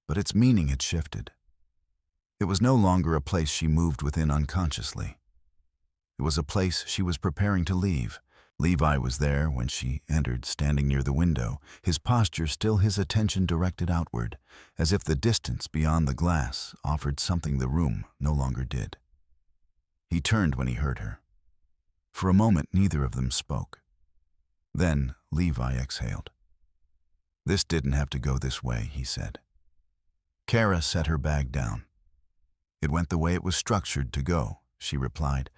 [SPEAKER 1] But its meaning had shifted. It was no longer a place she moved within unconsciously. It was a place she was preparing to leave. Levi was there when she entered, standing near the window, his posture still, his attention directed outward, as if the distance beyond the glass offered something the room no longer did. He turned when he heard her. For a moment, neither of them spoke. Then Levi exhaled. "This didn't have to go this way," he said. Kara set her bag down. "It went the way it was structured to go," she replied.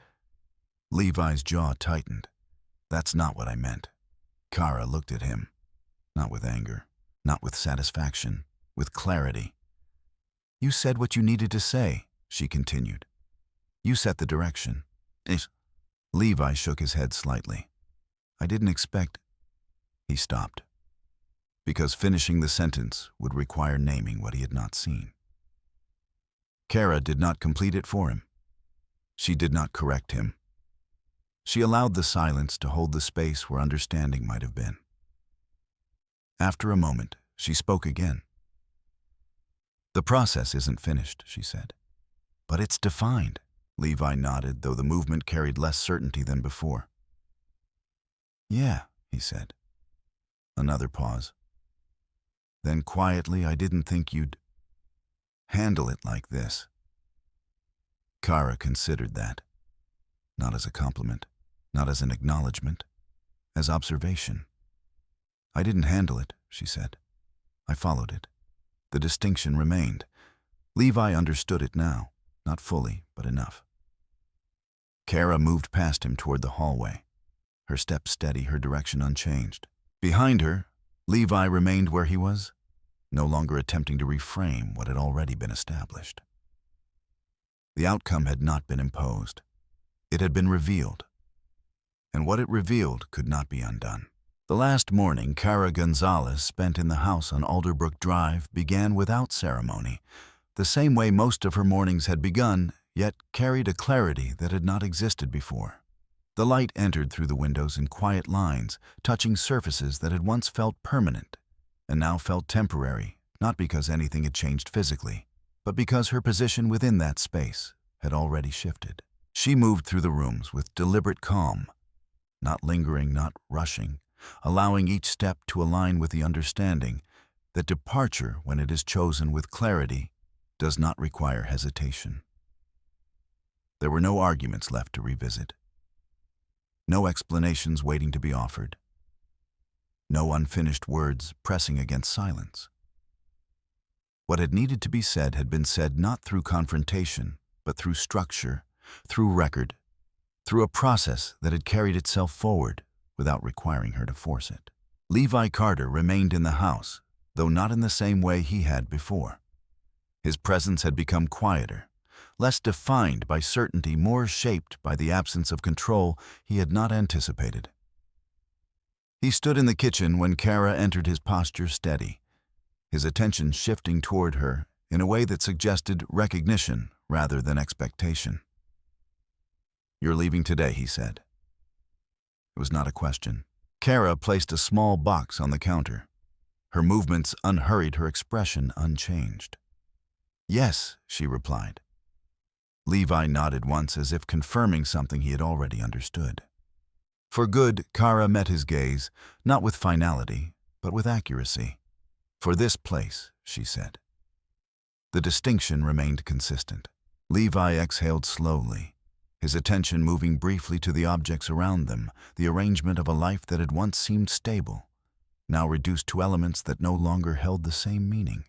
[SPEAKER 1] Levi's jaw tightened. "That's not what I meant." Kara looked at him, not with anger, not with satisfaction, with clarity. "You said what you needed to say," she continued. "You set the direction." Levi shook his head slightly. "I didn't expect—" He stopped, because finishing the sentence would require naming what he had not seen. Kara did not complete it for him. She did not correct him. She allowed the silence to hold the space where understanding might have been. After a moment, she spoke again. "The process isn't finished," she said, "but it's defined. Levi nodded, though the movement carried less certainty than before. "Yeah," he said. Another pause. Then quietly, "I didn't think you'd handle it like this." Kara considered that, not as a compliment, not as an acknowledgement, as observation. "I didn't handle it," she said. "I followed it." The distinction remained. Levi understood it now, not fully, but enough. Kara moved past him toward the hallway, her step steady, her direction unchanged. Behind her, Levi remained where he was, no longer attempting to reframe what had already been established. The outcome had not been imposed. It had been revealed, and what it revealed could not be undone. The last morning Kara Gonzales spent in the house on Alderbrook Drive began without ceremony, the same way most of her mornings had begun, yet carried a clarity that had not existed before. The light entered through the windows in quiet lines, touching surfaces that had once felt permanent and now felt temporary, not because anything had changed physically, but because her position within that space had already shifted. She moved through the rooms with deliberate calm, not lingering, not rushing, allowing each step to align with the understanding that departure, when it is chosen with clarity, does not require hesitation. There were no arguments left to revisit, no explanations waiting to be offered, no unfinished words pressing against silence. What had needed to be said had been said not through confrontation, but through structure, through record, through a process that had carried itself forward without requiring her to force it. Levi Carter remained in the house, though not in the same way he had before. His presence had become quieter, less defined by certainty, more shaped by the absence of control he had not anticipated. He stood in the kitchen when Kara entered, his posture steady, his attention shifting toward her in a way that suggested recognition rather than expectation. "You're leaving today," he said. It was not a question. Kara placed a small box on the counter. Her movements unhurried, her expression unchanged. "Yes," she replied. Levi nodded once, as if confirming something he had already understood. For good, Kara met his gaze, not with finality, but with accuracy. "For this place," she said. The distinction remained consistent. Levi exhaled slowly, his attention moving briefly to the objects around them, the arrangement of a life that had once seemed stable, now reduced to elements that no longer held the same meaning.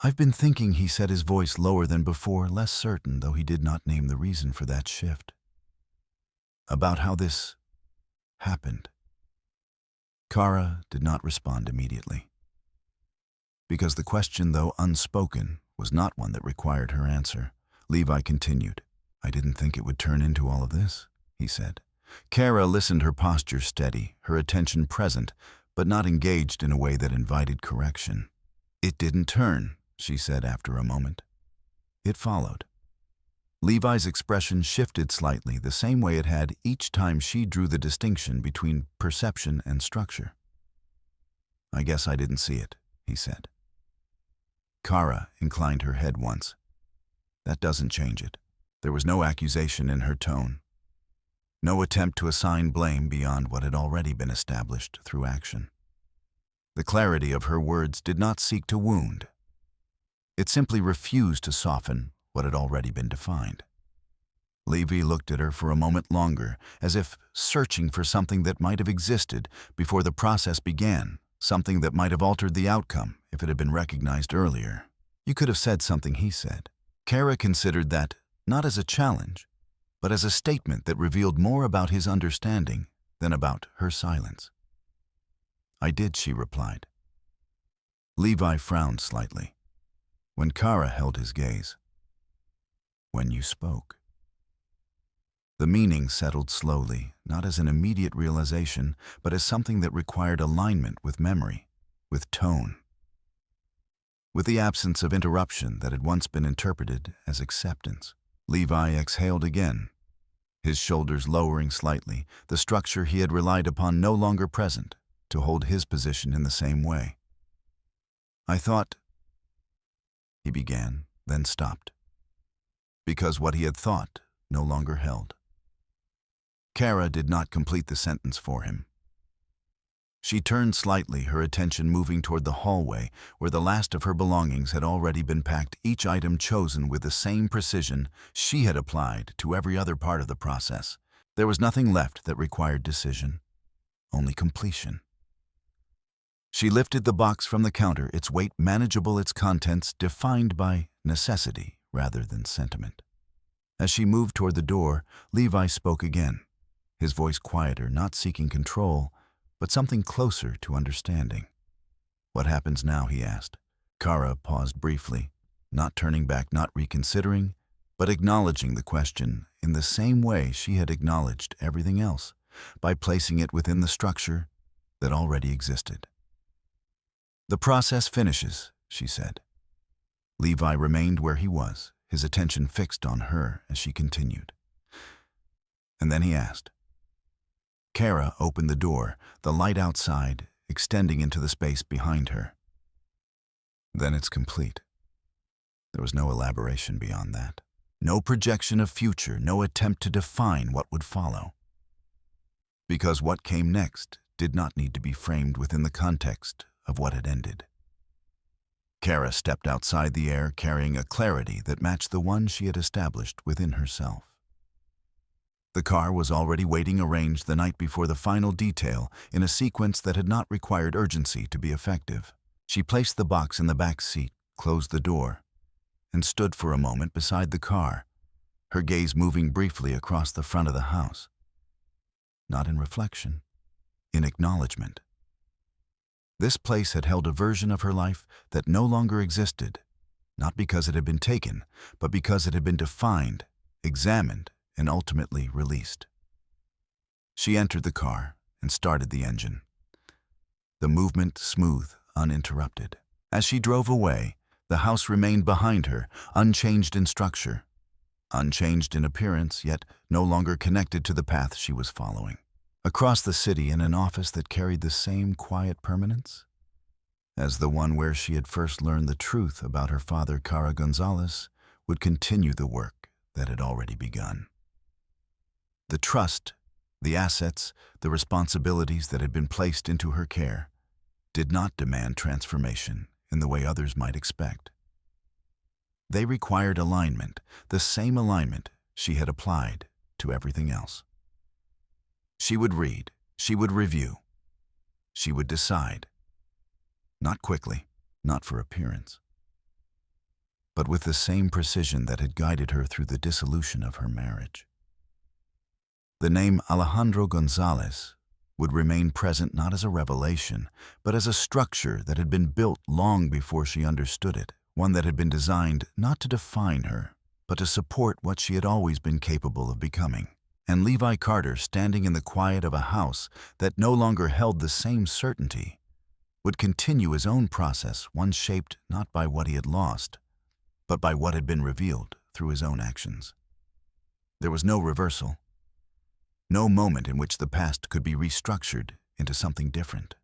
[SPEAKER 1] "I've been thinking," he said, his voice lower than before, less certain, though he did not name the reason for that shift, "about how this happened." Kara did not respond immediately, because the question, though unspoken, was not one that required her answer. Levi continued. "I didn't think it would turn into all of this," he said. Kara listened, her posture steady, her attention present, but not engaged in a way that invited correction. "It didn't turn," she said after a moment. "It followed." Levi's expression shifted slightly, the same way it had each time she drew the distinction between perception and structure. "I guess I didn't see it," he said. Kara inclined her head once. "That doesn't change it." There was no accusation in her tone, no attempt to assign blame beyond what had already been established through action. The clarity of her words did not seek to wound. It simply refused to soften what had already been defined. Levi looked at her for a moment longer, as if searching for something that might have existed before the process began, something that might have altered the outcome if it had been recognized earlier. "You could have said something," he said. Kara considered that not as a challenge, but as a statement that revealed more about his understanding than about her silence. "I did," she replied. Levi frowned slightly. When Kara held his gaze, "When you spoke." The meaning settled slowly, not as an immediate realization, but as something that required alignment with memory, with tone, with the absence of interruption that had once been interpreted as acceptance. Levi exhaled again, his shoulders lowering slightly, the structure he had relied upon no longer present to hold his position in the same way. "I thought," he began, then stopped. because what he had thought no longer held. Kara did not complete the sentence for him. She turned slightly, her attention moving toward the hallway where the last of her belongings had already been packed, each item chosen with the same precision she had applied to every other part of the process. There was nothing left that required decision, only completion. She lifted the box from the counter, its weight manageable, its contents defined by necessity rather than sentiment. As she moved toward the door, Levi spoke again, his voice quieter, not seeking control, but something closer to understanding. "What happens now?" he asked. Kara paused briefly, not turning back, not reconsidering, but acknowledging the question in the same way she had acknowledged everything else, by placing it within the structure that already existed. "The process finishes," she said. Levi remained where he was, his attention fixed on her as she continued. And then he asked. Kara opened the door, the light outside extending into the space behind her. "Then it's complete." There was no elaboration beyond that. No projection of future, no attempt to define what would follow. Because what came next did not need to be framed within the context of what had ended. Kara stepped outside the air, carrying a clarity that matched the one she had established within herself. The car was already waiting, arranged the night before the final detail in a sequence that had not required urgency to be effective. She placed the box in the back seat, closed the door, and stood for a moment beside the car, her gaze moving briefly across the front of the house. Not in reflection, in acknowledgement. This place had held a version of her life that no longer existed, not because it had been taken, but because it had been defined, examined, and ultimately released. She entered the car and started the engine. The movement smooth, uninterrupted. As she drove away, the house remained behind her, unchanged in structure, unchanged in appearance, yet no longer connected to the path she was following. Across the city, in an office that carried the same quiet permanence as the one where she had first learned the truth about her father, Kara Gonzales would continue the work that had already begun. The trust, the assets, the responsibilities that had been placed into her care did not demand transformation in the way others might expect. They required alignment, the same alignment she had applied to everything else. She would read, she would review, she would decide. Not quickly, not for appearance, but with the same precision that had guided her through the dissolution of her marriage. The name Alejandro Gonzales would remain present not as a revelation, but as a structure that had been built long before she understood it, one that had been designed not to define her, but to support what she had always been capable of becoming. And Levi Carter, standing in the quiet of a house that no longer held the same certainty, would continue his own process, one shaped not by what he had lost, but by what had been revealed through his own actions. There was no reversal. No moment in which the past could be restructured into something different.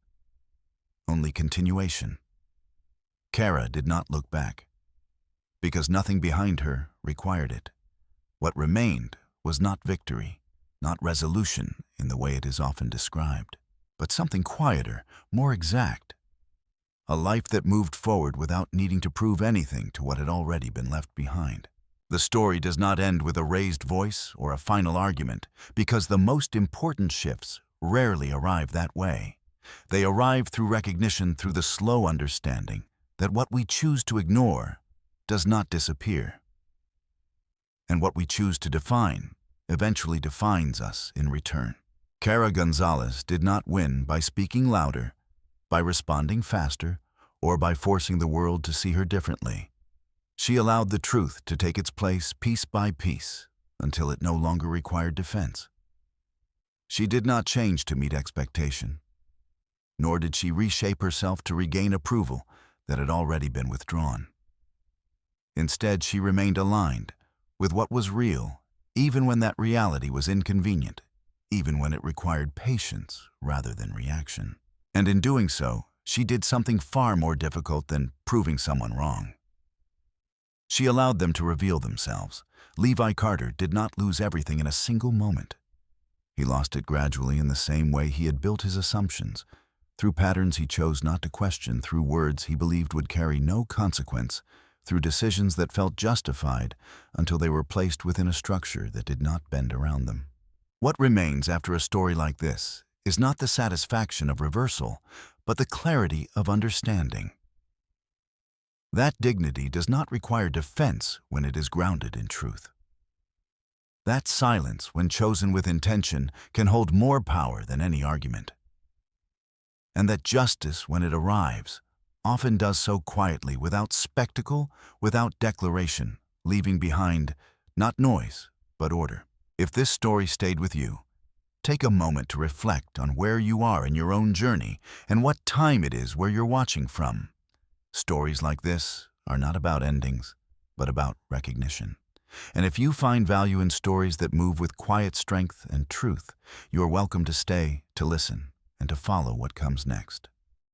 [SPEAKER 1] Only continuation. Kara did not look back, because nothing behind her required it. What remained was not victory, not resolution in the way it is often described, but something quieter, more exact. A life that moved forward without needing to prove anything to what had already been left behind. The story does not end with a raised voice or a final argument, because the most important shifts rarely arrive that way. They arrive through recognition, through the slow understanding that what we choose to ignore does not disappear. And what we choose to define eventually defines us in return. Kara Gonzales did not win by speaking louder, by responding faster, or by forcing the world to see her differently. She allowed the truth to take its place piece by piece until it no longer required defense. She did not change to meet expectation, nor did she reshape herself to regain approval that had already been withdrawn. Instead, she remained aligned with what was real, even when that reality was inconvenient, even when it required patience rather than reaction. And in doing so, she did something far more difficult than proving someone wrong. She allowed them to reveal themselves. Levi Carter did not lose everything in a single moment. He lost it gradually in the same way he had built his assumptions, through patterns he chose not to question, through words he believed would carry no consequence, through decisions that felt justified until they were placed within a structure that did not bend around them. What remains after a story like this is not the satisfaction of reversal, but the clarity of understanding. That dignity does not require defense when it is grounded in truth. That silence, when chosen with intention, can hold more power than any argument. And that justice, when it arrives, often does so quietly, without spectacle, without declaration, leaving behind not noise, but order. If this story stayed with you, take a moment to reflect on where you are in your own journey and what time it is where you're watching from. Stories like this are not about endings, but about recognition. And if you find value in stories that move with quiet strength and truth, you are welcome to stay, to listen, and to follow what comes next.